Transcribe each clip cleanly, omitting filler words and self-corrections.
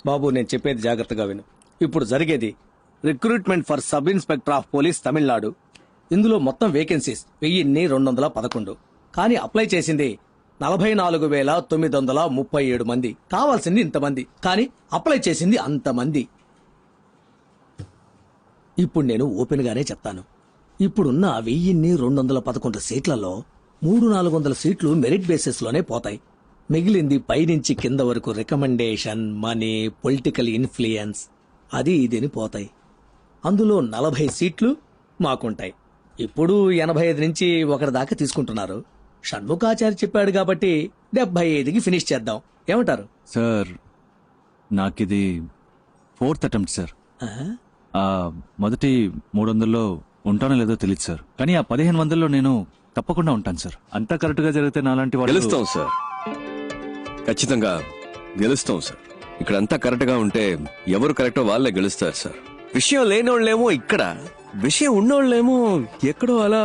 బాబు నేను చెప్పేది జాగ్రత్తగా విను. ఇప్పుడు జరిగేది recruitment for sub inspector of police Tamil Nadu. ఇందులో మొత్తం వేకెన్సీస్ 1211. కానీ అప్లై చేసింది 44,937 మంది. కావాల్సింది ఇంతమంది, కానీ అప్లై చేసింది అంతమంది. ఇప్పుడు నేను ఓపెన్ గానే చెప్తాను. ఇప్పుడున్న 1211 సీట్లలో 300-400 సీట్లు మెరిట్ బేసిస్ లోనే పోతాయి. మిగిలింది పైనుంచి కింద వరకు రికమెండేషన్, మనీ, పొలిటికల్ ఇన్ఫ్లుయెన్స్ అది ఇదని పోతాయి. అందులో 40 సీట్లు మాకుంటాయి. ఇప్పుడు 85 నుంచి ఒకరి దాకా తీసుకుంటున్నారు. షణ్ముఖాచారి చెప్పాడు కాబట్టి 75కి ఫినిష్ చేద్దాం. ఏమంటారు సార్? నాకిది 4th అటెంప్ట్ సార్. మొదటి 300లో ఉంటానో లేదో తెలియదు సార్, కానీ ఆ 1500లో నేను తప్పకుండా ఉంటాను సార్. అంతా కరెక్ట్ గా జరిగితే నాలాంటి వాళ్ళు గెలుస్తాం సార్, ఖచ్చితంగా గెలుస్తాం సార్. ఇక్కడ అంతా కరెక్ట్ గా ఉంటే ఎవరు కరెక్టో వాళ్ళే గెలుస్తారు సార్. విషయం లేనోళ్ళేమో ఇక్కడ, విషయం ఉన్నోళ్ళేమో ఎక్కడో అలా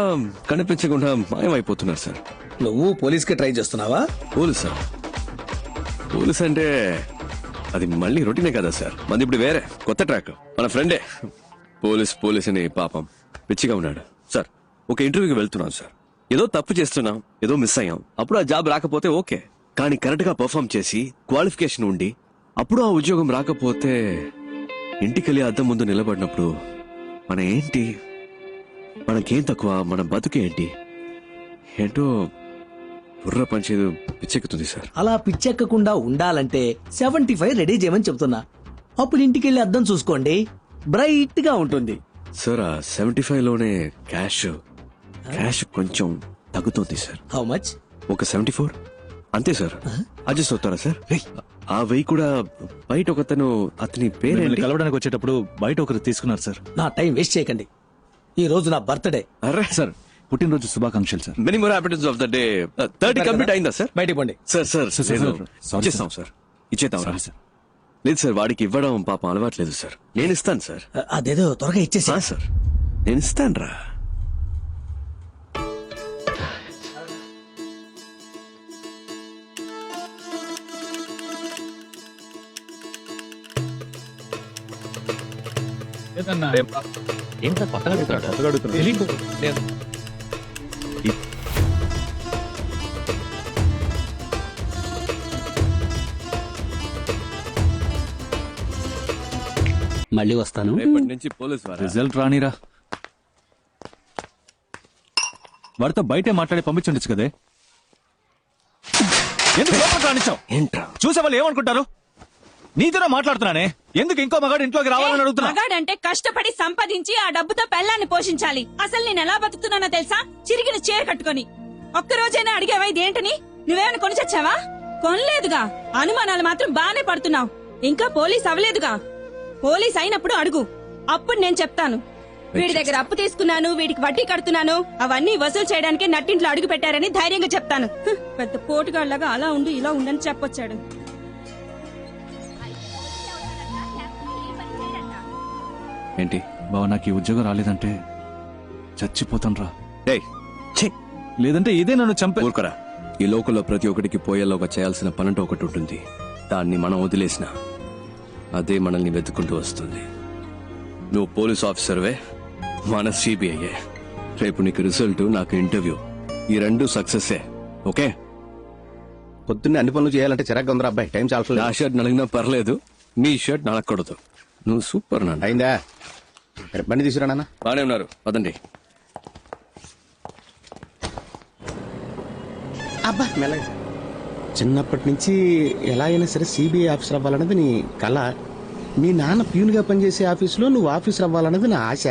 కనిపించకుండా మాయమైపోతున్నారు సార్. నువ్వు పోలీస్ కి ట్రై చేస్తున్నావా? పోలీస్ సార్, పోలీస్ అంటే అది మళ్ళీ రొటీనే కదా సార్. మంది ఇప్పుడు వేరే కొత్త ట్రాక్. మన ఫ్రెండే పోలీస్ అని పాపం పిచ్చిగా ఉన్నాడు సార్. ఒక ఇంటర్వ్యూకి వెళ్తున్నాం సార్. ఏదో తప్పు చేస్తున్నాం, ఏదో మిస్ అయ్యాం. అప్పుడు ఆ జాబ్ రాకపోతే ఓకే, కానీ కరెక్ట్ గా పర్ఫామ్ చేసి క్వాలిఫికేషన్ ఉండి అప్పుడు ఆ ఉద్యోగం రాకపోతే ఇంటికెళ్ళి అద్దం ముందు నిలబడినప్పుడు మన ఏంటి, మనకేం తక్కువ, మన బతుకేంటి ఏంటో బుర్ర పంచేది పిచ్చెక్కుతుంది సార్. అలా పిచ్చెక్కకుండా ఉండాలంటే 75 రెడీ చేయమని చెప్తున్నా. అప్పుడు ఇంటికెళ్ళి అద్దం చూసుకోండి, బ్రైట్ గా ఉంటుంది. సార్ ఆ 75 లోనే క్యాష్ కొంచెం తగ్గుతుంది సార్. How much? ఒక 74 అంతే సార్. అడ్జస్ట్ అవుతారా సార్? ఆ 1000 కూడా బయట ఒకతను, అతని మిమ్మల్ని పేరేంటి? కలవడానికి వచ్చేటప్పుడు బయట ఒకరు తీసుకున్నారు సార్. నా టైం వేస్ట్ చేయకండి. ఈ రోజు నా బర్త్డే. అరే సార్, పుట్టినరోజు శుభాకాంక్షలు sir. Many more happiness of the day. 30 complete అయిందా సార్? బయటికి పోండి. సార్ సార్, sorry, ఇచ్చేస్తాం సార్, ఇచ్చేద్దాం సారీ సార్. లేదు సార్, వాడికి ఇవ్వడం పాపం అలవాట్లేదు సార్. నేను ఇస్తాను సార్. అదేదో త్వరగా ఇచ్చేసి. సార్ నేను ఇస్తాను రా. మళ్ళీ వస్తాను. రేపటి నుంచి పోలీస్ వారా? రిజల్ట్ రానిరా, వాడితో బయటే మాట్లాడి పంపించండి కదే. ఎందుకు లోపలికి రానిచ్చావు? ఏంట్రా చూసే వాళ్ళు ఏమనుకుంటారు? నీతోనే మాట్లాడుతున్నానే, ఎందుకు ఇంకో మగాడు ఇంట్లోకి రావాలని అడుగుతున్నా? మగాడంటే కష్టపడి సంపాదించి ఆ డబ్బుతో పెళ్ళాన్ని పోషించాలి. అసలు నేను ఎలా బతుకుతున్నానో తెలుసా? చిరిగిన చీర కట్టుకొని. ఒక్కరోజైనా అడిగావా ఇదేంటని? నువ్వేమైనా కొని చచ్చావా? కొనలేదుగా. అనుమానాలు మాత్రం బానే పడుతున్నావు. ఇంకా పోలీస్ అవ్వలేదుగా. పోలీస్ అయినప్పుడు అడుగు, అప్పుడు నేను చెప్తాను. వీడి దగ్గర అప్పు తీసుకున్నాను, వీడికి వడ్డీ కడుతున్నాను, అవన్నీ వసూలు చేయడానికి నట్టింట్లో అడుగు పెట్టారని ధైర్యంగా చెప్తాను. పెద్ద పోటుగాళ్లాగా అలా ఉండు ఇలా ఉండని చెప్పొచ్చాడు. ఏంటి బావ, నాకు ఈ ఉద్యోగం రాలేదంటే చచ్చిపోతాను రా. డేయ్, ఛీ, లేదంటే ఇదే నన్ను చంపే. ఊరుకోరా. ఈ లోకంలో ప్రతి ఒక్కటికి పోయేలోగా చేయాల్సిన పనంటూ ఒకటి ఉంటుంది. దాన్ని మనం వదిలేసినా అదే మనల్ని వెతుక్కుంటూ వస్తుంది. నువ్వు పోలీస్ ఆఫీసర్వే, మన సిబిఐయే. రేపు నీకు రిజల్ట్, నాకు ఇంటర్వ్యూ, ఈ రెండు సక్సెస్సే. ఓకే? పొద్దున్నే అన్ని పనులు చేయాలంటే చిరాగ్గా ఉందిరా అబ్బాయి. టైం చాలా నా షర్ట్ నలిగినా పర్లేదు, నీ షర్ట్ నలగకూడదు. నువ్వు సూపర్ నాన్న. అయిందా? బండి తీసుకురా నాన్న. బానే ఉన్నారు, పదండి. అబ్బా మెల్లగా. చిన్నప్పటి నుంచి ఎలా అయినా సరే సిబిఐ ఆఫీసర్ అవ్వాలన్నది నీ కళ. మీ నాన్న ప్యూన్గా పనిచేసే ఆఫీసులో నువ్వు ఆఫీసర్ అవ్వాలన్నది నా ఆశ.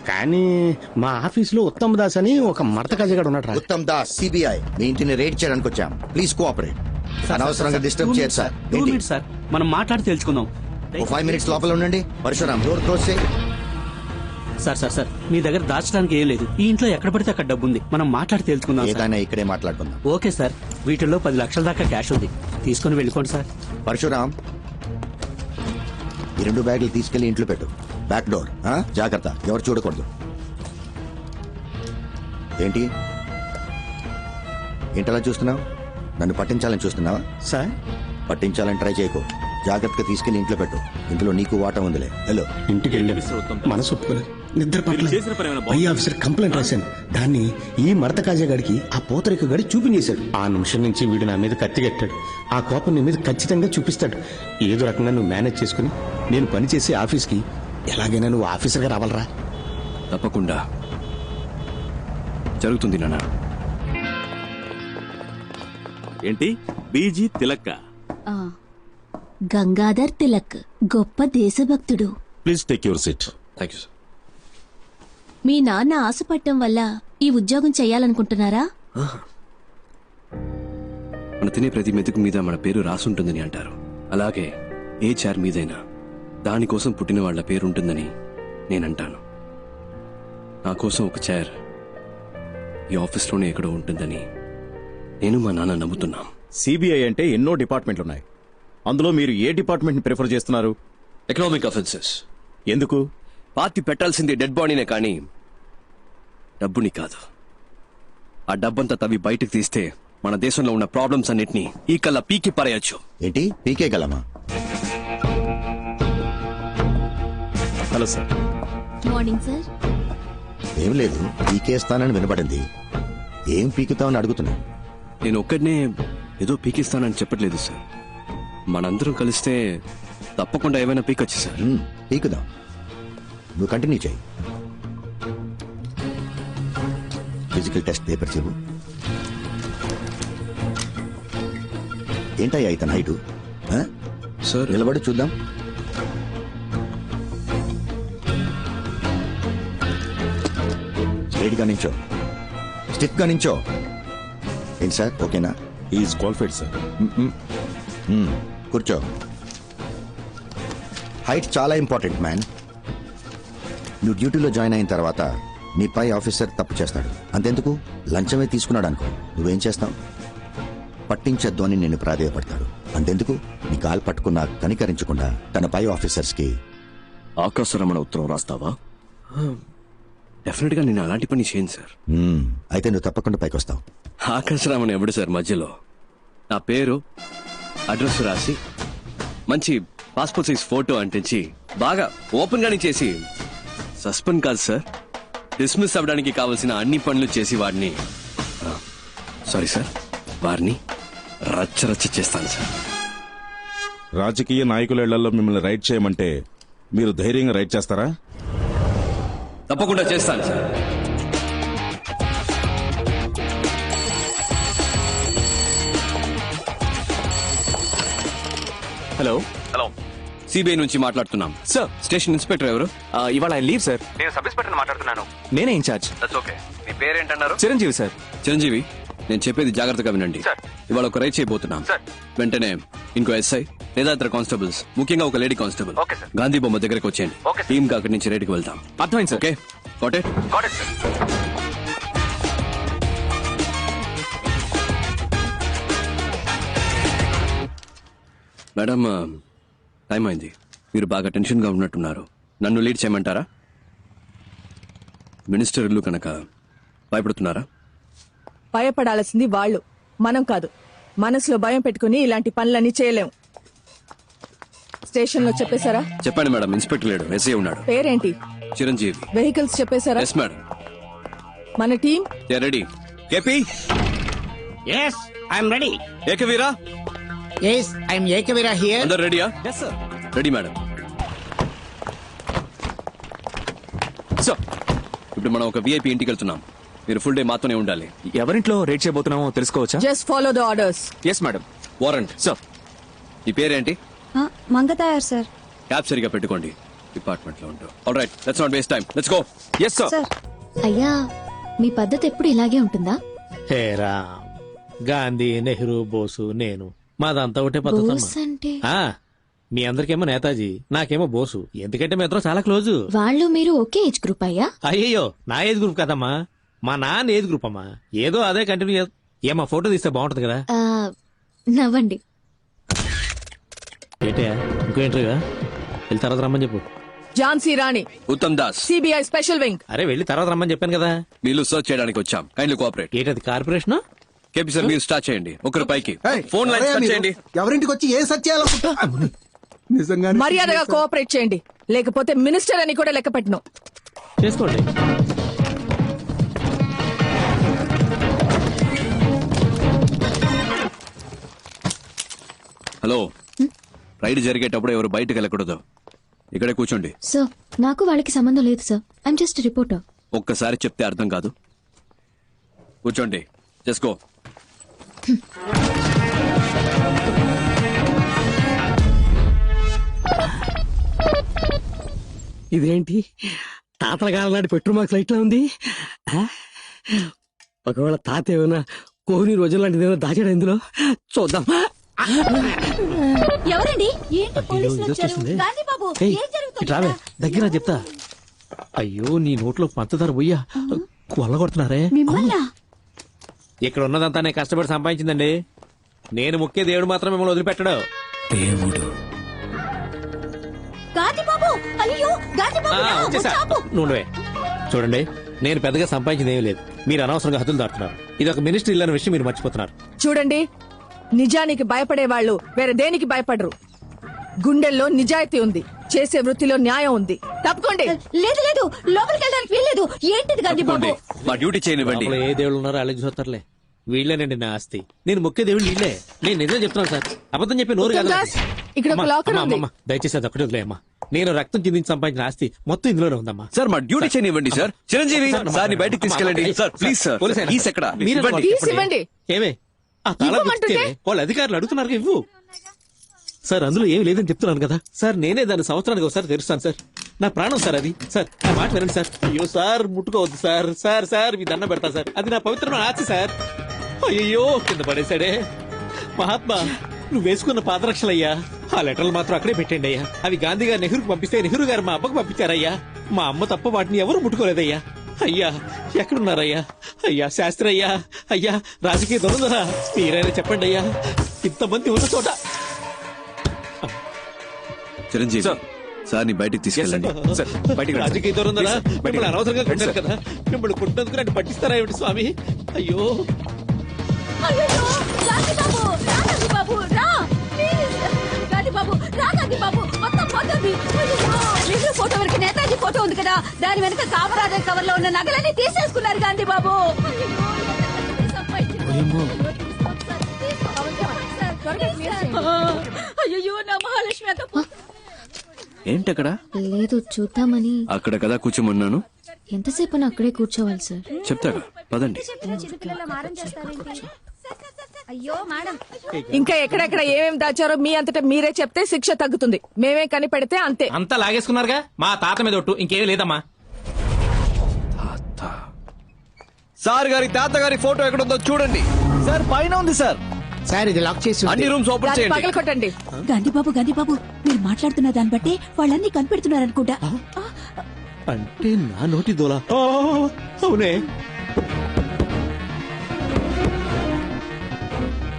కానీ మా ఆఫీసులో ఉత్తమ్ దాస్ అని ఒక మడత కజగాడు ఉన్నాడు రా. ఉత్తమ్ దాస్, సిబిఐ. మీ ఇంటిని రేడ్ చేయడానికి వచ్చాం. Please cooperate. అనవసరంగా డిస్టర్బ్ చేయరు సార్. సార్ మనం మాట్లాడి తెలుసుకుందాం. 5 minutes లోపల ఉండండి. పరశురామ్, డోర్ క్లోజ్ చేయి. సార్ మీ దగ్గర దాచడానికి ఏం లేదు. ఈ ఇంట్లో ఎక్కడ పడితే అక్కడ డబ్బు ఉంది. మనం మాట్లాడి తెలుసుకుందాం. ఏదైనా ఇక్కడే మాట్లాడుకుందాం. Okay sir. వీటిల్లో 10 లక్షల దాకా క్యాష్ ఉంది. తీసుకుని వెళ్ళిపోండి సార్. పరశురామ్, ఈ 2 బ్యాగులు తీసుకెళ్లి ఇంట్లో పెట్టు. Back door. జాగ్రత్త, ఎవరు చూడకూడదు. ఏంటి ఏంటలా చూస్తున్నావు? నన్ను పట్టించాలని చూస్తున్నావా? సార్ పట్టించాలని ట్రై చేయకు. జాగ్రత్తగా తీసుకెళ్లి ఇంట్లో పెట్టు. ఇంట్లో నీకు వాటా ఉందిలే. హలో. ఇంటికి వెళ్ళాను, మనసు ఒప్పుకోలేదు, నిద్ర పట్టలేదు. పై ఆఫీసర్ కంప్లైంట్ రాశాను. దాన్ని ఈ మడత కాజా గడికి ఆ పూతరిక గడి చూపించేశాడు. ఆ నిమిషం నుంచి వీడు నా మీద కత్తి కట్టాడు. ఆ కోపం నీ మీద ఖచ్చితంగా చూపిస్తాడు. ఏదో రకంగా నువ్వు మేనేజ్ చేసుకుని నేను పనిచేసే ఆఫీస్కి ఎలాగైనా నువ్వు ఆఫీసర్గా రావాలరా. తప్పకుండా జరుగుతుంది నాన్న. ఏంటి బీజీ తిలక్క? గంగాధర్ తిలక్ గొప్ప దేశభక్తుడు. Please take your seat. Thank you sir. మీ నాన్న ఆశపట్టం వల్ల ఈ ఉద్యోగం చెయ్యాలనుకుంటున్నారా? మన తినే ప్రతి మెతుకు మీద మన పేరు రాసుంటుందని అంటారు. అలాగే ఏ చైర్ మీదైనా దానికోసం పుట్టిన వాళ్ళ పేరు ఉంటుందని నేనంటాను. నా కోసం ఒక చైర్ ఈ ఆఫీస్లోనే ఎక్కడో ఉంటుందని నేను మా నాన్న నమ్ముతున్నాం. సిబిఐ అంటే ఎన్నో డిపార్ట్మెంట్లు ఉన్నాయి. అందులో మీరు ఏ డిపార్ట్మెంట్ ని ప్రిఫర్ చేస్తున్నారు? Economic offences. ఎందుకు? పార్టీ పెట్టాల్సింది డెడ్ బాడీనే కానీ డబ్బుని కాదు. ఆ డబ్బంతా తవ్వి బయటకు తీస్తే మన దేశంలో ఉన్న ప్రాబ్లమ్స్ అన్నిటినీ ఈ కల్లా పీకి పారేయొచ్చు. ఏంటి పీకే గలమా? Hello sir. Morning sir. ఏం లేదు, పీకేస్తానని వినపడింది. ఏం పీకుతామని అడుగుతున్నా. నేను ఒక్కడనే ఏదో పీకిస్తానని చెప్పట్లేదు సార్. మనందరం కలిస్తే తప్పకుండా ఏమైనా పీకొచ్చు సార్. పీకుదాం, నువ్వు కంటిన్యూ చేయి. ఫిజికల్ టెస్ట్ పేపర్ చెవు. ఏంటయ్యా ఇతను హైటు? సార్ నిలబడి చూద్దాం. స్ట్రైట్ గా నించో, స్టిఫ్ గా నించో. ఏంటి సార్, ఓకేనా? Is qualified sir. కూర్చో. హైట్ చాలా ఇంపార్టెంట్ మ్యాన్. నువ్వు డ్యూటీలో జాయిన్ అయిన తర్వాత నీ పై ఆఫీసర్ తప్పు చేస్తాడు. అంతెందుకు, లంచమే తీసుకున్నాడు అనుకో, నువ్వేం చేస్తావు? పట్టించద్దు అని నిన్ను ప్రాధేయపడతాడు. అంతెందుకు, నీ కాలు పట్టుకున్నా కనికరించకుండా తన పై ఆఫీసర్స్ కి ఆకాశరమణ ఉత్తరం రాస్తావా? డెఫినెట్ గా నేను అలాంటి పని చేయను సార్. అయితే నువ్వు తప్పకుండా పైకి వస్తావు. ఆకాశరామన్ ఎవడు సార్ మధ్యలో? నా పేరు అడ్రస్ రాసి మంచి పాస్పోర్ట్ సైజ్ ఫోటో అంటించి బాగా ఓపెన్ గానే చేసి సస్పెండ్ కాదు సార్, డిస్మిస్ అవ్వడానికి కావలసిన అన్ని పనులు చేసి వాడిని సారీ సార్ వారిని రచ్చరచ్చ చేస్తాను సార్. రాజకీయ నాయకుల ఇళ్లలో మిమ్మల్ని రైడ్ చేయమంటే మీరు ధైర్యంగా రైడ్ చేస్తారా? తప్పకుండా చేస్తాను సార్. హలో. హలో, సిబిఐ నుంచి మాట్లాడుతున్నాం సార్. స్టేషన్ ఇన్స్పెక్టర్ ఎవరు? ఇవాళ ఆయన లీవ్ సార్. నేను సబ్ ఇన్స్పెక్టర్ మాట్లాడుతున్నాను. నేనే ఇన్ఛార్జ్. మీ పేరేంటన్నారు? చిరంజీవి సార్. చిరంజీవి, నేను చెప్పేది జాగ్రత్తగా వినండి. ఇవాళ ఒక రైడ్ చేయబోతున్నాం. వెంటనే ఇంకో ఎస్ఐ లేదా ఇతర కానిస్టేబుల్స్, ముఖ్యంగా ఒక లేడీ కానిస్టేబుల్ గాంధీ బొమ్మ దగ్గరకు వచ్చేయండి. టీమ్ గా అక్కడి నుంచి రైడ్కి వెళ్తాం. అర్థమైంది sir. Okay, got it? Madam, time అయింది. మీరు బాగా టెన్షన్ గా ఉన్నట్టున్నారు. నన్ను లీడ్ చేయమంటారా? మినిస్టర్ ఇల్లు కనుక భయపడుతున్నారా? భయపడాల్సింది వాళ్ళు, మనం కాదు. మనసులో భయం పెట్టుకుని ఇలాంటి పనులన్నీ చేయలేం. స్టేషన్ లో చెప్పేశారా? చెప్పండి మేడం. ఇన్స్పెక్టర్ లేడు, ఎస్ఐ ఉన్నాడు. పేరేంటి? చిరంజీవి. వెహికల్స్ చెప్పేశారా? Yes madam. మన team ready. KP. Yes I'm ready. Ekaveera. Yes I'm Ekaveera here. అందరు రెడీయా? Yes sir. Ready madam. Sir, ఇప్పుడు మనం ఒక విఐపి ఇంటికి వెళ్తున్నాం. మీరు ఫుల్ డే మాతోనే ఉండాలి. ఎవరింట్లో రేట్ చేయబోతున్నామో తెలుసుకోవచ్చా? Just follow the orders. Yes madam. Warrant. Sir. ఈ పేరేంటి? మంగతాయారు సార్. క్యాబ్ సరిగా పెట్టుకోండి. డిపార్ట్మెంట్ లో ఉంటాం. All right, let's not waste time, let's go. Yes sir. అయ్యా, మీ పద్ధతి ఎప్పుడు ఇలాగే ఉంటుందా? హేరా, గాంధీ, నెహ్రూ, బోసు, నేను మాదంతా ఒకటే బోస్ పద్ధతి. అంటే మీ అందరికేమో నేతాజీ, నాకేమో బోసు. ఎందుకంటే మీ ఇద్దరం చాలా క్లోజ్. వాళ్ళు మీరు ఒకే ఏజ్ గ్రూప్ అయ్యా? అయ్యయ్యో, నా ఏజ్ గ్రూప్ కదమ్మా, మా నాన్న ఏజ్ గ్రూప్ అమ్మా. ఏదో అదే కంటిన్యూ ఏమా ఫోటో తీస్తే బాగుంటది కదా. నవ్వండి. ఏంటయ్యా, ఇంకో ఇంటర్వ్యూ? వెళ్ళి తర్వాత రమ్మని చెప్పు. Jhansi Rani, Uttam Das. CBI special wing. అరే వెళ్ళి తర్వాత రమ్మని చెప్పాను కదా. వీళ్ళు సర్చ్ చేయడానికి వచ్చాం. Kindly cooperate. ఏంటది, కార్పొరేషన్? కేపీ సార్, మీరు స్టార్ట్ చేయండి. ఒకరు పైకి ఫోన్ లైన్ స్టార్ట్ చేయండి. ఎవరింటికి వచ్చి ఏం సెర్చ్ చేయాలనుకుంటా? నిజంగానే మర్యాదగా కోఆపరేట్ చేయండి, లేకపోతే మినిస్టర్ అని కూడా లెక్క పెట్టను. చేసుకోండి. హలో, రైడ్ జరిగేటప్పుడు ఎవరు బయటకు వెళ్ళకూడదు. ఇక్కడే కూర్చోండి. సార్ నాకు వాళ్ళకి సంబంధం లేదు సార్. I'm just reporter. ఒక్కసారి చెప్తే అర్థం కాదు. కూర్చోండి, చేసుకో. ఇదేంటి తాతల కాలం నాటి పెట్రోల్ మార్క్స్ లైట్ లా ఉంది. ఆ? ఒకవేళ తాత ఏమైనా కోహ్లీ రోజుల లాంటిది ఏమైనా దాచాడు ఇందులో, చూద్దాం. ఎవరండి? ఏంటి పోలీసులు ఇది వచ్చారు? వచ్చేసింది. గాంధీ బాబు, ఏయ్, ఏం జరుగుతుంది ఇటు రావే, ఇక్కడ? దగ్గర చెప్తా. అయ్యో నీ నోట్లో పంచదార పోయ్యా కొల్లగొడుతున్నారే. మిమ్మల్నా? ఇక్కడ ఉన్నదంతా నేను కష్టపడి సంపాదించిందండి. నేను ముఖ్య దేవుడు మాత్రం మిమ్మల్ని వదిలిపెట్టడు. దేవుడు గాంధీ బాబు, అయ్యో గాంధీ బాబు, రా, వచ్చేసా వచ్చాపు. నువ్వే చూడండి, నేను పెద్దగా సంపాదించింది ఏమీ లేదు. మీరు అనవసరంగా హద్దులు దాటున్నారు. ఇది ఒక మినిస్టర్ ఇల్లు అనే విషయం మీరు మర్చిపోతున్నారు. చూడండి, నిజానికి భయపడే వాళ్ళు వేరే దేనికి భయపడరు. గుండెల్లో నిజాయితీ ఉంది, చేసే వృత్తిలో న్యాయం ఉంది. తప్పుకోండి. లేదు లేదు, లోపలికి వెళ్ళడానికి వీల్లేదు. ఏంటిది గాంధీ బాబు? మా డ్యూటీ చేయనివ్వండి. లోపల ఏ దేవుళ్ళు ఉన్నారో అలాగే చూస్తారులే. వీళ్ళేనండి నా ఆస్తి. నేను ముఖ్య దేవుడు వీళ్ళే. నేను నిజం చెప్తున్నాను సార్, అబద్ధం చెప్పి నోరు కాదు. దాస్, ఇక్కడ ఒక లాకర్ ఉంది. దయచేసి అది ఒకటి వదిలేయమ్మా. నేను రక్తం చిందించి సంపాదించిన ఆస్తి మొత్తం ఇందులోనే ఉందమ్మా. సార్, మా డ్యూటీ చేయనివ్వండి సార్. చిరంజీవి, సార్ ని బయటికి తీసుకెళ్ళండి. Sir please sir. కీస్ ఎక్కడ? ఇవ్వండి. తీసి ఇవ్వండి. ఏమే ఆ తాళం ఇవ్వమంటుంటే? ఇస్తే వాళ్ళ అధికారులు అడుగుతున్నారు ఇవ్వు. సార్ అందులో ఏమి లేదని చెప్తున్నాను కదా సార్. నేనే దాన్ని సంవత్సరానికి ఒకసారి తెరుస్తాను సార్. నా ప్రాణం సార్ అది. సార్ నా మాట వినండి సార్. అయ్యో సార్, ముట్టుకోవద్దు సార్. సార్ సార్ మీ దండం పెడతా సార్. అది నా పవిత్రమైన ఆస్తి సార్. అయ్యో కింద పడేశాడే. మహాత్మా, నువ్వు వేసుకున్న పాదరక్షలయ్యా. ఆ లెటర్లు మాత్రం అక్కడే పెట్టండి అయ్యా. అవి గాంధీ గారు నెహ్రూకి పంపిస్తే నెహ్రూ గారు మా అబ్బకు పంపించారయ్యా. మా అమ్మ తప్ప వాటిని ఎవరు ముట్టుకోలేదయ్యా. అయ్యా ఎక్కడున్నారయ్యా? అయ్యా శాస్త్రి అయ్యా, అయ్యా రాజకీయ దొరదరా, మీరైనా చెప్పండి అయ్యా. ఇంతమంది ఉన్న చోట చిరంజీవి, సార్ ని బయటికి తీసుకెళ్ళండి. రాజకీయ దొరదరా, మిమ్మల్ని అనవసరంగా కొట్టారు కదా. మిమ్మల్ని కొట్టినందుకు నన్ను పట్టిస్తారా ఏమిటి స్వామి? అయ్యో అయ్యయ్యో, గాంధీ బాబు, రా గాంధీ బాబు, రా. ప్లీజ్. గాంధీ బాబు, రా గాంధీ బాబు, మొత్తం పోతుంది. అయ్యయ్యో, నెహ్రూ ఫోటో వరకు నేతాజీ ఫోటో ఉంది కదా, దాని వెనక కామరాజర్ కవర్ లో ఉన్న నగలన్నీ తీసేసుకున్నారు గాంధీ బాబు. అయ్యయ్యో, ఎంత సంపాదించారు? అయ్యో, నా మహాలక్ష్మి అంత ఏంటక్కడ? లేదు, చూద్దామని. అక్కడ కదా కూర్చోమన్నాను. ఎంతసేపు అక్కడే కూర్చోవాలి సార్? చెప్తాగా, పదండి. అయ్యో మేడం, ఇంకా ఎక్కడెక్కడ ఏమేం దాచారో మీ అంతటా మీరే చెప్తే శిక్ష తగ్గుతుంది. మేమే కనిపెడితే అంతే. అంతా లాగేసుకున్నారుగా. మా తాత మీద ఒట్టు, ఇంకేమీ లేదమ్మా. సార్ గారి తాతగారి ఫోటో ఎక్కడుందో చూడండి. సార్ పైన ఉంది సార్. సార్ ఇది లాక్ చేసి అన్ని రూమ్స్ ఓపెన్ దాన్ని చేయండి. పగలకొట్టండి. గాంధీ బాబు, మీరు మాట్లాడుతున్న దాన్ని బట్టి వాళ్ళన్నీ కనిపెడుతున్నారనుకుంటా. అంటే నా నోటి దోలా? అవునే.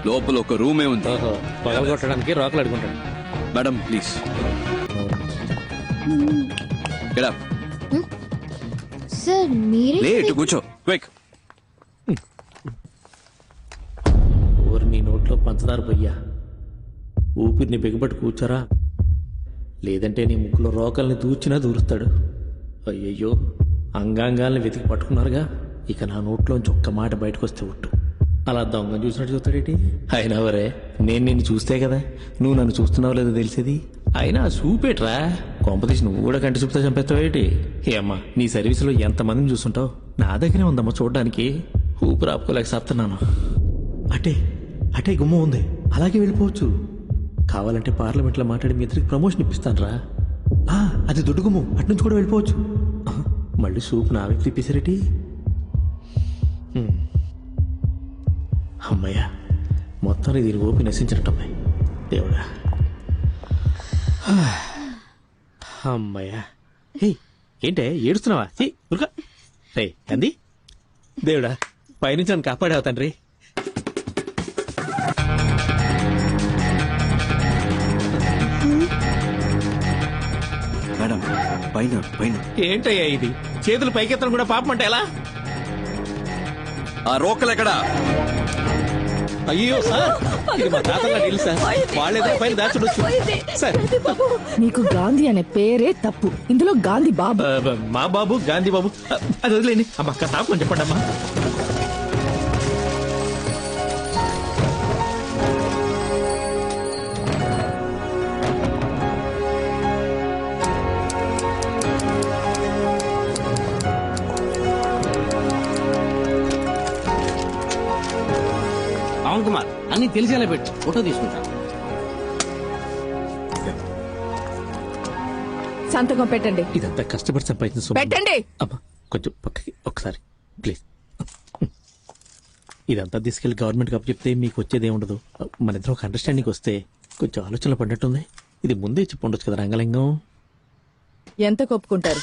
లోపల ఒక రూమే ఉంది. పగలు కొట్టడానికి రోకలు అడుగుంటాడు. Madam please get up. Sir మీరే లేట్ కూర్చో, క్విక్. ఊరి నీ నోట్లో పంచదార పొయ్యా. ఊపిరిని బిగబట్టి కూర్చోరా, లేదంటే నీ ముక్కులో రోకల్ని దూచినా దూరుస్తాడు. అయ్యయ్యో, అంగాంగాల్ని వెతికి పట్టుకున్నారుగా. ఇక నా నోట్లోంచి ఒక్క మాట బయటకు వస్తే ఒట్టు. అలా దొంగ చూసినట్టు చూస్తాడేటి? అయినా వరే, నేను నిన్ను చూస్తే కదా నువ్వు నన్ను చూస్తున్నావు లేదో తెలిసేది. అయినా చూపేట్రా, కాంపిటీషన్ నువ్వు కూడా కంటి చూపుతా చంపేస్తావేటి? ఏమ్మా, నీ సర్వీసులో ఎంతమందిని చూస్తుంటావు? నా దగ్గరే ఉందమ్మా చూడడానికి. ఊపిరి ఆపుకోలేక సత్తున్నాను. అటే గుమ్మ ఉంది, అలాగే వెళ్ళిపోవచ్చు. కావాలంటే పార్లమెంట్లో మాట్లాడి మీ ఇద్దరికి ప్రమోషన్ ఇప్పిస్తాను రా. అది దొడ్డు గుమ్ము, అట్నుంచి కూడా వెళ్ళిపోవచ్చు. మళ్ళీ సూప్ నా వ్యక్తి తిప్పేసరేటి? అమ్మయ్యా, మొత్తం దీని ఓపి నశించినట్టమ్మాయి. దేవుడా, అమ్మయ్యా. ఏంటే ఏడుస్తున్నావా? ఉరుక రే అంది. దేవుడా, పైనుంచి నన్ను కాపాడావు తండ్రి. మేడం పైన పైన. ఏంటయ్యా ఇది? చేతులు పైకెత్తడం కూడా పాపం అంటే ఎలా? ఆ రోకలు ఎక్కడా? అయ్యో సార్ ఇది మా తాతల ఇల్లు సార్ వాళ్ళేదో పైన దాచుడొచ్చు సార్. నీకు గాంధీ అనే పేరే తప్పు. ఇందులో గాంధీ బాబు. మా బాబు గాంధీ బాబు అది వదిలేండి. అమ్మ అక్క తాపని చెప్పండి అమ్మా. పవన్ కుమార్ అన్ని తెలిసేలా పెట్టు, ఫోటో తీసుకుంటా. సంతకం పెట్టండి. ఇదంతా కష్టపడి సంపాదించిన సొమ్ము. పెట్టండి. అమ్మా కొంచెం పక్కకి ఒకసారి ప్లీజ్. ఇదంతా తీసుకెళ్లి గవర్నమెంట్ కప్పు చెప్తే మీకు వచ్చేది ఏముండదు. మన ఇద్దరం ఒక అండర్స్టాండింగ్ వస్తే కొంచెం ఆలోచనలు పడినట్టుంది. ఇది ముందే చెప్పుండొచ్చు కదా రంగలింగం. ఎంత కొప్పుకుంటారు?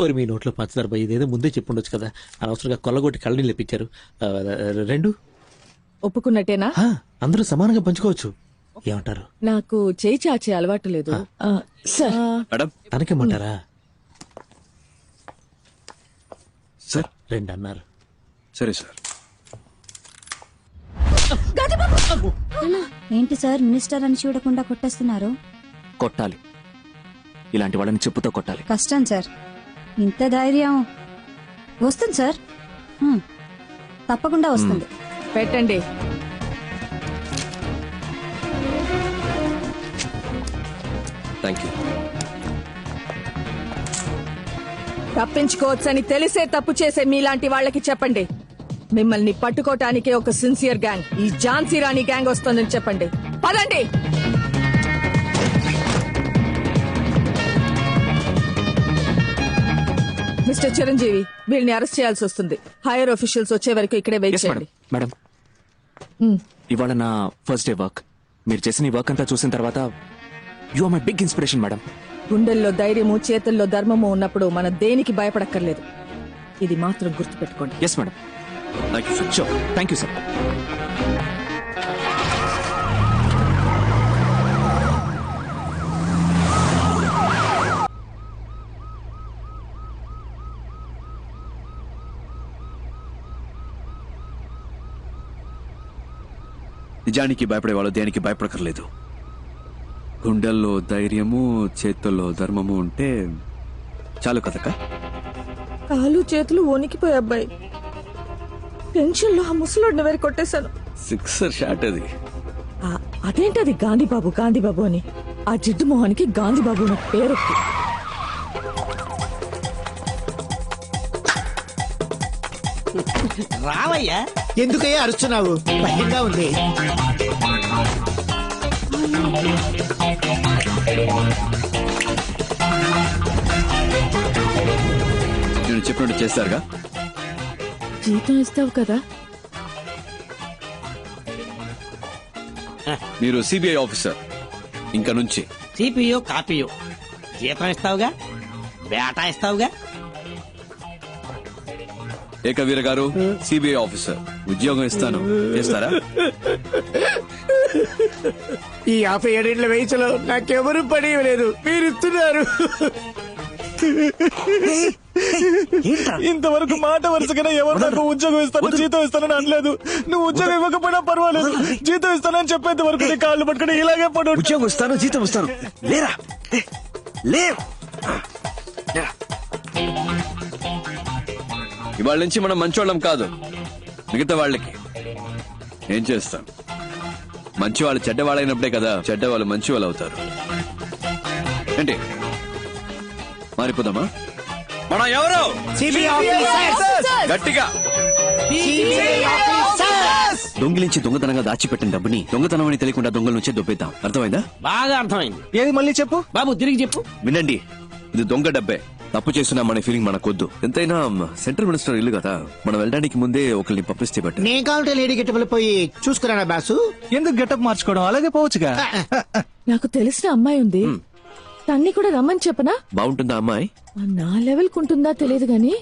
ఓరి మీ నోట్లో పంచదార పోయి ఇదేదో ముందే చెప్పుండొచ్చు కదా. అనవసరంగా కొల్లగొట్టి కళ్ళని లేపించారు. 2 ఒప్పుకున్నట్టేనా? అందరూ సమానంగా పంచుకోవచ్చు. ఏమంటారు? నాకు చేయి చాచే అలవాటు లేదు. Sir madam తనకేమంటారా? సార్ 2 అన్నారు. సరే సార్. ఏంటి సార్ మినిస్టర్ అని చూడకుండా కొట్టేస్తున్నారు? కొట్టాలి, ఇలాంటి వాళ్ళని చెప్పుతో కొట్టాలి. కష్టం సార్, ఇంత ధైర్యం వస్తుంది సార్. తప్పకుండా వస్తుంది. పెట్టండి. Thank you. తప్పించుకోవచ్చని తెలిసే తప్పు చేసే మీలాంటి వాళ్ళకి చెప్పండి, మిమ్మల్ని పట్టుకోటానికే ఒక సిన్సియర్ గ్యాంగ్, ఈ ఝాన్సీ రాణి గ్యాంగ్ వస్తుందని చెప్పండి. పదండి. మిస్టర్ చిరంజీవి, వీళ్ళని అరెస్ట్ చేయాల్సి వస్తుంది. హైయర్ ఆఫీషియల్స్ వచ్చే వరకు ఇక్కడే వెయిట్ Yes, చేయండి. మేడం. ఇవాళ నా ఫస్ట్ డే వర్క్. మీరు చేసిన ఈ వర్క్ అంతా చూసిన తర్వాత you are my big inspiration madam. గుండెల్లో ధైర్యము, చేతుల్లో ధర్మము ఉన్నప్పుడు మనం దేనికి భయపడక్కర్లేదు. ఇది మాత్రం గుర్తుపెట్టుకోండి. Yes madam. Thank you sir. Sure. Thank you sir. నిజానికి భయపడేవాళ్ళు దేనికి భయపడకర్లేదు. గుండెల్లో ధైర్యము, చేతుల్లో ధర్మము ఉంటే చాలు కదక్క. కాలు చేతులు వణికిపోయి అబ్బాయి, టెన్షన్ లో ఆ ముసలోడిని వేరు కొట్టేశాను. 6 షాట్ అది. అదేంటది గాంధీబాబు గాంధీబాబు అని? ఆ జిడ్డు మొహానికి గాంధీబాబు అనే పేరు. రావయ్యా. ఎందుకయ్యా అరుస్తున్నావు? భయంగా ఉంది. నేను చెప్పినట్టు చేస్తారుగా. జీతం ఇస్తావు కదా? మీరు సిబిఐ ఆఫీసర్. ఇంకా నుంచి సిపియో కాపీయో జీతం ఇస్తావుగా, బేటా ఇస్తావుగా. ఏకవీర గారు సిబిఐ ఆఫీసర్, ఉద్యోగం ఇస్తాను, చేస్తారా? ఈ 57 వయసులో నాకెవరూ పని ఇవ్వలేదు, మీరు ఇస్తున్నారు. ఇంతవరకు మాట వరుసగా ఎవరు నాకు ఉద్యోగం ఇస్తాను, జీతం ఇస్తానని అనలేదు. నువ్వు ఉద్యోగం ఇవ్వకపోయినా పర్వాలేదు, జీతం ఇస్తానని చెప్పేంత వరకు నీ కాళ్ళు పట్టుకుని ఇలాగే పడు. ఉద్యోగం ఇస్తాను, జీతం ఇస్తాను. లేరా లేవు. ఇవాళ నుంచి మనం మంచోళ్ళం కాదు. మిగతా వాళ్ళకి ఏం చేస్తాం? మంచి వాళ్ళు చెడ్డవాళ్ళైనప్పుడే కదా చెడ్డవాళ్ళు మంచి వాళ్ళు అవుతారు. ఏంటి మారిపోదామా? మనం ఎవరు? గట్టిగా దొంగిలించి దొంగతనంగా దాచిపెట్టిన డబ్బుని దొంగతనం అని తెలియకుండా దొంగల నుంచే దొబ్బేద్దాం. అర్థమైందా? బాగా అర్థమైంది. ఏది మళ్ళీ చెప్పు బాబు, తిరిగి చెప్పు. వినండి, ఇది దొంగ డబ్బే. తప్పు చేస్తున్నామనే ఫీలింగ్ మనకొద్దు. ఎంతైనా సెంట్రల్ మినిస్టర్ ఇల్లు కదా, మనం వెళ్ళడానికి ముందే ఒకరిని పంపిస్తే బట్టి. నేను కావాలంటే లేడీ గెటబుల్ పోయి చూసుకురానా బాసు? ఎందుకు గెటప్ మార్చుకోవడం? అలాగే పోవచ్చుగా. నాకు తెలిసిన అమ్మాయి ఉంది, తన్ని కూడా రమ్మని చెప్పనా? బాగుంటుందా అమ్మాయి? నా లెవెల్ కుంటుందా తెలియదు గాని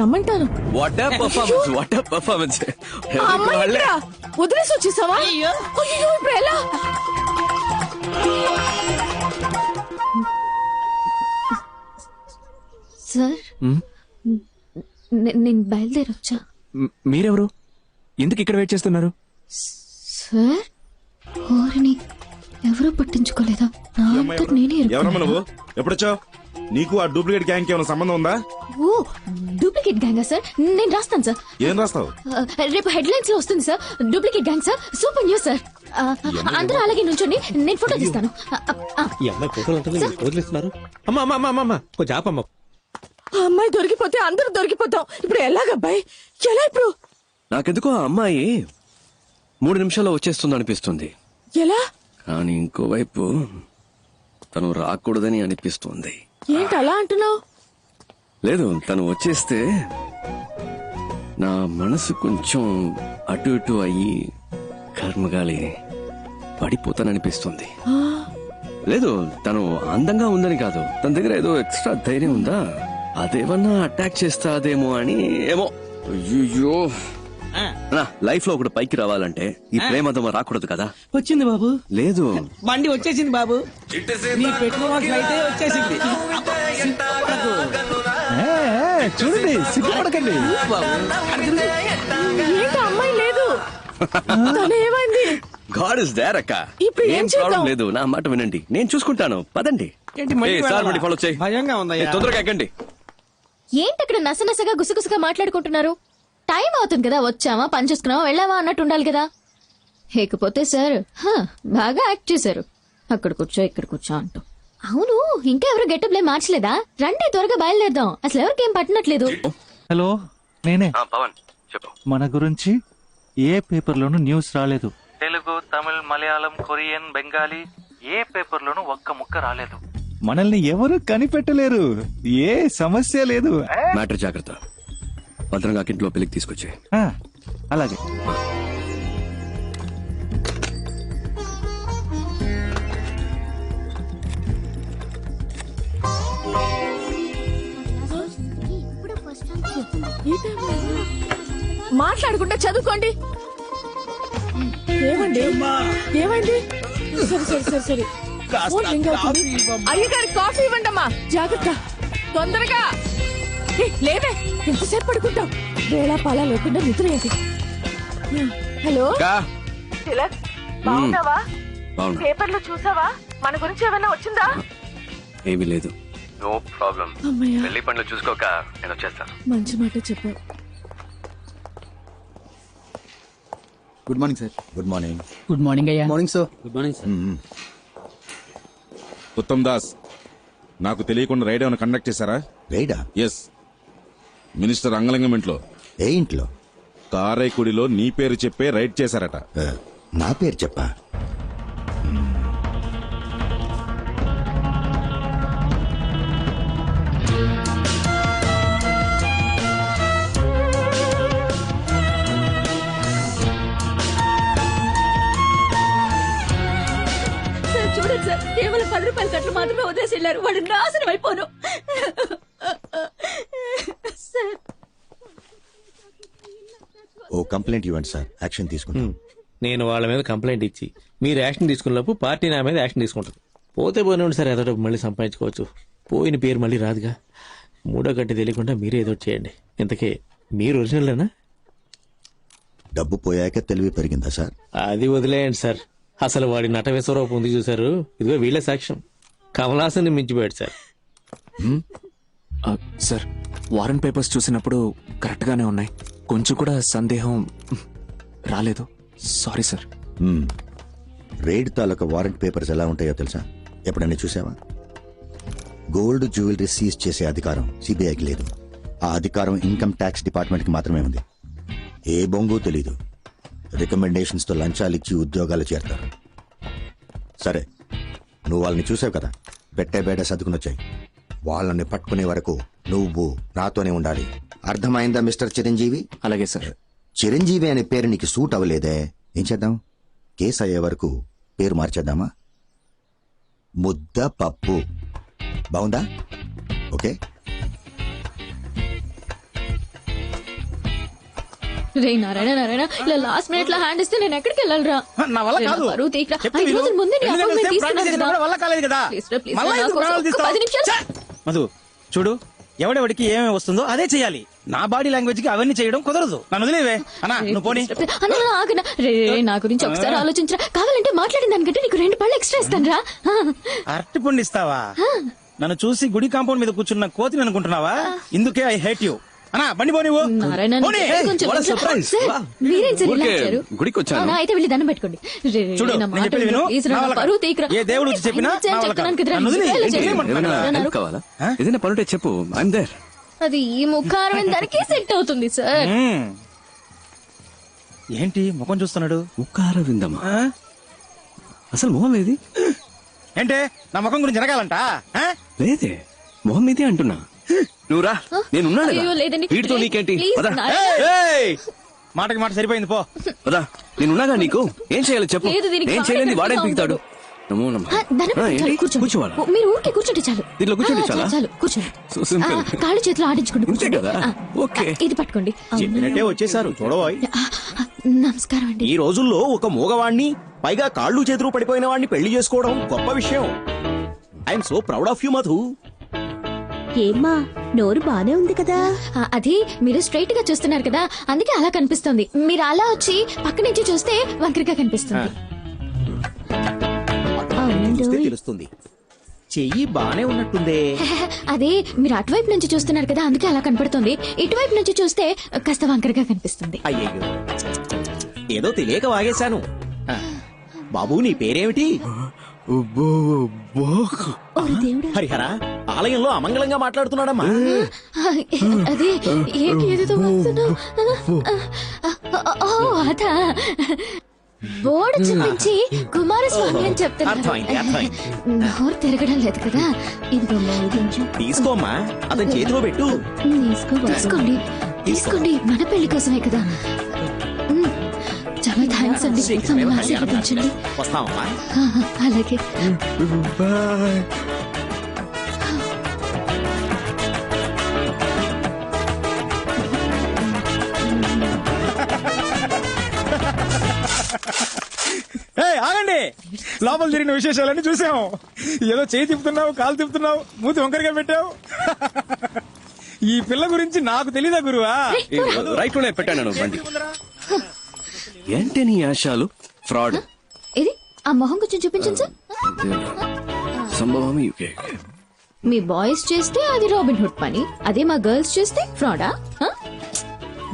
రమ్మంటాను. What a performance, what a performance. ఆ అమ్మాయి ఎక్కడా? వదిలేసి వచ్చేసావా? అయ్యో, ఇప్పుడు ఎలా? సార్ నేను బయలుదేరొచ్చా? మీరెవరు? ఎందుకు ఇక్కడ వెయిట్ చేస్తున్నారు? సార్ ఓరిని ఎవరూ పట్టించుకోలేదా? నా అంతట నేనే ఎవరమ్మా ఇరుక్కున్నానా? నువ్వు? ఎప్పుడొచ్చావు? నీకు ఆ డూప్లికేట్ గ్యాంగ్ ఏమైనా సంబంధం ఉందా? ఓ డూప్లికేట్ గ్యాంగా సార్? నేను రాస్తాను సార్. ఏం రాస్తావు? రేపు హెడ్లైన్స్ లో వస్తుంది sir. Duplicate gang sir, super news sir. అందరూ అలాగే నుంచోండి, నేను ఫోటో తీస్తాను. ఈ అమ్మాయి ఫోటోలు ఉంటుంది వదిలేస్తున్నారు. అమ్మా అమ్మా అమ్మా అమ్మా కొంచెం ఆపమ్మ. ఆ అమ్మాయి దొరికిపోతే అందరూ దొరికిపోతాం. ఇప్పుడు ఎలాగబ్బాయి? ఎలా ఇప్పుడు? నాకెందుకో ఆ అమ్మాయి 3 నిమిషాల్లో వచ్చేస్తుంది అనిపిస్తుంది, ఎలా? కానీ ఇంకోవైపు తను రాకూడదని అనిపిస్తుంది. ఏంటి అలా అంటున్నావు? లేదు, తను వచ్చేస్తే నా మనసు కొంచెం అటు ఇటు అయ్యి కర్మగాలి పడిపోతాననిపిస్తుంది. లేదు, తను అందంగా ఉందని కాదు, తన దగ్గర ఏదో ఎక్స్ట్రా ధైర్యం ఉందా, అదేమన్నా అటాక్ చేస్తాదేమో అని. ఏమో. అయ్యో, నా లైఫ్ లో ఒకటి పైకి రావాలంటే ఈ ప్రేమదమ రాకూడదు కదా. వచ్చింది బాబు, లేదు, బండి వచ్చేసింది బాబు. నీ పెట్రోల్ ఫ్లైట్ వచ్చేసింది. చూడండి, సిగ్గుపడకండి ఏంటి అమ్మాయి లేదు? తను ఏమైంది? గాడ్ ఇస్ దేర్ అక్క. ఇప్పుడు ఏం ఏం ప్రాబ్లం చేద్దాం? లేదు, నా మాట వినండి, నేను చూసుకుంటాను. పదండి. ఏంటి మళ్ళీ ఏ, సార్ వెళ్ళాలా? బండి ఫాలో చేయి. భయంగా ఉందయ్యా. ఏ, తొందరగా ఎక్కండి. ఏంటి అక్కడ నసనసగా గుసగుసగా మాట్లాడుకుంటున్నారు? టైం అవుతుంది కదా, వచ్చామా పని చేసుకున్నావా వెళ్ళావా అన్నట్టు ఉండాలి కదా. లేకపోతే సార్ బాగా యాక్ట్ చేశారు, అక్కడ కూర్చో ఇక్కడ కూర్చో అంటూ. అవును, ఇంకా ఎవరు గెటప్లే మార్చలేదా? రండి త్వరగా బయలుదేరదాం, అసలు ఎవరికి ఏం పట్టినట్లేదు. హలో, నేనే. పవన్ చెప్పు. మన గురించి ఏ పేపర్లోనూ న్యూస్ రాలేదు. తెలుగు, తమిళ్, మలయాళం, కొరియన్, బెంగాలీ ఏ పేపర్లోనూ ఒక్క ముక్క రాలేదు. మనల్ని ఎవరు కనిపెట్టలేరు, ఏ సమస్య లేదు. మ్యాటర్ జాగ్రత్త, భద్రంగా ఇంట్లో పెళ్లికి తీసుకొచ్చే. ఆ, అలాగే. మాట్లాడుకుంటే చదువుకోండి. ఏమండి ఏమైంది? సరే సరే సరే సరే ఫోన్ రింగ్ అవుతుంది. అయ్యగారి కాఫీ ఇవ్వండమ్మా, జాగ్రత్త, తొందరగా. లేవే, ఎంతసేపు పడుకుంటాం? వేళ పాలా లేకుండా నిద్ర ఏంటి? హలో తిలక్, బాగున్నావా? పేపర్లో చూసావా? మన గురించి ఏమైనా వచ్చిందా? ఏమీ లేదు. No problem. అమ్మయ్య, పెళ్లి పనులు చూసుకోక నేను వచ్చేస్తాను. మంచి మాట చెప్పావు. Good morning sir. Good morning. Good morning అయ్యా. Morning sir. Good morning sir. Uttam Das, నాకు తెలియకుండా రైడ్ ఏమైనా కండక్ట్ చేశారా? రైడా? ఎస్, మినిస్టర్ అంగలింగం ఇంట్లో. ఏ ఇంట్లో? కారైకుడిలో నీ పేరు చెప్పే రైడ్ చేశారట. నా పేరు చెప్పా? సార్ చూడండి సార్, కేవలం 10 రూపాయల కట్లు మాత్రమే వదిలేసి వెళ్ళారు. వాడు నాశనం అయిపోను. సార్, ఓ కంప్లైంట్ ఇవ్వండి సార్, యాక్షన్ తీసుకుంటాం. నేను వాళ్ళ మీద కంప్లైంట్ ఇచ్చి మీరు యాక్షన్ తీసుకున్నప్పుడు పార్టీ నా మీద యాక్షన్ తీసుకుంటారు. పోతే పోయినండి సార్, ఏదో మళ్ళీ సంపాదించుకోవచ్చు. పోయిన పేరు మళ్ళీ రాదుగా. మూడో గంట తెలియకుండా మీరే ఏదో చేయండి. ఇంతకీ మీరు ఒరిజినల్లేనా? డబ్బు పోయాక తెలివి పెరిగిందా సార్? అది వదిలేయండి సార్. అసలు వాడి నట విశ్వరూపం ఉంది చూసారు, ఇదిగో వీళ్ళే సాక్ష్యం. కమలాసన్ని మించిపోయాడు సార్. సార్, వారెంట్ పేపర్స్ చూసినప్పుడు కరెక్ట్ గానే ఉన్నాయి, కొంచెం కూడా సందేహం రాలేదు. Sorry sir. రైడ్ తాలూకా వారెంట్ పేపర్స్ ఎలా ఉంటాయో తెలుసా? ఎప్పుడైనా చూసావా? గోల్డ్ జ్యువెలరీ సీజ్ చేసే అధికారం సిబిఐకి లేదు. ఆ అధికారం ఇన్కమ్ ట్యాక్స్ డిపార్ట్మెంట్ కి మాత్రమే ఉంది. ఏ బొంగు తెలీదు, రికమెండేషన్స్ తో లంచాలిచ్చి ఉద్యోగాలు చేరతారు. సరే, నువ్వు వాళ్ళని చూసావు కదా, పెట్టే బేడ సర్దుకునొచ్చాయి. వాళ్ళని పట్టుకునే వరకు నువ్వు నాతోనే ఉండాలి. అర్థమైందా మిస్టర్ చిరంజీవి? అలాగే సార్. చిరంజీవి అనే పేరు నీకు సూట్ అవ్వలేదే, ఏం చేద్దాం? కేసు అయ్యే వరకు పేరు మార్చేద్దామా? ముద్ద పప్పు. బాగుందా? ఓకే. రే నారాయణ నారాయణ, ఇలా లాస్ట్ మినిట్ లో హ్యాండ్ ఇస్తే నేను ఎక్కడికి వెళ్ళాలిరా? నా వల్ల కాదు. 5 రోజుల ముందే నీ అపాయింట్మెంట్ తీసుకున్నాను కదా. వల్ల కాలేదు కదా. ప్లీజ్ రా, ప్లీజ్ రా, మళ్ళా నా ఎందుకు కోసం ప్రాణాలు ఒక్క తీస్తావ్? 10 నిమిషాలు. మధు చూడు, ఎవడెవడికి ఏమేమి వస్తుందో అదే చేయాలి. నా బాడీ లాంగ్వేజ్ కి అవన్నీ చేయడం కుదరదు. నన్ను వదిలేవే అన్నా, నువ్వు పోనీ. అన్న, ఆగనా. రే, నా గురించి ఒకసారి ఆలోచించరా. కావాలంటే మాట్లాడిన దానికంటే నీకు 2 పళ్ళు ఎక్స్ట్రా ఇస్తాను రా. అరటి పండు ఇస్తావా? నన్ను చూసి గుడి కాంపౌండ్ మీద కూర్చున్న కోతిని అనుకుంటున్నావా? ఇందుకే ఐ హేట్ యూ. అన్నా బండి పో నువ్వు. నారాయణ, పోనీ. కొంచెం what a surprise. సార్, మీరేం సార్ ఇలా ఊరికే వచ్చారు? గుడికి వచ్చాను. అవునా, అయితే వెళ్ళి దండం పెట్టుకోండి. రే, చూడు, నా నేను మాట చెప్పేది విను. ప్లీజ్ రా, నా నా వల్ల పరువు కాదు. తీయకురా. ఏ దేవుడు వచ్చి చెప్పినా ఆయన నా వల్ల చెప్తున్నాను కాదు. కదరా, నన్ను వదిలేయ్. వెళ్ళి ఇంకేం చేయండి. ఏదైనా మాట్లాడతావు? హెల్ప్ కావాలా? ఏదైనా పనుంటే చెప్పు, ఐఎమ్ దేర్. అది ఈ ముఖారం దానికి సెట్ అవుతుంది సార్. ఏంటి ముఖం చూస్తున్నాడు? ఉక్కార విందమ్మా. అసలు మొహం ఏది? ఏంటే నా ముఖం గురించి జరగాలంట? లేదే, మొహం ఇదే అంటున్నా. నువ్వు రా, నేనున్నాను అయ్యో, లేదండి. వీటితో నీకేంటి? ప్లీజ్, పద. మాటకి మాట సరిపోయింది పో. పదా, నేనున్నాగా నీకు. ఏం చేయాలి చెప్పు. లేదు, దీనికి ఏం చేయలేని వాడే కావాలి. పీకుతాడు. నమో నమః. దండం ఆ, ఏంటి? కూర్చోండి. కూర్చోవాలా? మీరు ఊరికే కూర్చుంటే చాలు. దీంట్లో కూర్చుంటే చాలా? చాలు, కూర్చోండి. So simple. కాళ్ళు చేతులు ఆడించుకోండి. అంతే కూర్చోండి. కదా? ఓకే. ఇది పట్టుకోండి. చెప్పినట్టే వచ్చేసారు చూడబోయ్. నమస్కారం అండి. ఈ రోజుల్లో ఒక మూగవాణ్ణి, పైగా కాళ్ళు చేతులు పడిపోయిన వాడిని పెళ్లి చేసుకోవడం గొప్ప విషయం. I'm so proud of you Madhu. ఏమ్మా నోరు బానే ఉంది కదా? అది మీరు స్ట్రైట్ గా చూస్తున్నారు కదా, అందుకే అలా కనిపిస్తుంది. మీరు అలా వచ్చి పక్క నుంచి చూస్తే వంకరగా కనిపిస్తుంది. చూస్తే తెలుస్తుంది. చెయ్యి బానే ఉన్నట్టుందే. అదే మీరు అటువైపు నుంచి చూస్తున్నారు కదా, అందుకే అలా కనపడుతుంది. ఇటువైపు నుంచి చూస్తే కాస్త వంకరగా కనిపిస్తుంది. అయ్యయ్యో, ఏదో తెలియక వాగేశాను. ఆ, బాబు నీ పేరేమిటి? హరిహర, ఆలయంలో అమంగళంగా మాట్లాడుతున్నాడమ్మా. అదే ఏంటి ఏదేదో వాగుతున్నావ్? ఓ, అదా బోర్డు చూపించి కుమారస్వామి అని చెప్తున్నారు. అర్థమైంది, అర్థమైంది. నోరు తిరగడం లేదు కదా. ఇదిగోమ్మా, ఇది కొంచెం తీసుకోమ్మా, అతని చేతిలో పెట్టు. తీసుకోండి, తీసుకోండి. మన పెళ్లి కోసమే కదా. చాలా థ్యాంక్స్ అండి. మమ్మల్ని ఆశీర్వదించండి. వస్తామమ్మా. అలాగే. ఆగండి, లోపల జరిగిన విశేషాలన్నీ చూసాము. ఏదో చేయి తిప్పుతున్నావు, కాలు తిప్పుతున్నావు, మూతి వంకరగా పెట్టావు. ఈ పిల్ల గురించి నాకు తెలీదా గురువా? రైట్ లోనే పెట్టాను బండి. ఏంటి నీ ఆశాలు? ఫ్రాడ్. ఇది ఆ మొహం కొంచెం చూపించండి సార్. సంభవం. మీ బాయ్స్ చేస్తే అది రాబిన్ హుడ్ పని, అదే మా గర్ల్స్ చేస్తే ఫ్రాడా?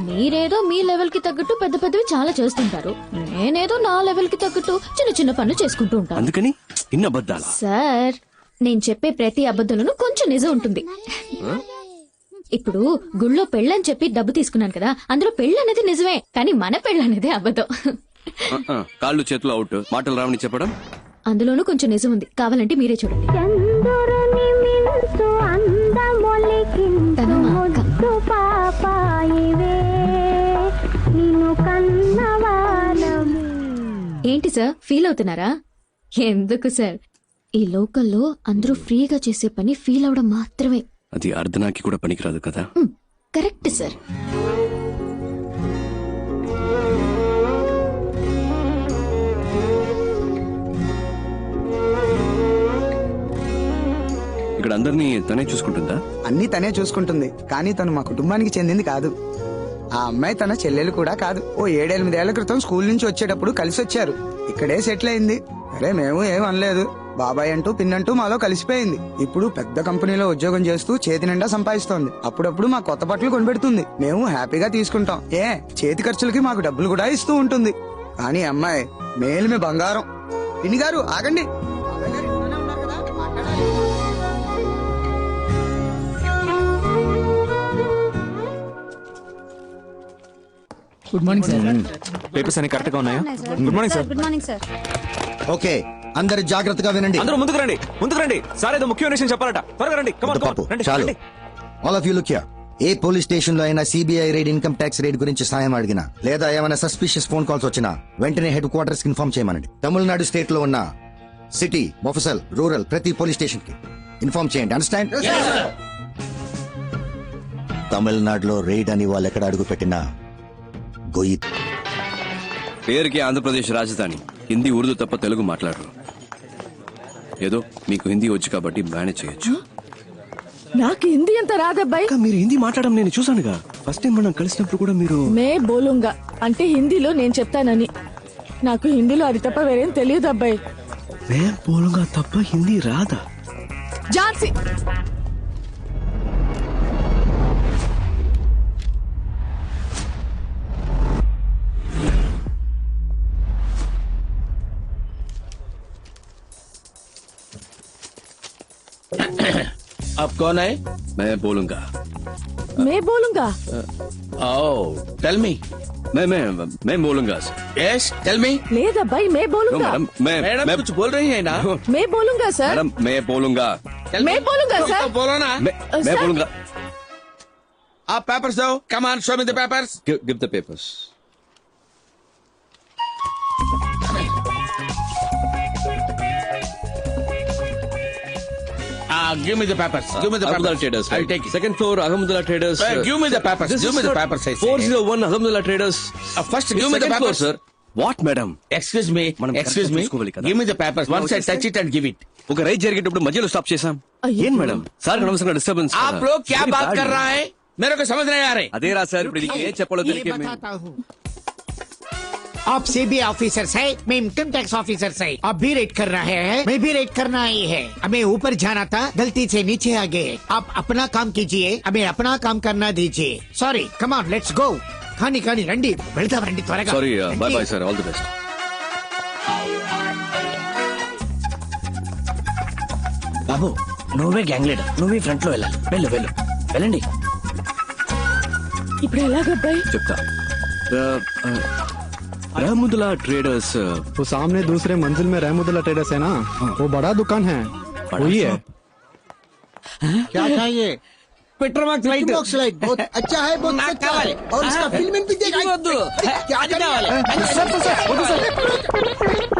మీరేదో మీ లెవెల్ కి తగ్గట్టు పెద్ద పెద్దవి చాలా చేస్తుంటారు. నేనేదో నా లెవెల్ కి తగ్గట్టు చిన్న చిన్న పనులు చేసుకుంటూ ఉంటాను. అందుకని ఇన్ని అబద్ధాలా? సార్, నేను చెప్పే ప్రతి అబద్ధంలోనూ కొంచెం నిజం ఉంటుంది. ఇప్పుడు గుళ్ళో పెళ్ళని చెప్పి డబ్బు తీసుకున్నాను కదా, అందులో పెళ్ళి అనేది నిజమే, కానీ మన పెళ్ళి అనేది అబద్ధం. కాళ్ళు చేతులు అవుట్, మాటలు రావని చెప్పడం. అందులోనూ కొంచెం నిజం ఉంది, కావాలంటే మీరే చూడండి. తను మా అక్క. ఏంటి సార్, ఫీల్ అవుతున్నారా? ఎందుకు సార్, ఈ లోకల్లో అందరూ ఫ్రీగా చేసే పని ఫీల్ అవడం మాత్రమే. అది అర్ధనాకి కూడా పనికిరాదు కదా. Correct sir. ఇక్కడ అందరినీ తనే చూసుకుంటుందా? అన్ని తనే చూసుకుంటుంది, కానీ తను మా కుటుంబానికి చెందింది కాదు. ఆ అమ్మాయి తన చెల్లెలు కూడా కాదు. ఓ 7-8 క్రితం స్కూల్ నుంచి వచ్చేటప్పుడు కలిసి వచ్చారు. ఇక్కడే సెటిల్ అయింది. అరే మేము ఏం అనలేదు. బాబాయ్ అంటూ పిన్నంటూ మాలో కలిసిపోయింది. ఇప్పుడు పెద్ద కంపెనీలో ఉద్యోగం చేస్తూ చేతి నిండా సంపాదిస్తోంది. అప్పుడప్పుడు మా కొత్త బట్టలు కొనిపెడుతుంది. మేము హ్యాపీగా తీసుకుంటాం. చేతి ఖర్చులకి మాకు డబ్బులు కూడా ఇస్తూ ఉంటుంది. కానీ అమ్మాయి మేలుమే బంగారం. పిన్ని గారు ఆగండి. Good morning sir. పేపర్స్ అన్ని కరెక్ట్ గా ఉన్నాయా? Good morning sir. Good morning sir. Okay, అందరు జాగ్రత్తగా వినండి. అందరూ ముందుకు రండి, ముందుకు రండి. సార్ ఏదో ముఖ్యమైన విషయం చెప్పాలట. త్వరగా రండి. Come on, come on. రండి, చాలు. రండి. All of you look here. A police station లో అయినా CBI raid, income tax raid గురించి సాయం అడిగినా, లేదా ఏమైనా సస్పిషియస్ ఫోన్ కాల్స్ వచ్చినా వెంటనే హెడ్ క్వార్టర్స్ కి ఇన్ఫార్మ్ చేయమనండి. తమిళనాడు స్టేట్ లో ఉన్న సిటీ, మొఫసల్, రూరల్ ప్రతి పోలీస్ స్టేషన్ కి ఇన్ఫార్మ్ చేయండి. అండర్స్టాండ్? తమిళనాడులో రైడ్ అని వాళ్ళు ఎక్కడ అడుగు పెట్టినా గొయ్యి. పేరుకి ఆంధ్రప్రదేశ్ రాజధాని. హిందీ, ఉర్దూ తప్ప తెలుగు మాట్లాడరు. ఏదో మీకు హిందీ వచ్చు కాబట్టి మేనేజ్ చేయొచ్చు. నాకు హిందీ అంత రాదబ్బాయి. మీరు హిందీ మాట్లాడడం నేను చూసానుగా. ఫస్ట్ టైం మనం కలిసినప్పుడు కూడా మీరు మే బోలుంగా అంటే హిందీలో నేను చెప్తానని. నాకు హిందీలో అది తప్ప వేరేం తెలియదు అబ్బాయి. మే బోలుగా తప్ప హిందీ రాదా? ఝాన్సీ अब कौन है? मैं बोलूंगा. మే బోలుంగా. Oh, tell me. मैं बोलूंगा. Yes, tell me. లేదబ్బాయి మే No, బోలుంగా. मैडम मैडम मैं कुछ बोल रही है ना? మే బోలుంగా సార్. मैडम मैं बोलूंगा. Tell me. मैं बोलूंगा, तो- sir. तो बोलो ना. मैं sir. बोलूंगा. आप पेपर्स दो. Come on, show me the papers. Give the papers. Give me the papers. Give me the Ahmedullah papers. Traders. I'll take it. Second floor, Ahmedullah Traders. Give me the papers. This Give is me the not papers. I say. 401 Ahmedullah Traders. First, give me the Second floor, papers. sir. What, madam? Excuse me. మనం Excuse correct me. చూసుకోవాలి కదా. Give me the papers. Once I touch it and give it. ఒక ride జరిగేటప్పుడు మధ్యలో stop చేశాం. ఏం madam sir అనవసరంగా disturbance. आप लोग क्या बात कर रहा है? मेरे को समझ नहीं आ रहे. అదే రా సార్ ఇప్పుడు ఇది ఏం చెప్పాలో తెలియక आप सीबीआई ऑफिसर है, मैं इनकम टैक्स ऑफिसर है. आप भी रेड कर रहे हैं, मैं भी रेड करना ही है. हमें ऊपर जाना था, गलती से नीचे आ गए. आप अपना काम कीजिए, हमें अपना काम करना दीजिए. Sorry, come on, let's go. खानी खानी రండి, వెళ్తాం రండి త్వరగా. Sorry bye bye sir, all the best. బాబు నువ్వే గ్యాంగ్ లీడర్, నువ్వే ఫ్రంట్ లో వెళ్ళాలి. వెళ్ళు వెళ్ళు వెళ్ళండి. ఇప్పుడు ఎలాగబ్బాయి? చెప్తా. रहमुदुल्ला ट्रेडर्स वो सामने दूसरे मंजिल में रहमुदुल्ला ट्रेडर्स है ना, वो बड़ा दुकान है, वही है. क्या चाहिए? Petromax light. लाइट बहुत अच्छा है, बहुत अच्छा है. और इसका फिल्म भी देखा. क्या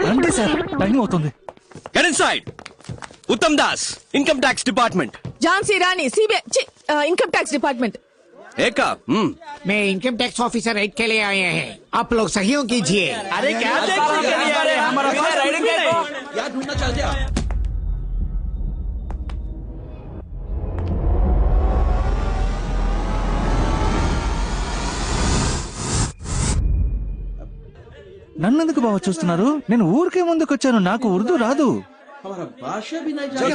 రండి సార్, టైం అవుతుంది. Get inside. उत्तम दास, इनकम टैक्स डिपार्टमेंट. ఝాన్సీ రాణి सीबीआई इनकम टैक्स डिपार्टमेंट. एका मैं इनकम टैक्स ऑफिसर राइड के लिए आए हैं, आप लोग सहयोग कीजिए. अरे क्या हमारा राइडिंग है. क्या ढूंढना चाहते हैं? నన్ను ఎందుకు బాగా చూస్తున్నారు? నేను ఊరికే ముందుకు వచ్చాను, నాకు ఉర్దూ రాదు. हमारा भाषा भी नहीं जानते.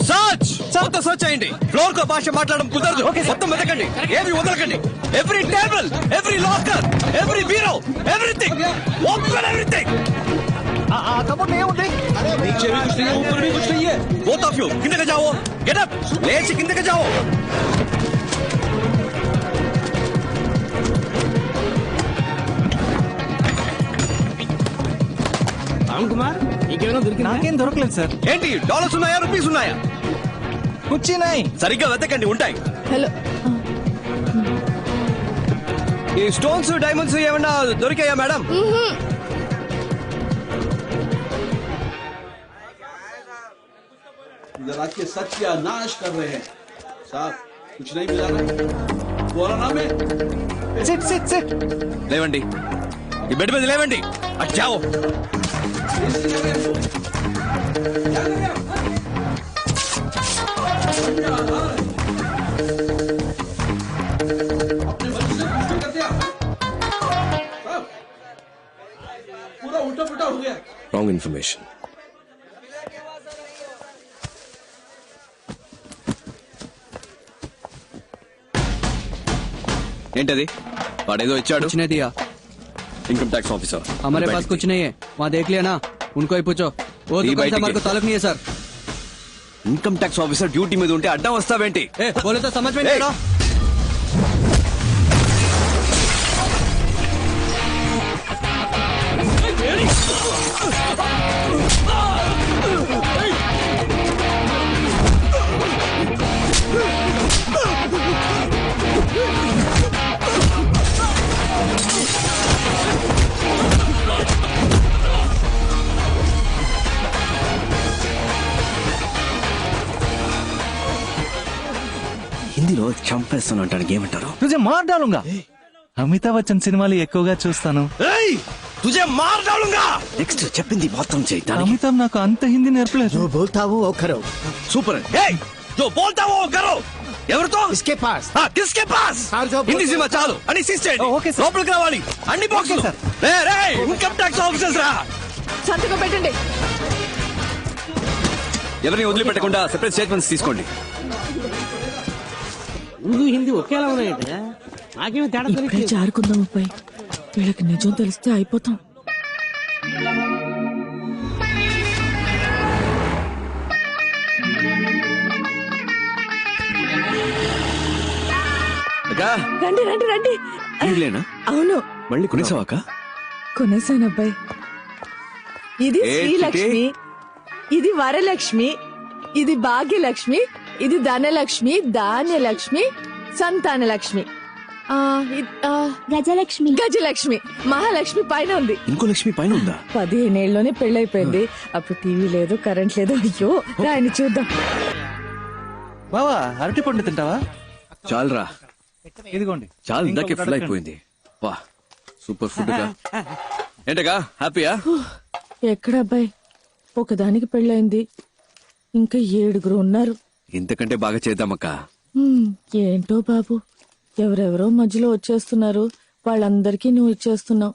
సచ్ మొత్తం సర్చ్ అయ్యండి. ఫ్లోర్ కో భాష మాట్లాడడం కుదరదు. మొత్తం వెతకండి, ఏవి వదలకండి. Every table, every locker, every bureau, everything, open everything. कपड़ नहीं होते. नीचे भी कुछ नहीं है, ऊपर भी कुछ नहीं है. बोथ ऑफ यू కిందకి जाओ. गेट अप, లేచి కిందకి जाओ. రామ్ కుమార్, నీకేమైనా దొరికిందా? నాకేం దొరకలేదు సార్. ఏంటి డాలర్స్ ఉన్నాయా, రూపీస్ ఉన్నాయా? కూర్చున్నాయి. సరిగ్గా వెతకండి, ఉంటాయి. హలో ఈ స్టోన్స్ డైమండ్స్ ఏమన్నా దొరికాయా మేడం? रात के सत्यानाश कर रहे हैं साहब. कुछ नहीं मिला ना. बोला ना मैं. SIT SIT SIT. లేవండి, ఈ బెడ్ మీద లేవండి. అటు జాओ. पूरा उल्टा पुल्टा हो गया. Wrong information. ఏంటది? వాడేదో ఇచ్చాడు. इनकम टैक्स ऑफिसर हमारे पास कुछ नहीं है, वहाँ देख लिया ना, उनको ही पूछो. वो दुकान से हमारे को ताल्लुक नहीं है sir. Income tax officer duty में ఉంటే అడ్డం వస్తావేంటి? बोले तो समझ में नहीं आ रहा. హిందీలో చంపేస్తాను అంటానికి ఏమంటారు? తుజే మార్ డాలూంగా. అమితాబ్ బచ్చన్ సినిమాలు ఎక్కువగా చూస్తాను. ఏయ్, तू तुझे मार डालूंगा నెక్స్ట్ చెప్పింది మొత్తం చేయి అమితాబ్ నాకు అంత హిందీ నేర్పలేదు. जो बोलता हूँ वो करो. సూపర్ जो बोलता वो करो ఎవరితో इसके पास. किसके पास హిందీ సినిమా చాలు అని సిస్టెడ్ లోపలికి రావాలి అన్ని బాక్సులు ఇన్కమ్ ట్యాక్స్ ఆఫీసర్స్ రా సంతకం పెట్టండి. ఎవరిని వదిలిపెట్టకుండా సెపరేట్ స్టేట్మెంట్స్ తీసుకోండి. ఉర్దూ హిందీ ఒకేలా ఉన్నాయంటే నాకేమీ తేడా ఇప్పుడే తెలియదు. జారుకుందాం అబ్బాయి, వీళ్ళకి నిజం తెలిస్తే అయిపోతాం. అక్కా రండి రండి రండి. ఇల్లేనా అవును, మళ్ళీ కొనేసావా అక్క? కొనేసాను అబ్బాయి. ఇది ఏ శ్రీలక్ష్మి, ఇది వరలక్ష్మి, ఇది భాగ్యలక్ష్మి, ఇది ధనలక్ష్మి, ధాన్యలక్ష్మి, సంతానలక్ష్మి, గజలక్ష్మి, గజలక్ష్మి, మహాలక్ష్మి పైన ఉంది. ఇంకో లక్ష్మి పైన ఉందా? 15 ఏళ్ళలోనే పెళ్ళైపోయింది. అప్పుడు టీవీ లేదు, కరెంట్ లేదు. అయ్యో రాయని చూద్దాం. బావా అరటి పండు తింటావా? చాలురా, ఇదిగోండి. చాలు ఇందాకే ఫుల్ అయిపోయింది. వా సూపర్ ఫుడ్ గా. ఏంటగా హ్యాపీయా? ఎక్కడ అబ్బాయి, ఒకదానికి పెళ్ళైంది, ఇంకా 7 ఉన్నారు. ఇంతకంటే బాగా చేద్దామక్క. ఏంటో బాబు, ఎవరెవరో మధ్యలో వచ్చేస్తున్నారు. వాళ్ళందరికీ నువ్వు ఇచ్చేస్తున్నావు.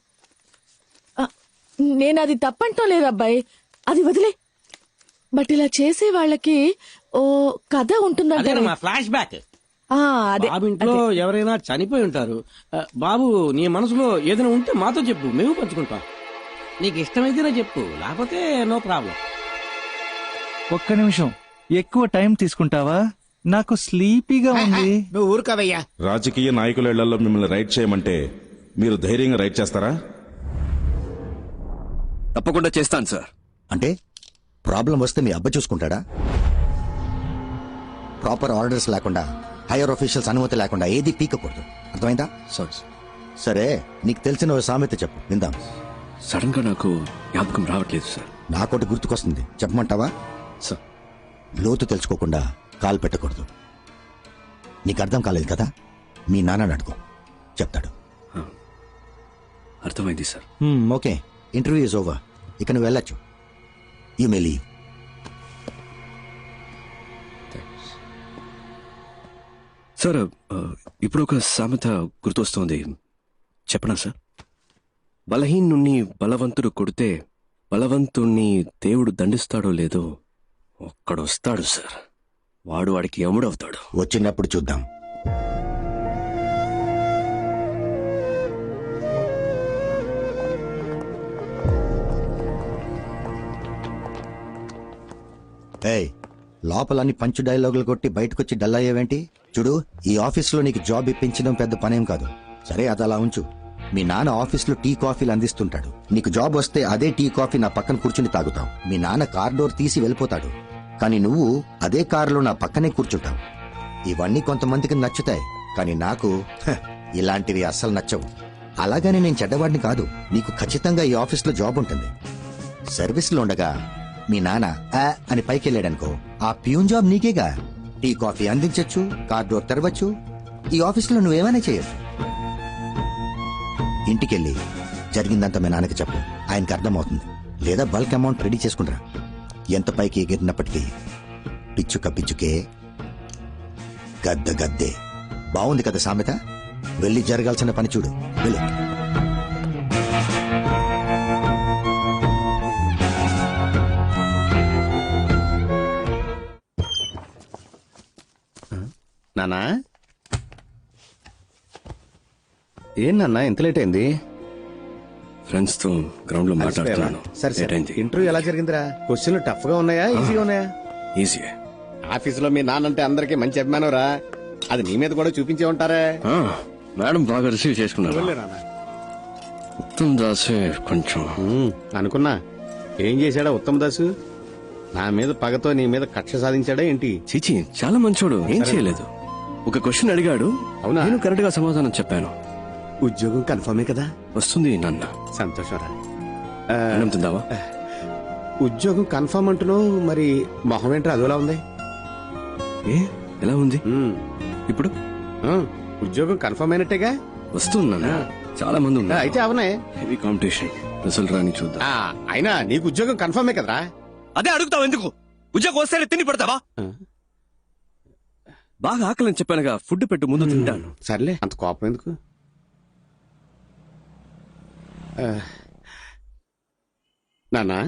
నేను అది తప్పంటం లేదు అబ్బాయి, అది వదిలే. బట్ ఇలా చేసే వాళ్ళకి ఓ కథ ఉంటుందంటే అదేనమ్మా ఫ్లాష్ బ్యాక్. అదే బాబు ఇంట్లో ఎవరైనా చనిపోయి ఉంటారు. బాబు నీ మనసులో ఏదైనా ఉంటే మాతో చెప్పు, మేము పంచుకుంటాం. నీకు ఇష్టమైతేనే చెప్పు, లేకపోతే నో ప్రాబ్లం. ఒక్క నిమిషం ఎక్కువ టైం తీసుకుంటావా? నాకు స్లీపీగా ఉంది. నువ్వు ఊరుకోవయ్యా. రాజకీయ నాయకుల ఇళ్లలో మిమ్మల్ని రైడ్ చేయమంటే మీరు ధైర్యంగా రైడ్ చేస్తారా? తప్పకుండా చేస్తాను సార్. అంటే ప్రాబ్లం వస్తే మీ అబ్బ చూసుకుంటాడా? ప్రాపర్ ఆర్డర్స్ లేకుండా, హైయర్ ఆఫీషియల్స్ అనుమతి లేకుండా ఏది పీకకూడదు. అర్థమైందా? సరే, నీకు తెలిసిన ఓ సామెత చెప్పు, విందాం. సడన్ గా నాకు జ్ఞాపకం రావట్లేదు సార్. నాకోటి గుర్తుకొస్తుంది, చెప్పమంటావా? సార్, లోతు తెలుసుకోకుండా కాలు పెట్టకూడదు. నీకు అర్థం కాలేదు కదా? మీ నాన్నని అడుగు, చెప్తాడు. అర్థమైంది sir. Okay, interview is over. ఇక నువ్వు వెళ్ళొచ్చు. You may leave. సార్, ఇప్పుడు ఒక సామెత గుర్తొస్తోంది, చెప్పనా సార్? బలహీనుణ్ణి బలవంతుడు కొడితే బలవంతుణ్ణి దేవుడు దండిస్తాడో లేదో ఒక్కడొస్తాడు సార్, వాడు వాడికి యముడవుతాడు. వచ్చినప్పుడు చూద్దాం. ఏయ్, లోపలని పంచు డైలాగులు కొట్టి బయటకొచ్చి డల్ అయ్యేవేంటి? చూడు, ఈ ఆఫీస్లో నీకు జాబ్ ఇప్పించడం పెద్ద పనేం కాదు. సరే, అది అలా ఉంచు. మీ నాన్న ఆఫీస్లో టీ కాఫీలు అందిస్తుంటాడు. నీకు జాబ్ వస్తే అదే టీ కాఫీ నా పక్కన కూర్చుని తాగుతావు. మీ నాన్న కార్ డోర్ తీసి వెళ్ళిపోతాడు, కానీ నువ్వు అదే కారులో నా పక్కనే కూర్చుంటావు. ఇవన్నీ కొంతమందికి నచ్చుతాయి, కానీ నాకు ఇలాంటివి అస్సలు నచ్చవు. అలాగని నేను చెడ్డవాడిని కాదు. నీకు ఖచ్చితంగా ఈ ఆఫీస్లో జాబ్ ఉంటుంది. సర్వీస్లో ఉండగా మీ నాన్న అని పైకి వెళ్ళాడనుకో, ఆ ప్యూన్ జాబ్ నీకేగా. టీ కాఫీ అందించచ్చు, కార్ డోర్ తెరవచ్చు, ఈ ఆఫీస్లో నువ్వేమైనా చేయొచ్చు. ఇంటికెళ్ళి జరిగిందంతా మీ నాన్నకి చెప్పు, ఆయనకి అర్థమవుతుంది. లేదా బల్క్ అమౌంట్ రెడీ చేసుకుంటారా. ఎంత పైకి ఎగిరినప్పటికీ పిచ్చుక పిచ్చుకే, గద్ద గద్దే. బాగుంది కదా సామెత? వెళ్ళి జరగాల్సిన పని చూడు, వెళ్ళు. నానా, ఏం నాన్న ఇంత లేట్ అయింది? ఫ్రెండ్స్ తో గ్రౌండ్ లో మాట్లాడుతున్నాను. సరే సరే, ఇంటర్వ్యూ ఎలా జరిగిందిరా? క్వశ్చన్లు టఫ్ గా ఉన్నాయా, ఈజీగా ఉన్నాయా? ఈజీ. ఆఫీసులో మీ నాన్నంటే అందరికి మంచి అభిమానం రా. అది నీ మీద కూడా చూపించే ఉంటారే. మేడం బాగా రిసీవ్ చేసుకున్నారు. ఉత్తమ్ దాసే కొంచెం అనుకున్నా. ఏం చేశాడా ఉత్తమ్ దాసు? నా మీద పగతో నీ మీద కక్ష సాధించాడా ఏంటి? చీచి, చాలా మంచోడు, ఏం చేయలేదు. ఒక క్వశ్చన్ అడిగాడు, అవునా? నేను కరెక్ట్ గా సమాధానం చెప్పాను. ఉద్యోగం కన్ఫర్మే కదా? వస్తుంది నాన్న. సంతోషరా. అన్నం తిందావా? ఉద్యోగం కన్ఫర్మ్ అంటున్నావు, మరి మొహం ఏంట్రా అదోలా ఉంది? ఏ ఎలా ఉంది ఇప్పుడు? ఉద్యోగం కన్ఫర్మ్ అయినట్టేగా? వస్తుంది నాన్న, చాలా మంది ఉన్నారు. అయితే అవనే. Heavy competition. రిజల్ట్ రాని చూద్దాం. అయినా నీకు ఉద్యోగం కన్ఫర్మే కదరా? అదే అడుగుతావు ఎందుకు? ఉద్యోగం వస్తే తిని పెడతావా? బాగా ఆకలిని చెప్పానుగా, ఫుడ్ పెట్టు, ముందు తింటాను. సర్లే, అంత కోపం ఎందుకు? నానా,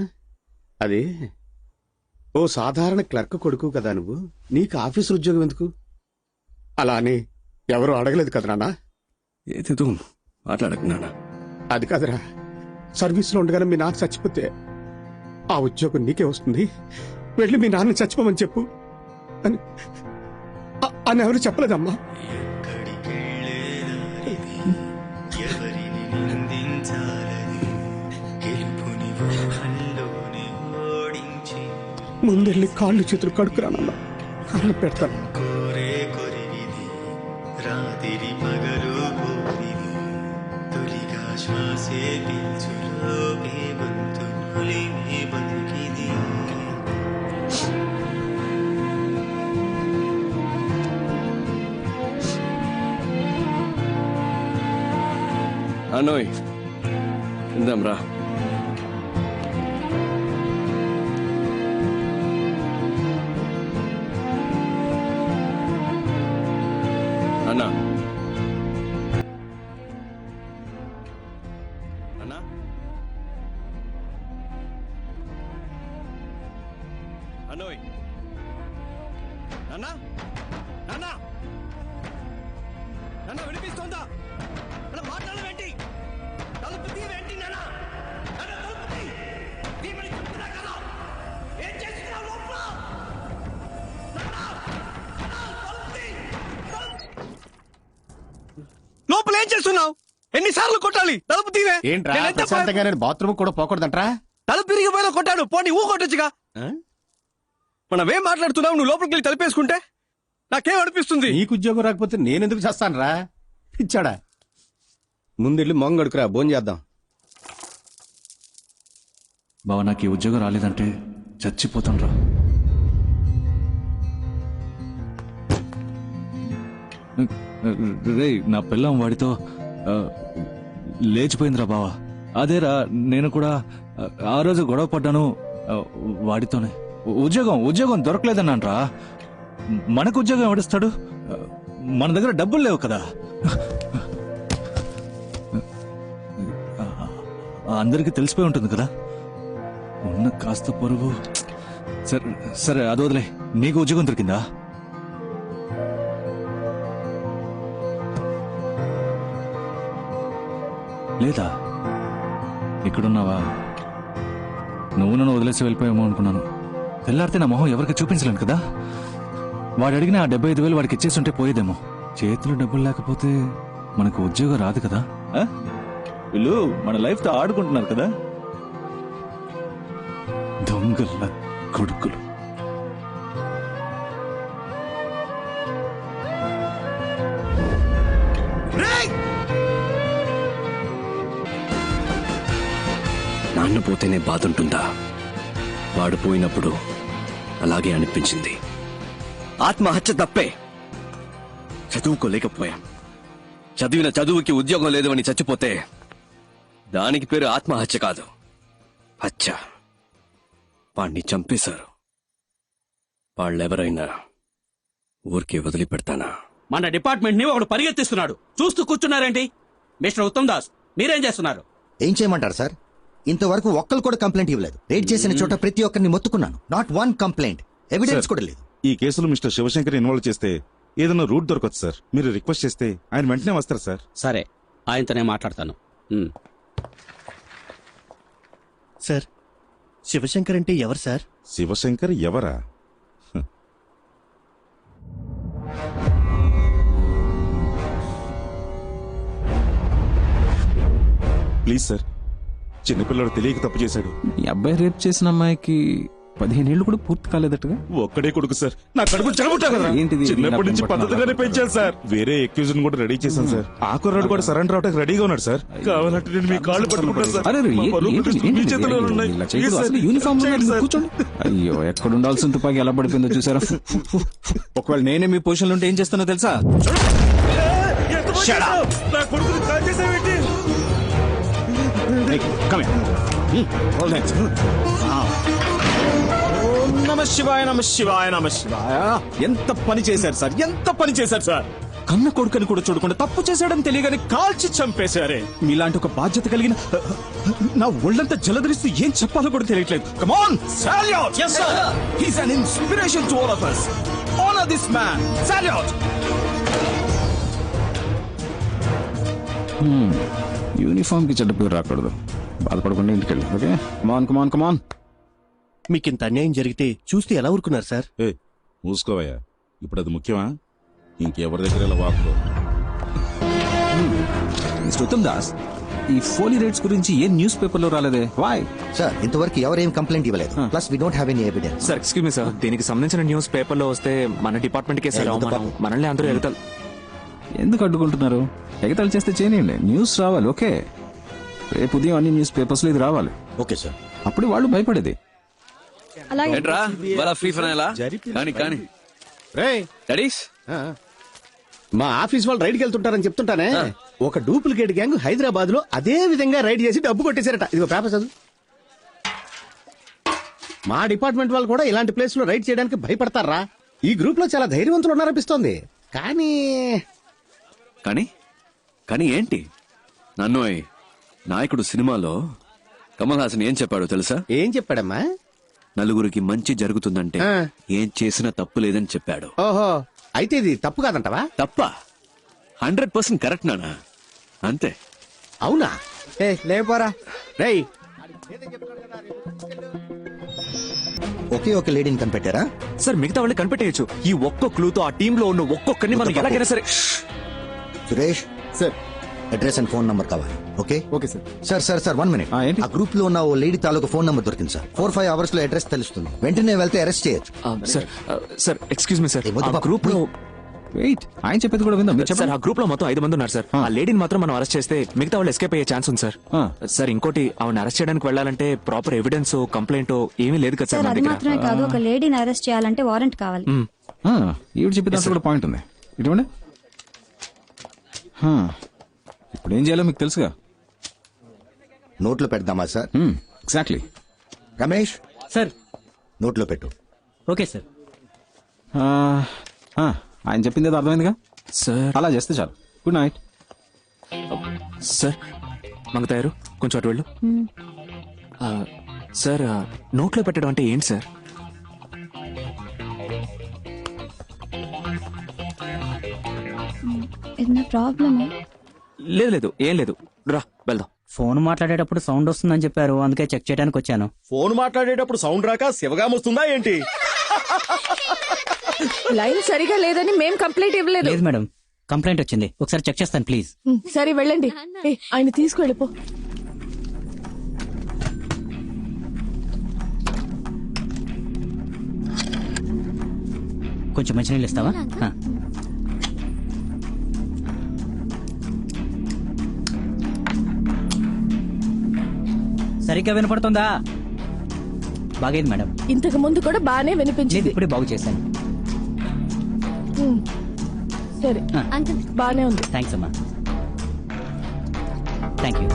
అది ఓ సాధారణ క్లర్క్ కొడుకు కదా నువ్వు, నీకు ఆఫీసు ఉద్యోగం ఎందుకు? అలా అని ఎవరు అడగలేదు కదా నాన్న. ఏదేదో మాట్లాడకు నాన్న. అది కాదురా, సర్వీస్లో ఉండగానే మీ నాన్న చచ్చిపోతే ఆ ఉద్యోగం నీకే వస్తుంది, వెళ్ళి మీ నాన్న చచ్చిపోమని చెప్పు అని అని ఎవరు చెప్పలేదమ్మా. ముందెళ్ళి కాళ్ళు చేతులు కడుక్కురానన్న, కాళ్ళు పెడతాను. రాత్రి పగలు తొలిగా శ్వాసే పిలుచులో బంతులే బతికిది. అనోయ్ ఇందాం రా. అన్నా అన్నా అనోయ్ నాన్నా నాన్నా నాన్న వినిపిస్తోందా? మాట్లాడవేంటి? తలుపు తీవేంటి నాన్న? తలుపు తీయమని చెప్తున్నా కదా, ఏం చేస్తున్నావు లోపల? లోపల ఏం చేస్తున్నావు? ఎన్నిసార్లు కొట్టాలి? తలుపు తీవే. ఏంట్రా ప్రశాంతంగా బాత్రూమ్ కూడా పోకూడదంట్రా? తలుపు తిరిగిపోయినా కొట్టాడు, పోనీ ఊ కొట్టొచ్చుగా. మనమేం మాట్లాడుతున్నావు? నువ్వు లోపలికి వెళ్ళి తలుపేసుకుంటే నాకేం అనిపిస్తుంది? నీకు ఉద్యోగం రాకపోతే నేనెందుకు చేస్తాను రా ఇచ్చాడా. ముందెళ్ళి మొంగడుకురా, భోజనం చేద్దాం. బావ, నాకు ఈ ఉద్యోగం రాలేదంటే చచ్చిపోతాను రా. రే, నా పిల్లం వాడితో లేచిపోయిందిరా బావా. అదేరా, నేను కూడా ఆ రోజు గొడవ పడ్డాను వాడితోనే. ఉద్యోగం దొరకలేదన్నాను రా. మనకు ఉద్యోగం ఎవడిస్తాడు? మన దగ్గర డబ్బులు లేవు కదా. అందరికీ తెలిసిపోయి ఉంటుంది కదా ఉన్న కాస్త పొరుగు. సరే సరే, అది వదిలే. నీకు ఉద్యోగం దొరికిందా? లేదా? ఇక్కడున్నావా? నువ్వు నన్ను వదిలేసి వెళ్ళిపోయామో అనుకున్నాను. తెల్లారితే నా మొహం ఎవరికి చూపించలేను కదా. వాడు అడిగిన ఆ 75,000 వాడికి ఇచ్చేస్తుంటే పోయేదేమో. చేతిలో డబ్బులు లేకపోతే మనకు ఉద్యోగం రాదు కదా. వీళ్ళు మన లైఫ్ తో ఆడుకుంటున్నారు కదా. దొంగల కొడుకులు. నాన్న పోతేనే బాధ ఉంటుందా? వాడు పోయినప్పుడు అలాగే అనిపించింది. ఆత్మహత్య తప్పే, చదువుకోలేకపోయాం. చదివిన చదువుకి ఉద్యోగం లేదు అని చచ్చిపోతే దానికి పేరు ఆత్మహత్య కాదు, హత్య. వాణ్ణి చంపేశారు. వాళ్ళెవరైనా ఊరికే వదిలిపెడతానా? మన డిపార్ట్మెంట్ ని ఒకడు పరిగెత్తిస్తున్నాడు, చూస్తూ కూర్చున్నారేంటి? మిస్టర్ ఉత్తమ్ దాస్, మీరేం చేస్తున్నారు? ఏం చేయమంటారు సార్? ఇంతవరకు ఒక్కరు కూడా కంప్లైంట్ ఇవ్వలేదు. రేట్ చేసిన చోట ప్రతి ఒక్కరిని మొత్తుకున్నాను. Not one complaint. ఎవిడెన్స్ కూడా లేదు. ఈ కేసులో మిస్టర్ శివశంకర్ ఇన్వాల్వ్ చేస్తే ఏదైనా రూట్ దొరకచ్చు సార్. మీరు రిక్వెస్ట్ చేస్తే ఆయన వెంటనే వస్తారు సార్. సరే, ఆయనతోనే మాట్లాడతాను. సార్, శివశంకర్ అంటే ఎవరు సార్? శివశంకర్ ఎవరా? ప్లీజ్ సార్, చిన్నపిల్లడు తెలియక తప్పు చేశాడు. ఈ అబ్బాయి రేప్ చేసిన అమ్మాయికి 15 ఏళ్ళు కూడా పూర్తి కాలేదట్టుగా. ఒక్కడే కొడుకు సార్. నా కడుపు చెడగొట్టా కదా. ఏంటిది? చిన్నప్పటి నుంచి పద్ధతిగానే పెంచాను సార్. వేరే ఎక్యూజన్ కూడా రెడీ చేశాను సార్. ఆ కుర్రాడు కూడా సరెండర్ అవడానికి రెడీగా ఉన్నాడు సార్. కావాలంటే నేను మీ కాళ్ళు పట్టుకుంటాను సార్. మా పరువు ప్రతిష్టలు మీ చేతిలో ఉన్నాయి. ప్లీజ్ సార్, యూనిఫామ్ చేయండి సార్. కూర్చోండి. అయ్యో, ఎక్కడ ఉండాల్సిన తుపాకి ఎలా పడిపోయిందో చూసారా? ఒకవేళ నేనే మీ పొజిషన్ లో ఉంటే ఏం చేస్తానో తెలుసా? నా కొడుకుని కాల్ చేసావేంటి? నమ శివాయ నమ శివాయ నమ శివాయ. ఎంత పని చేశారు సార్, ఎంత పని చేశారు సార్. కన్న కొడుకుని కూడా చూడకుండా తప్పు చేశాడని తెలియగానే కాల్చి చంపేశారే. మీలాంటి ఒక బాధ్యత కలిగిన నా ఒళ్ళంతా జలధరిస్తూ ఏం చెప్పాలో కూడా తెలియట్లేదు. Come on, salute. yes sir, he's an inspiration to all of us. Honor this man. Salute. Uniform కి చెడ్డ పేరు రాకూడదు. బాధపడకుండా ఇంటికి వెళ్ళి. ఓకే, కమాన్ కమాన్ కమాన్. మీకు ఇంత అన్యాయం జరిగితే చూస్తే ఎలా ఊరుకున్నారు సార్? మూసుకోవయ్యా, ఇప్పుడు అది ముఖ్యమా? ఇంకెవరి దగ్గర ఇలా వాకు. మిస్టర్ దాస్, ఈ ఫోలీ రేట్స్ గురించి ఏ న్యూస్ పేపర్ లో రాలేదే? Why sir? ఇంతవరకు ఎవరేం కంప్లైంట్ ఇవ్వలేదు. Plus we don't have any evidence. Sir excuse me sir, దీనికి సంబంధించిన న్యూస్ పేపర్ లో వస్తే మన డిపార్ట్మెంట్ కే సార్ అవమానం. మనల్ని అందరూ ఎగతాలు ఎందుకు అడ్డుకుంటున్నారు? ఎగతాళి చేస్తే చేయనివ్వండి, న్యూస్ రావాలి. ఓకే, రేపు ఉదయం అన్ని న్యూస్ పేపర్స్ లో ఇది రావాలి. Okay sir. అప్పుడు వాళ్ళు భయపడేది. ఏంట్రా ఇవాళ ఫ్రీ ఫైనలా? కానీ కానీ డాడీస్, మా ఆఫీస్ వాళ్ళు రైడ్కి వెళ్తుంటారని చెప్తుంటానే. ఒక డూప్లికేట్ గ్యాంగ్ హైదరాబాద్ లో అదే విధంగా రైడ్ చేసి డబ్బు కొట్టేశారట. ఇదిగో పేపర్ చదువు. మా డిపార్ట్మెంట్ వాళ్ళు కూడా ఇలాంటి ప్లేస్ లో రైడ్ చేయడానికి భయపడతారా? ఈ గ్రూప్ లో చాలా ధైర్యవంతులు ఉన్నారనిపిస్తోంది. కానీ కానీ కానీ ఏంటి? నన్ను నాయకుడు సినిమాలో కమల్ హాసన్ ఏం చెప్పాడో తెలుసా? ఏం చెప్పాడమ్మా? నలుగురికి మంచి జరుగుతుందంటే ఏం చేసినా తప్పు లేదని చెప్పాడు. ఓహో, అయితే ఇది తప్పు కాదంటవా? తప్ప 100% కరెక్ట్ నానా, అంతే. అవునా? లేపోరా రేయ్. ఒకే ఒక లేడీని కనిపెట్టారా సార్? మిగతా వాళ్ళు కనిపెట్టేయచ్చు. ఈ ఒక్క క్లూతో ఆ టీమ్ లో ఉన్న ఒక్కొక్కరిని మనం ఎలాగైనా సరే. Suresh sir, address and phone number కావాలి. Okay okay sir. Sir sir sir 1 minute. ఆ గ్రూప్ లో ఉన్న ఓ లేడీ తాలూకు ఫోన్ నంబర్ దొరికింది సార్. 4-5 hours లో అడ్రస్ తెలుస్తుంది. వెంటనే వెళ్తే అరెస్ట్ చేయొచ్చు. Sir sir excuse me sir, ఆ గ్రూప్ లో వెయిట్, ఆయన చెప్పేది కూడా విందాం. సార్ ఆ గ్రూప్ లో మొత్తం 5 మంది ఉన్నారు సార్. ఆ లేడీని మాత్రం మనం అరెస్ట్ చేస్తే మిగతా వాళ్ళు ఎస్కేప్ అయ్యే ఛాన్స్ ఉంది సార్. సార్ ఇంకోటి, ఆవిడ అరెస్ట్ చేయడానికి వెళ్ళాలంటే ప్రాపర్ ఎవిడెన్స్ కంప్లైంట్ ఏమీ లేదు కదా సార్. అది మాత్రమే కాదు, ఒక లేడీని అరెస్ట్ చేయాలంటే వారెంట్ కావాలి. ఈవిడ చెప్పిన కూడా పాయింట్ ఉంది. ఇటువంటి ఇప్పుడు ఏం చేయాలో మీకు తెలుసుగా. నోట్లో పెడదామా సార్? ఎగ్జాక్ట్లీ. రమేష్ సార్, నోట్లో పెట్టు. Okay sir. ఆయన చెప్పింది ఏదో అర్థమైందిగా సార్. అలా చేస్తే చాలు. Good night sir. మంగతాయారు కొంచెం అటు వెళ్ళు. సార్ నోట్లో పెట్టడం అంటే ఏంటి సార్? ప్రాబ్లమ్ లేదు లేదు, ఏం లేదు, రా వెళ్దాం. ఫోన్ మాట్లాడేటప్పుడు సౌండ్ వస్తుందని చెప్పారు, అందుకే చెక్ చేయడానికి వచ్చాను. ఫోన్ మాట్లాడేటప్పుడు సౌండ్ రాక శివగాం వస్తుందా ఏంటి? లైన్ సరిగా లేదని మేం కంప్లైంట్ ఇవ్వలేదు. లేదు మేడం, కంప్లైంట్ వచ్చింది, ఒకసారి చెక్ చేస్తాను ప్లీజ్. సరే వెళ్ళండి. ఆయన తీసుకువెళ్ళిపో. కొంచెం మంచినీళ్ళు ఇస్తావా? సరిగ్గా వినపడుతుందా? బాగైంది మేడం. ఇంతకు ముందు కూడా బానే వినిపించింది. ఇప్పుడే బాగు చేశాను. సరే బానే ఉంది. థ్యాంక్స్ అమ్మా. Thank you.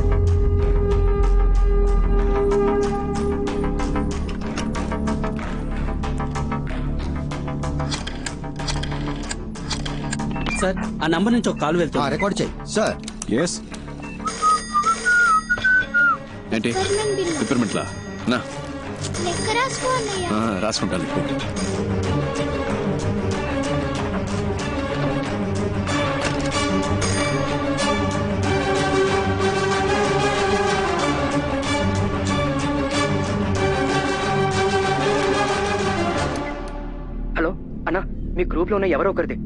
సార్, ఆ నంబర్ నుంచి ఒక కాల్ వెళ్తా. రికార్డ్ చేయి సార్. ఎస్. ఏంటి పిప్పర్మెంట్లా? నా రాసుకుంటాను. హలో అన్నా, మీ గ్రూప్ లో ఉన్న ఎవరో ఒకరిది.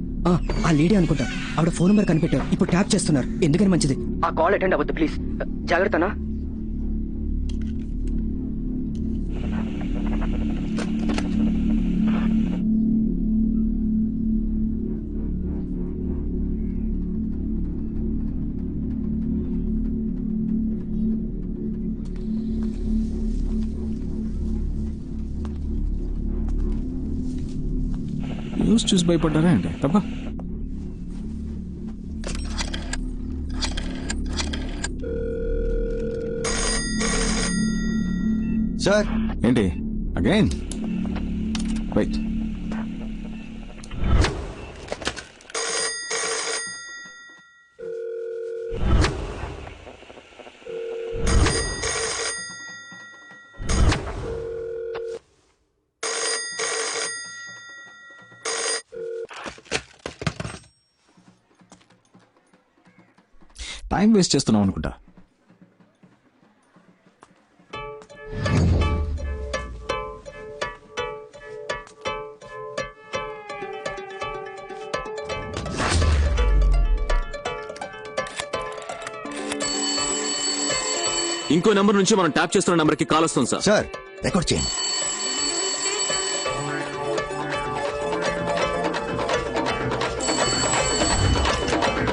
ఆ లేడీ అనుకుంటా. ఆవిడ ఫోన్ నెంబర్ కనిపెట్టారు, ఇప్పుడు ట్యాప్ చేస్తున్నారు. ఎందుకని మంచిది. ఆ కాల్ అటెండ్ అవ్వద్దు ప్లీజ్. జాగ్రత్తనా. న్యూస్ చూసి భయపడ్డారా అండి? తప్ప సార్ ఏంటి అగైన్ వెయిట్. టైం వేస్ట్ చేస్తున్నాం అనుకుంటా. ఇంకో నెంబర్ నుంచి మనం ట్యాప్ చేస్తున్న నెంబర్ కి కాల్ వస్తుంది సార్. సార్ రికార్డ్ చేయండి.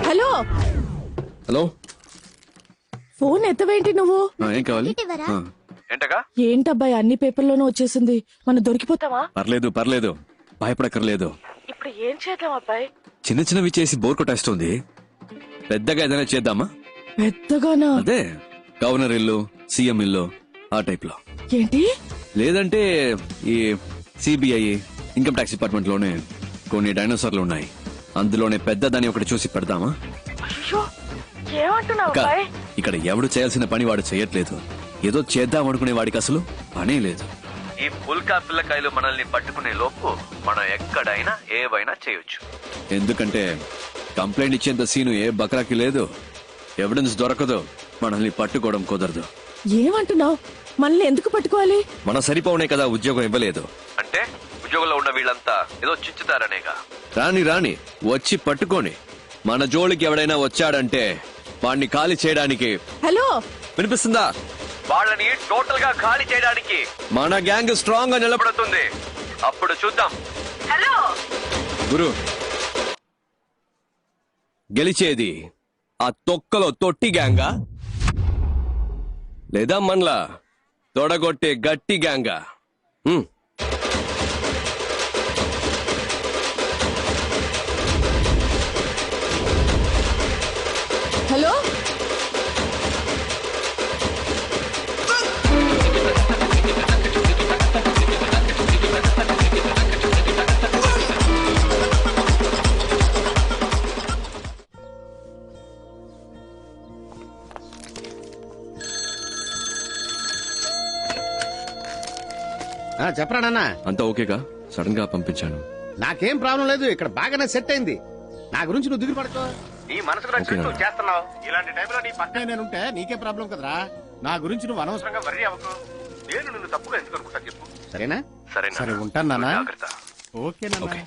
హలో హలో, ఫోన్ ఎత్తవేంటి నువ్వు? ఏం కావాలి? ఏంటగా? ఏంటబ్బాయి అన్ని పేపర్లోనూ వచ్చేసింది, మనం దొరికిపోతావా? పర్లేదు పర్లేదు, భయపడక్కర్లేదు. ఇప్పుడు ఏం చేద్దాం అబ్బాయి? చిన్న చిన్నవి చేసి బోర్ కొట్టేస్తుంది. పెద్దగా ఏదైనా చేద్దామా? పెద్దగానా? అదే గవర్నర్ ఇల్లు, సీఎం ఇల్లు, ఆ టైప్ లో. ఏంటి? లేదంటే ఈ సిబిఐ, ఇన్కమ్ ట్యాక్స్ డిపార్ట్మెంట్ లోనే కొన్ని డైనోసార్లు ఉన్నాయి. అందులోనే పెద్దదాన్ని ఒకటి చూసి పెడదామా? ఏమంటున్నావు? అక్క, ఇక్కడ ఎవడు చేయాల్సిన పని వాడు చేయట్లేదు. ఏదో చేద్దాం అనుకునే వాడికి అసలు పనే లేదు. ఈ పుల్కా పిల్లకాయలు మనల్ని పట్టుకునే లోపు మనం ఎక్కడైనా ఏవైనా చేయొచ్చు. ఎందుకంటే కంప్లైంట్ ఇచ్చేంత సీను ఏ బక్రాకి లేదు. ఎవిడెన్స్ దొరకదు, మనల్ని పట్టుకోవడం కుదరదు. ఏమంటున్నావు? మనల్ని ఎందుకు పట్టుకోవాలి? మన సరిపోనే కదా ఉద్యోగం ఇవ్వలేదు అంటే ఉద్యోగంలో ఉన్న వీళ్ళంతా ఏదో చించుతారనేగా. రాని రాని వచ్చి పట్టుకొని మన జోలికి ఎవడైనా వచ్చాడంటే వాడిని ఖాళీ చేయడానికి. హలో, వినిపిస్తుందా? వాళ్ళని టోటల్ గా ఖాళీ చేయడానికి మన గ్యాంగ్ స్ట్రాంగ్ గా నిలబడుతుంది. అప్పుడు చూద్దాం. హలో గురు, గెలిచేది ఆ తొక్కలో తొట్టి గ్యాంగా లేదా మనలా తొడగొట్టే గట్టి గ్యాంగా? హలో, చెప్పరా నాన్న? అంతా ఓకేగా? సడన్ గా పంపించాను. నాకేం ప్రాబ్లం లేదు, ఇక్కడ బాగానే సెట్ అయింది. నా గురించి నువ్వు దిగులు పడుకో. నీ మనసుకు నచ్చినట్టు నువ్వు చేస్తున్నావు. ఇలాంటి టైంలో నీ పక్కనే నేనుంటే నీకే ప్రాబ్లం కదరా. నా గురించి నువ్వు అనవసరంగా వర్రీ అవ్వకు. నేను నిన్ను తప్పుగా ఎందుకు అనుకుంటా చెప్పు. సరేనా? సరే ఉంటాను నాన్న. ఓకే నాన్న.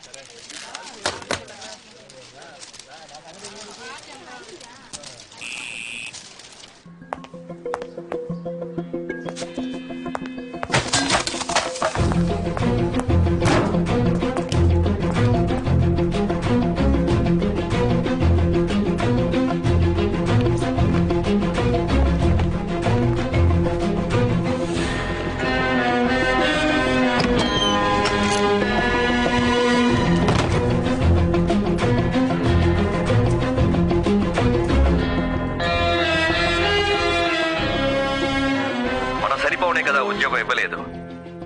కదా ఉద్యోగం ఇవ్వలేదు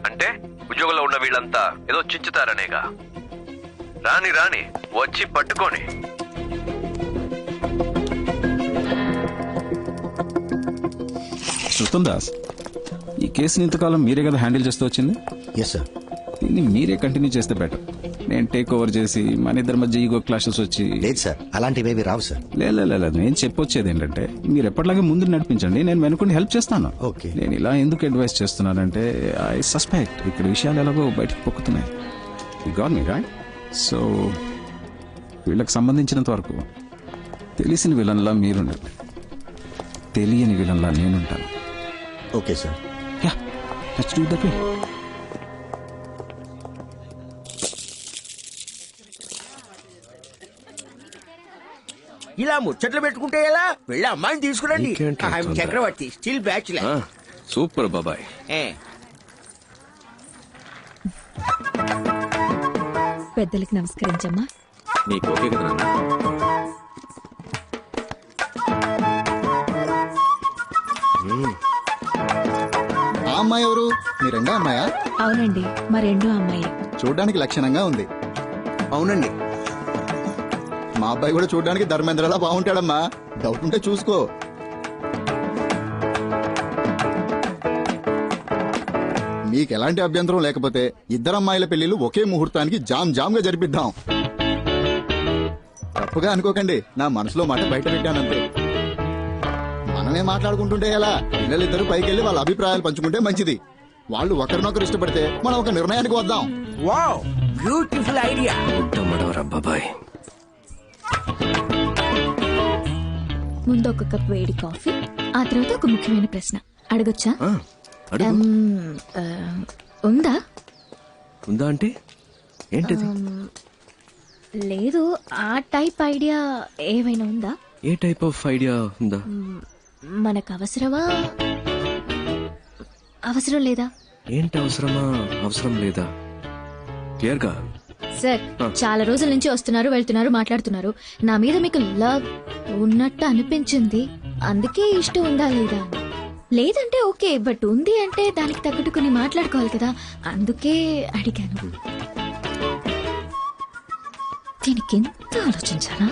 అంటే ఉద్యోగంలో ఉన్న వీళ్ళంతా ఏదో చించుతారనేగా. రాని రాని వచ్చి పట్టుకొని. శృతం దాస్, ఈ కేసుని ఇంతకాలం మీరే కదా హ్యాండిల్ చేస్తూ వచ్చింది? Yes sir. దీన్ని మీరే కంటిన్యూ చేస్తే బెటర్. నేను టేక్ ఓవర్ చేసి మన ఇద్దరి మధ్య ఈగో క్లాషెస్ వచ్చి. లేదు సార్, అలాంటివేవి రావు సార్. లేదు, నేను చెప్పొచ్చేది ఏంటంటే మీరు ఎప్పటిలాగే ముందు నడిపించండి, నేను వెనుకొని హెల్ప్ చేస్తాను. ఓకే. నేను ఇలా ఎందుకు అడ్వైస్ చేస్తున్నానంటే ఐ సస్పెక్ట్ ఇక్కడ విషయాలు ఎలాగో బయటకు పొక్కుతున్నాయి. You got me right? So వీళ్ళకి సంబంధించినంత వరకు తెలిసిన విలన్లా మీరుండండి, తెలియని విలన్లా నేనుంటాను. Okay sir. Yeah, let's do that way. ఇలా ముచ్చట్లు పెట్టుకుంటే ఎలా? వెళ్ళి అమ్మాయిని తీసుకురండి. చక్రవర్తి స్టిల్ బ్యాచులర్. సూపర్ బాబాయ్. పెద్దలకి నమస్కరించమ్మా. నీకు ఓకే కదా? ఆ అమ్మాయి ఎవరు? మీ రెండో అమ్మాయా? అవునండి, మా రెండో అమ్మాయి. చూడడానికి లక్షణంగా ఉంది. అవునండి. మా అబ్బాయి కూడా చూడడానికి ధర్మేంద్రలా బాగుంటాడమ్మా. డౌట్ ఉంటే చూసుకో. మీకు ఎలాంటి అభ్యంతరం లేకపోతే ఇద్దరు అమ్మాయిల పెళ్లిళ్ళు ఒకే ముహూర్తానికి జామ్ గా జరిపిద్దాం. తప్పుగా అనుకోకండి, నా మనసులో మాట బయట పెట్టానంతే. మనమే మాట్లాడుకుంటుంటే ఎలా? పిల్లలిద్దరూ పైకెళ్ళి వాళ్ళ అభిప్రాయాలు పంచుకుంటే మంచిది. వాళ్ళు ఒకరినొకరు ఇష్టపడితే మనం ఒక నిర్ణయానికి వద్దాం. Wow, beautiful idea. బాబాయ్, ముందు ఒక కప్ వేడి కాఫీ, ఆ తర్వాత ఒక ముఖ్యమైన ప్రశ్న అడగొచ్చా? ఉందా? ఉందా అంటే ఏంటిది? లేదు, ఆ టైప్ ఐడియా ఏమైనా ఉందా? ఏ టైప్ ఆఫ్ ఐడియా ఉందా? మనకు అవసరమా, అవసరం లేదా? ఏంటి అవసరమా, అవసరం లేదా? క్లియర్ గా. సార్, చాలా రోజుల నుంచి వస్తున్నారు, వెళ్తున్నారు, మాట్లాడుతున్నారు. నా మీద మీకు లవ్ ఉన్నట్టు అనిపించింది, అందుకే ఇష్టం ఉందా లేదా అని. లేదంటే ఓకే, బట్ ఉంది అంటే దానికి తగ్గట్టు కొన్ని మాట్లాడుకోవాలి కదా, అందుకే అడిగాను. దీనికి ఎంత ఆలోచించానా?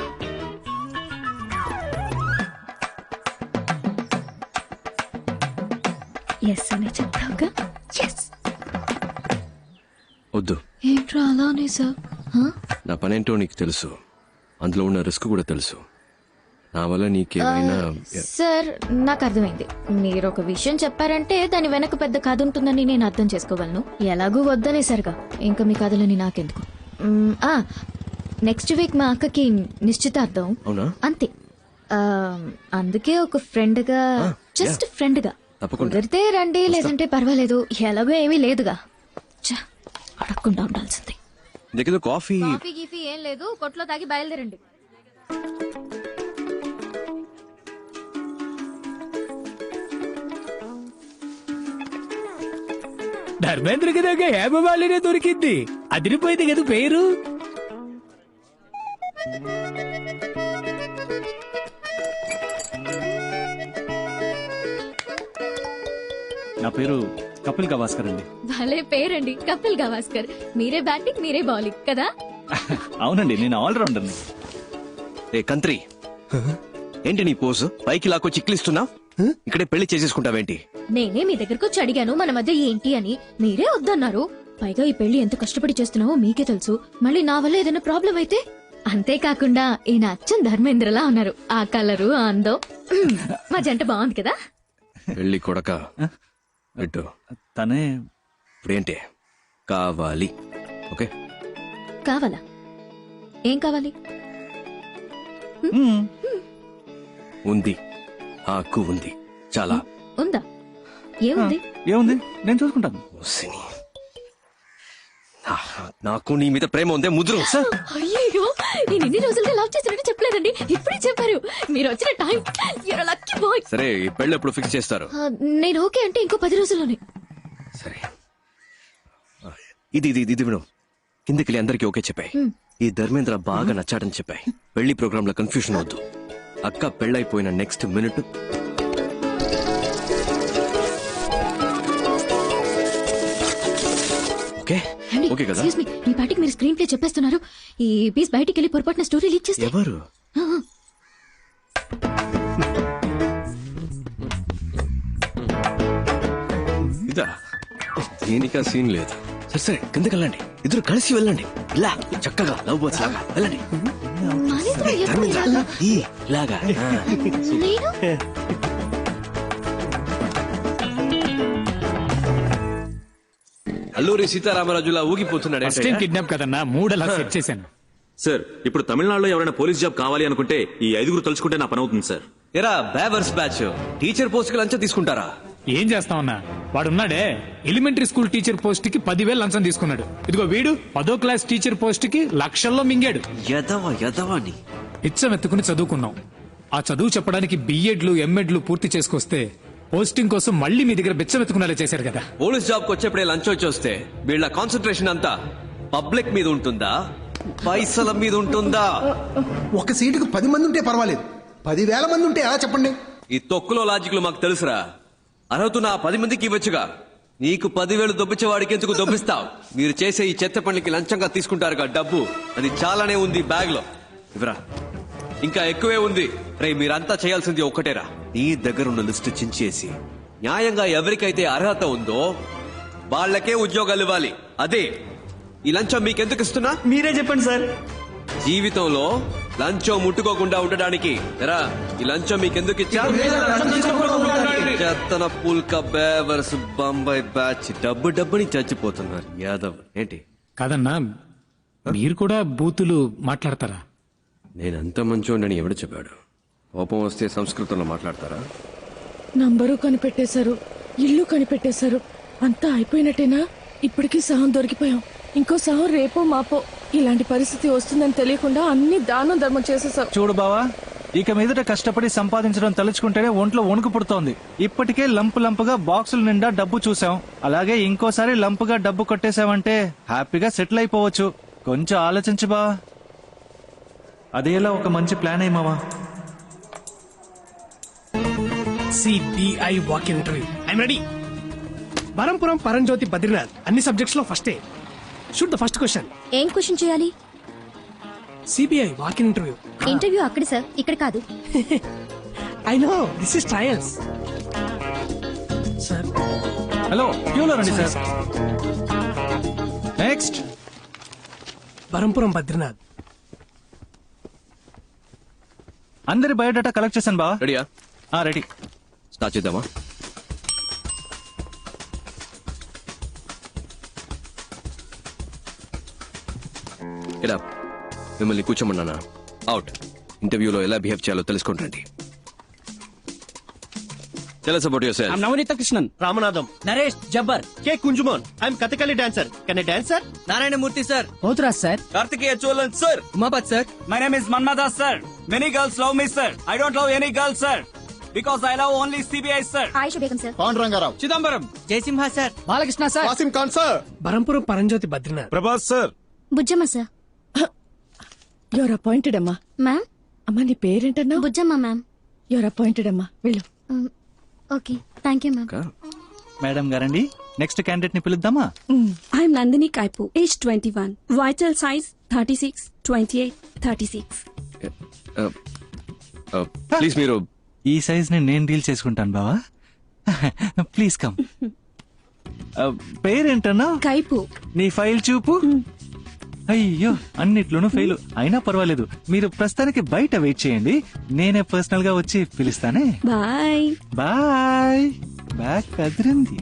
ఎస్ అనే చెప్తావుగా? ఎస్. వద్దు. ఏంట్రా అలానే సార్? నా పనేంటో నీకు తెలుసు, అందులో ఉన్న రిస్క్ కూడా తెలుసు. నా వల్ల నీకేమైనా. సార్, నాకు అర్థమైంది. మీరు ఒక విషయం చెప్పారంటే దాని వెనక పెద్ద కథ ఉంటుందని నేను అర్థం చేసుకోగలను. ఎలాగూ వద్దనేసరిగా ఇంకా మీ కథలని నాకెందుకు. నెక్స్ట్ వీక్ మా అక్కకి నిశ్చితార్థం. అంతే. అందుకే ఒక ఫ్రెండ్ గా, జస్ట్ ఫ్రెండ్ గా కుదిరితే రండి, లేదంటే పర్వాలేదు, ఎలాగో ఏమీ లేదుగా. అడగకుండా ఉండాల్సింది. కాఫీ గీఫీ ఏం లేదు, కొట్లో తాగి బయలుదేరండి. ధర్మేంద్రకి దగ్గర హేమమాలినే దొరికింది. అదిరిపోయింది కదా పేరు. నా పేరు కపిల్ గవాస్కర్ అండి. భలే పేరండి, కపిల్ గవాస్కర్. మీరే బ్యాటింగ్, మీరే బౌలింగ్ కదా? అవునండి, నేను ఆల్రౌండర్ని. ఏ కంత్రి, ఏంటి నీ పోజు? పైకి లాక్కో చిక్లిస్తున్నా? ఇక్కడే పెళ్లి చేసేసుకుంటావేంటి? నేనే మీ దగ్గరకు వచ్చి అడిగాను మన మధ్య ఏంటి అని, మీరే వద్దన్నారు. పైగా ఈ పెళ్లి ఎంత కష్టపడి చేస్తున్నావో మీకే తెలుసు. మళ్ళీ నా వల్ల ఏదైనా ప్రాబ్లం అయితే. అంతేకాకుండా ఈయన అచ్చం ధర్మేంద్రలా ఉన్నారు. ఆ కలరు, ఆ అందం, మా జంట బాగుంది కదా? పెళ్లి కొడక ఇటు తనే. ఇప్పుడేంటి కావాలి? ఓకే, కావాలా? ఏం కావాలి? ఉంది, హక్కు ఉంది. చాలా ఉందా? ఏముంది? ఏముంది, నేను చూసుకుంటాను. నాకు నీ మీద ప్రేమ ఉందే ముద్రు. అయ్యో, నేను ఇన్ని రోజులుగా లవ్ చేసినట్టు చెప్పలేదండి, ఇప్పుడే చెప్పారు. మీరు వచ్చిన time, you're a lucky boy. సరే, ఈ పెళ్లి ఎప్పుడు ఫిక్స్ చేస్తారు? నేను ఓకే అంటే ఇంకో 10 రోజుల్లోనే. సరే, ఇది ఇది ఇది విను. కిందకి అందరికి ఓకే చెప్పాయి. ఈ ధర్మేంద్ర బాగా నచ్చాడని చెప్పాయి. పెళ్లి ప్రోగ్రామ్ లో కన్ఫ్యూషన్ వద్దు. అక్క పెళ్ళైపోయిన నెక్స్ట్ మినిట్ ఓకే ఓకే కదా? ఎక్స్క్యూజ్ మీ, మీ పాటికి మీరు స్క్రీన్ ప్లే చెప్పేస్తున్నారు. ఈ పీస్ బయటికి వెళ్ళి పొరపాటున స్టోరీ లీక్ చేస్తే ఎవరు? ఇదా? దీనికా సీన్ లేదు. సరే సరే, కిందకి వెళ్ళండి, ఇద్దరు కలిసి వెళ్ళండి. ఇలా చక్కగా లవ్ బర్డ్స్ లాగా వెళ్ళండి. ఇలాగా అల్లూరి సీతారామరాజులా ఊగిపోతున్నాడు. కిడ్నాప్ కదన్నా, 3 అలా సెట్ చేశాను. సార్, ఇప్పుడు తమిళనాడులో ఎవరైనా పోలీస్ జాబ్ కావాలి అనుకుంటే ఈ 5 తలుచుకుంటే నా పని అవుతుంది సార్. ఎరా బేవర్స్ బ్యాచ్, టీచర్ పోస్ట్ కి లంచం తీసుకుంటారా? ఏం చేస్తామన్నా, వాడున్నాడే ఎలిమెంటరీ స్కూల్ టీచర్ పోస్ట్ కి 10,000 లంచం తీసుకున్నాడు. ఇదిగో వీడు 10వ క్లాస్ టీచర్ పోస్ట్ కి లక్షల్లో మింగాడు. యదవాని ఇచ్చం ఎత్తుకుని చదువుకున్నాం. ఆ చదువు చెప్పడానికి బిఎడ్లు ఎంఎడ్లు పూర్తి చేసుకొస్తే పోస్టింగ్ కోసం మళ్ళీ మీ దగ్గర బిచ్చం ఎత్తుకునేలా చేశారు కదా. పోలీస్ జాబ్ కి వచ్చేప్పుడే లంచం వచ్చి వస్తే వీళ్ళ కాన్సన్ట్రేషన్ అంతా పబ్లిక్ మీద ఉంటుందా, పైసల మీద ఉంటుందా? ఒక సీటుకు 10 మంది ఉంటే పర్వాలేదు, 10,000 మంది ఉంటే ఎలా చెప్పండి? ఈ తొక్కులో లాజిక్లు మాకు తెలుసురా. అర్హత 10 మందికి ఇవ్వచ్చుగా, నీకు 10,000 దొబ్బించే వాడికి ఎందుకు దొబ్బిస్తావు? మీరు చేసే ఈ చెత్త పనులకి లంచంగా తీసుకుంటారుగా డబ్బు, అది చాలానే ఉంది బ్యాగ్ లో. ఇవరా, ఇంకా ఎక్కువే ఉంది. రే, మీరంతా చేయాల్సింది ఒక్కటేరా, నీ దగ్గర ఉన్న లిస్టు చించేసి న్యాయంగా ఎవరికైతే అర్హత ఉందో వాళ్ళకే ఉద్యోగాలు ఇవ్వాలి. అదే ఈ లంచం మీకెందుకు ఇస్తున్నా మీరే చెప్పండి సార్. జీవితంలో లంచం ముట్టుకోకుండా ఉండడానికి ఎరా ఈ లంచం మీకెందుకు ఇచ్చా? చెత్తన పుల్క బేవర్స్ బొంబాయి బ్యాచ్ డబ్బుని చచ్చిపోతున్నారు యాదవ్. ఏంటి కాదన్నా, మీరు కూడా బూతులు మాట్లాడతారా? నేనంత మంచోండని ఎవడు చెప్పాడు? కోపం వస్తే సంస్కృతంలో మాట్లాడతారా? నంబరు కనిపెట్టేశారు, ఇల్లు కనిపెట్టేశారు, అంతా అయిపోయినట్టేనా? ఇప్పటికీ సహం దొరికిపోయాం. ఇంకో సహం రేపో మాపో. ఇలాంటి పరిస్థితి వస్తుందని తెలియకుండా అన్ని దానం ధర్మం చేసేసాం. చూడు బావా, ఇక మీదట కష్టపడి సంపాదించడం తలుచుకుంటేనే ఒంట్లో వణుకు పుడుతోంది. ఇప్పటికే లంపుగా బాక్సుల నిండా డబ్బు చూసాం. అలాగే ఇంకోసారి లంపుగా డబ్బు కొట్టేశావంటే హ్యాపీగా సెటిల్ అయిపోవచ్చు. కొంచెం ఆలోచించు బావా. అదేలా ఒక మంచి ప్లాన్ అయ్యమావా. CBI walk interview. I'm ready. Varampuram Paramjyothi Badrinath అన్ని సబ్జెక్ట్స్ లో ఫస్టే. Shoot the first question. ఏం క్వశ్చన్ చేయాలి? CBI walk interview. ఇంటర్వ్యూ అక్కడ సార్, ఇక్కడ కాదు. I know, this is trials. Sir hello, క్యూలో రండి సార్. నెక్స్ట్. వరంపురం బద్రీనాథ్. అందరి బయోడేటా కలెక్ట్ చేశాను బా. రెడీయా? రెడీ. స్టార్ట్ చేద్దామా? ఇలా మిమ్మల్ని కూర్చోమన్నానా? అవుట్. ఇంటర్వ్యూలో ఎలా బిహేవ్ చేయాలో తెలుసుకుంటండి. Tell us about yourself. I'm Navanita Krishnan. Ramanadam. Naresh Jabbar. K. Kunjumon. I'm Kathakali dancer. Can I dance, sir? Narayana Murthy, sir. Potraj, sir. Kartikeya Cholan, sir. Umapat, sir. My name is Manmada, sir. Many girls love me, sir. I don't love any girl, sir. Because I love only CBI, sir. Aisha Begum, sir. Pandurangarao. Chidambaram. Jaisimha, sir. Balakrishna, sir. Wasim Khan sir. Varampuram Paramjyothi Badrinath. Prabhas sir. Bujjamma sir. Your appointed అమ్మా. Ma'am. అమ్మా నీ పేరేంటన్నా? Bujjamma ma'am. Your appointed అమ్మా, వెళ్ళు. Okay, thank you ma'am. Madam గారండి, next candidate ని పిలుద్దామా? I'm Nandini Kaipu, age 21, vital size 36, 28, 36. Please మీరు ఈ సైజ్ ని నేను డీల్ చేసుకుంటాను బావా. Please come. పేరేంటన్నా? కైపు. నీ ఫైల్ చూపు. అయ్యో, అన్నిట్లోనూ ఫెయిల్. అయినా పర్వాలేదు, మీరు ప్రస్తుతానికి బయట వెయిట్ చేయండి, నేనే పర్సనల్ గా వచ్చి పిలుస్తానే. Bye bye. బ్యాక్ కదిరింది.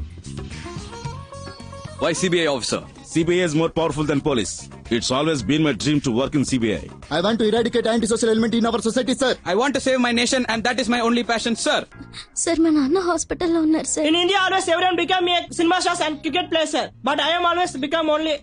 Why CBI officer? CBI is more powerful than police. It's always been my dream to work in CBI. I want to eradicate antisocial element in our society, sir. I want to save my nation and that is my only passion, sir. Sir మా నాన్న హాస్పిటల్లో ఉన్నారు sir. In India, always everyone become a cinema stars and cricket player, sir. But I am always become only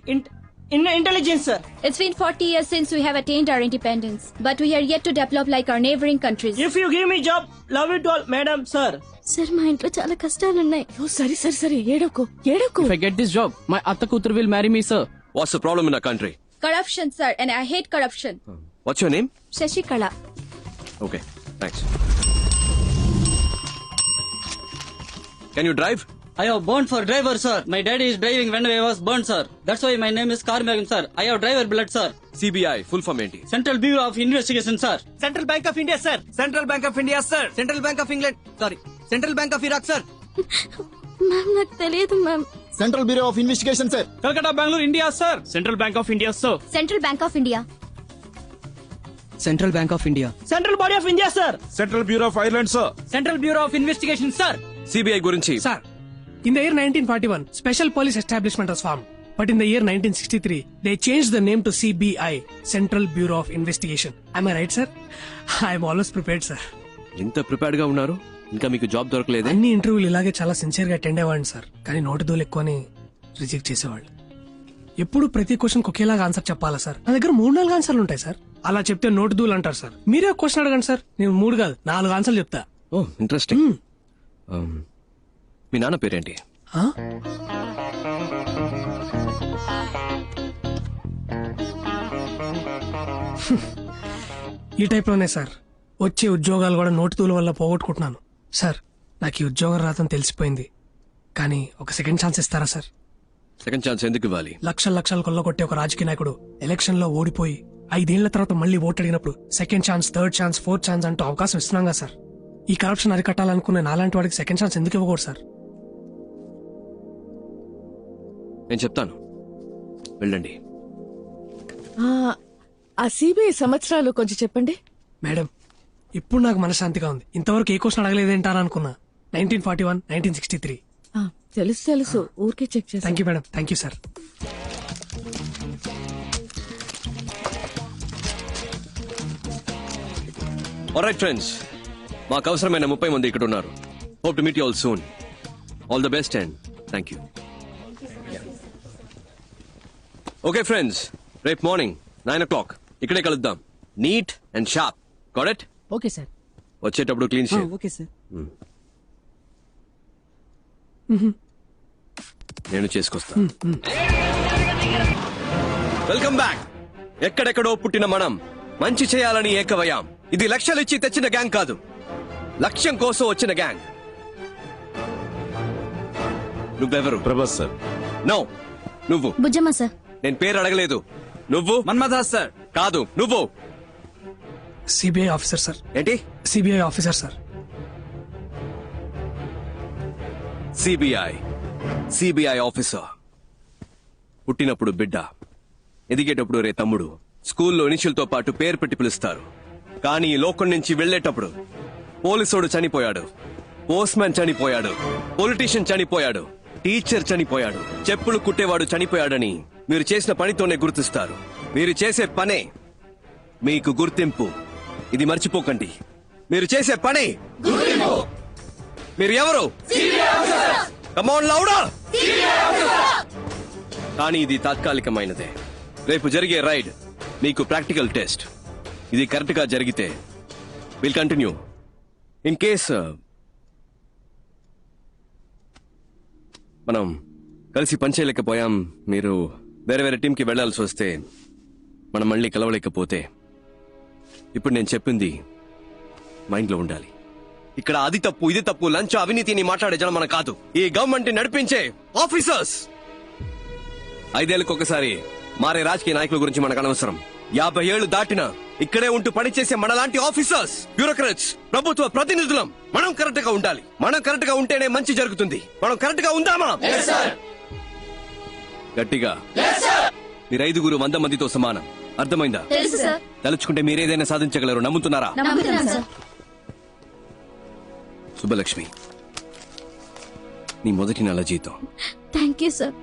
intelligence, sir. It's been 40 years since we have attained our independence, but we are yet to develop like our neighboring countries. If you give me job, love it all, madam, sir. Sir మా ఇంట్లో చాలా కష్టాలున్నాయి. సరే సరే సరే, ఏడోకు. If I get this job, my atta kutur will marry me, sir. What's the problem in our country? Corruption, sir, and I hate corruption. What's your name? Shashikala. Okay, thanks. Can you drive? I have born for driver, sir. My daddy is driving when I was born, sir. That's why my name is Karmagam, sir. I have driver blood, sir. CBI, full form ఏంటి? Central Bureau of Investigation, sir. Central Bank of India, sir. Central Bank of India, sir. Central Bank of England. Sorry. Central Bank of Iraq, sir. Ma'am నాకు తెలియదు ma'am. Central bureau of investigation, sir. Calcutta, Bangalore, India, sir. Central Bank of India, sir. Central bank of India. Central Bank of India. Central Body of India, sir. Central Bureau of Ireland, sir. Central Bureau of Investigation, sir. CBI గురించి. Sir, in the year 1941, Special Police Establishment was formed. But in the year 1963, they changed the name to CBI, Central Bureau of Investigation. Am I right, sir? I am always prepared, sir. ఎంత prepared గా ఉన్నారు? ఇంకా మీకు job దొరకలేదే? అన్ని ఇంటర్వ్యూలు ఇలాగే చాలా sincere గా అటెండ్ అయ్యేవాడిని సార్, కానీ నోటి దూలు ఎక్కువని రిజెక్ట్ చేసేవాళ్ళు. ఎప్పుడు ప్రతి క్వశ్చన్ ఒకేలాగా ఆన్సర్ చెప్పాలా సార్? నా దగ్గర 3-4 ఆన్సర్లు ఉంటాయి సార్. అలా చెప్తే నోటి దూలు అంటారు సార్. మీరే క్వశ్చన్ అడగండి సార్, నేను 3 కాదు 4 ఆన్సర్లు చెప్తా. ఓ, ఇంట్రెస్టింగ్. మీ నాన్న పేరేంటి? ఈ టైప్ లోనే సార్ వచ్చే ఉద్యోగాలు కూడా నోటి దూల వల్ల పోగొట్టుకుంటున్నాను సార్. నాకు ఈ ఉద్యోగం రాదని తెలిసిపోయింది, కానీ ఒక సెకండ్ ఛాన్స్ ఇస్తారా సార్? సెకండ్ ఛాన్స్ ఎందుకు ఇవ్వాలి? లక్షలు కొల్లగొట్టే ఒక రాజకీయ నాయకుడు ఎలక్షన్ లో ఓడిపోయి 5 ఏళ్ల తర్వాత మళ్ళీ ఓటు అడిగినప్పుడు second chance, third chance, fourth chance అంటూ అవకాశం ఇస్తున్నాం కదా సార్. ఈ కరప్షన్ అరికట్టాలనుకునే నాలాంటి వాడికి సెకండ్ ఛాన్స్ ఎందుకు ఇవ్వకూడదు సార్? నేను చెప్తాను, వెళ్ళండి. ఆ సిబిఐ సంవత్సరాలు కొంచెం చెప్పండి. మేడం, ఇప్పుడు నాకు మనశ్శాంతిగా ఉంది. ఇంతవరకు ఏ క్వశ్చన్ అడగలేదేంటారా అనుకున్నా. 1941, 1963. తెలుసు ఊరికే చెక్ చేస్తాను. Thank you madam, thank you sir. Alright friends, మాకు అవసరమైన 30 మంది ఇక్కడ ఉన్నారు. Hope to meet you all soon. All the best and thank you. Okay friends, రేపు మార్నింగ్ 9 o'clock ఇక్కడే కలుద్దాం. Neat and sharp. Got it? Okay sir. వచ్చేటప్పుడు clean shave. Okay sir. నేను చేసుకొస్తా. Welcome back. ఎక్కడెక్కడో పుట్టిన మనం మంచి చేయాలని ఏకవయాం. ఇది లక్ష్యాలు ఇచ్చి తెచ్చిన గ్యాంగ్ కాదు, లక్ష్యం కోసం వచ్చిన గ్యాంగ్. నువ్వెవరు? ప్రభాస్ సార్. నో, నువ్వు. బుజ్జమ్మ సార్. నేను పేరు అడగలేదు. నువ్వు? మన్మథాస్ సార్. కాదు, నువ్వు. CBI officer sir. ఏంటి? CBI officer sir. CBI officer. పుట్టినప్పుడు బిడ్డ, ఎదిగేటప్పుడు రే తమ్ముడు, స్కూల్లో ఇనిషియల్తో పాటు పేరు పెట్టి పిలుస్తారు. కానీ ఈ లోకం నుంచి వెళ్లేటప్పుడు పోలీసోడు చనిపోయాడు, పోస్ట్ మ్యాన్ చనిపోయాడు, పొలిటీషియన్ చనిపోయాడు, టీచర్ చనిపోయాడు, చెప్పులు కుట్టేవాడు చనిపోయాడని మీరు చేసిన పనితోనే గుర్తిస్తారు. మీరు చేసే పనే మీకు గుర్తింపు. ఇది మర్చిపోకండి. మీరు చేసే పనే మీరు ఎవరు? కమాన్ లౌడర్. కానీ ఇది తాత్కాలికమైనదే. రేపు జరిగే రైడ్ మీకు ప్రాక్టికల్ టెస్ట్. ఇది కరెక్ట్ గా జరిగితే విల్ కంటిన్యూ. ఇన్ కేస్ మనం కలిసి పనిచేయలేకపోయాం, మీరు వేరే వేరే టీంకి వెళ్లాల్సి వస్తే, మనం మళ్ళీ కలవలేకపోతే, ఇప్పుడు నేను చెప్పింది మైండ్ లో ఉండాలి. ఇక్కడ అది తప్పు, ఇది తప్పు, లంచ్, అవినీతిని మాట్లాడే జనం మన కాదు, ఈ గవర్నమెంట్ నడిపించే ఆఫీసర్స్. 5 ఏళ్లకు ఒకసారి మారే రాజకీయ నాయకుల గురించి మనకు అనవసరం. 50 ఏళ్లు దాటినా ఇక్కడే ఉంటూ పనిచేసే మనలాంటి ఆఫీసర్స్, బ్యూరోక్రాట్స్, ప్రభుత్వ ప్రతినిధులం మనం కరెక్ట్ గా ఉండాలి. మనం కరెక్ట్ గా ఉంటేనే మంచి జరుగుతుంది. మనం కరెక్ట్ గా ఉందామా? గట్టిగా. మీరు 5 100 మందితో సమానం. అర్థమైందా? తలుచుకుంటే మీరేదైనా సాధించగలరు. నమ్ముతున్నారా? సుబ్బలక్ష్మి, నీ మొదటి నెల జీతం. Thank you sir.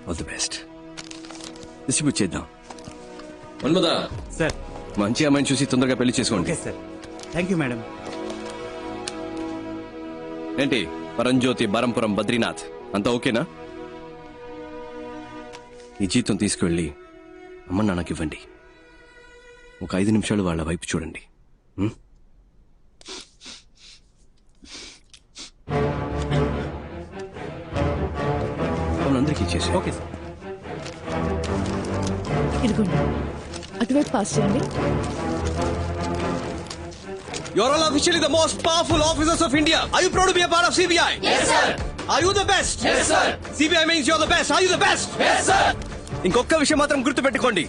All the best. Distribute చేద్దాం. మన్మదా సార్, మంచి అమ్మాయిని చూసి తొందరగా పెళ్లి చేసుకోండి. Okay sir. Thank you madam. ఏంటి పరంజ్యోతి, బరంపురం, బద్రీనాథ్ అంతా ఓకేనా? ఈ జీతం తీసుకువెళ్ళి అమ్మ నాన్నకి ఇవ్వండి. ఒక 5 నిమిషాలు వాళ్ళ వైపు చూడండి. అందరికీ ఇచ్చేసి. Okay sir. ఇదిగోండి, అటువైపు పాస్ చేయండి. You're all officially the most powerful officers of India. Are you proud to be a part of CBI? Yes, sir. Are you the best? Yes, sir. CBI means you're the best. Are you the best? Yes, sir. ఇంకొక విషయం మాత్రం గుర్తుపెట్టుకోండి.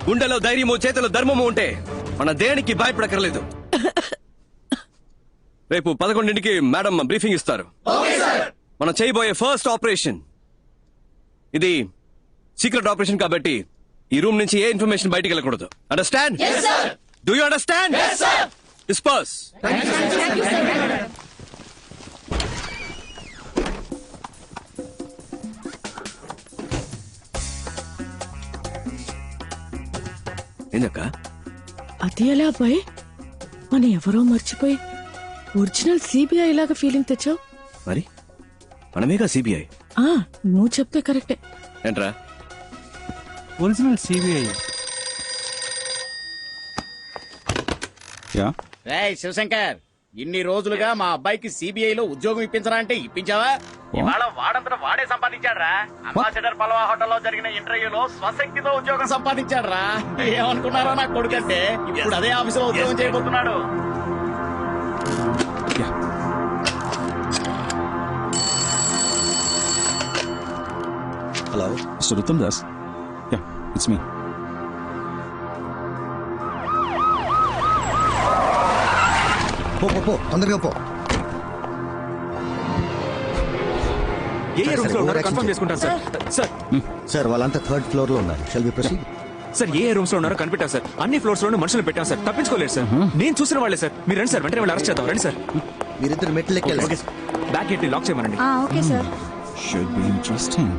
గుండెలో ధైర్యము, చేతిలో ధర్మము ఉంటే మన దేనికి భయపడక్కర్లేదు. రేపు 11ంటికి మేడం బ్రీఫింగ్ ఇస్తారు. మనం చేయబోయే ఫస్ట్ ఆపరేషన్ ఇది సీక్రెట్ ఆపరేషన్ కాబట్టి ఈ రూమ్ నుంచి ఏ ఇన్ఫర్మేషన్ బయటికి వెళ్ళకూడదు. Understand? Yes, sir. Do you understand? Yes, sir. Disperse. Thank you, sir. Thank you, sir. ఏందక్క? అది ఎలా అబ్బాయి? మన ఎవరో మర్చిపోయి ఒరిజినల్ సిబిఐ లాగా ఫీలింగ్ తెచ్చావు. మరి మనమేగా సిబిఐ. నువ్వు చెప్తే కరెక్టే. ఏంట్రా? Original CBI. రేయ్ శివశంకర్, ఇన్ని రోజులుగా మా అబ్బాయికి సిబిఐ లో ఉద్యోగం ఇప్పించరా అంటే ఇప్పించావా? ఇవాళ వాడంతటా వాడే సంపాదించాడ్రా. అంబాసిడర్ పలవా హోటల్లో జరిగిన ఇంటర్వ్యూలో స్వశక్తితో ఉద్యోగం సంపాదించాడ్రా. ఏమనుకున్నారో నా కొడుకంటే ఇప్పుడు అదే ఆఫీసులో ఉద్యోగం చేయబోతున్నాడు. Hello, mister Uttam Das. Yeah, it's me. పో తొందరగా పో. కన్ఫర్మ్ చేసుకుంటాను సార్. సార్ సార్ వాళ్ళంతా 3rd floor లో ఉన్నారు. Shall we proceed? సార్ ఏ రూమ్స్ లో ఉన్నారో కనిపెట్టాం సార్. అన్ని ఫ్లోర్స్ లోనూ మనుషులు పెట్టాం సార్. తప్పించుకోలేదు సార్. నేను చూసిన వాళ్ళే సార్. మీరు రండి సార్, వెంటనే వాళ్ళు అరెస్ట్ చేద్దాం. రండి సార్. మీరిద్దరు మెట్లు ఎక్కాలి. బ్యాక్ గేట్ ని లాక్ చేయమనండి. Okay sir. Should be interesting.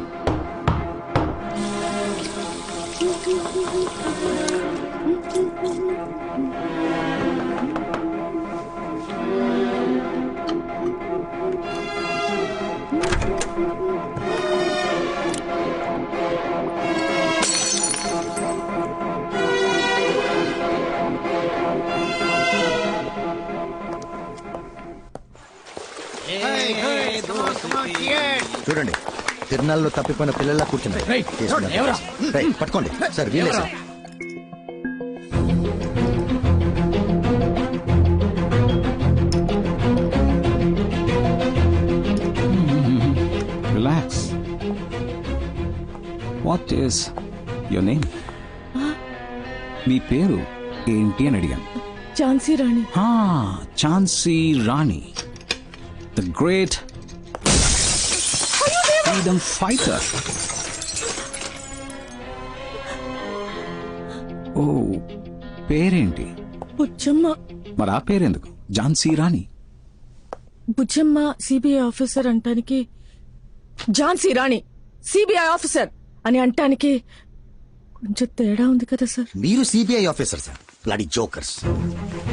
చూడండి, తిరునాళ్ళలో తప్పిపోయిన పిల్లల్లా కూర్చున్నారు. పట్టుకోండి సార్, వీలే sir. Relax. What is your name? మీ పేరు ఏంటి అని అడిగాను. Jhansi Rani. Jhansi Rani, the great freedom fighter. Oh, పేరేంటి? బుజ్జమ్మ. మరి ఆ పేరెందుకు ఝాన్సీ రాణి? బుజ్జమ్మ సిబిఐ ఆఫీసర్ అంటానికి, ఝాన్సీ రాణి సిబిఐ ఆఫీసర్ అని అంటానికి కొంచెం తేడా ఉంది కదా సార్. మీరు CBI officer sir. Bloody jokers.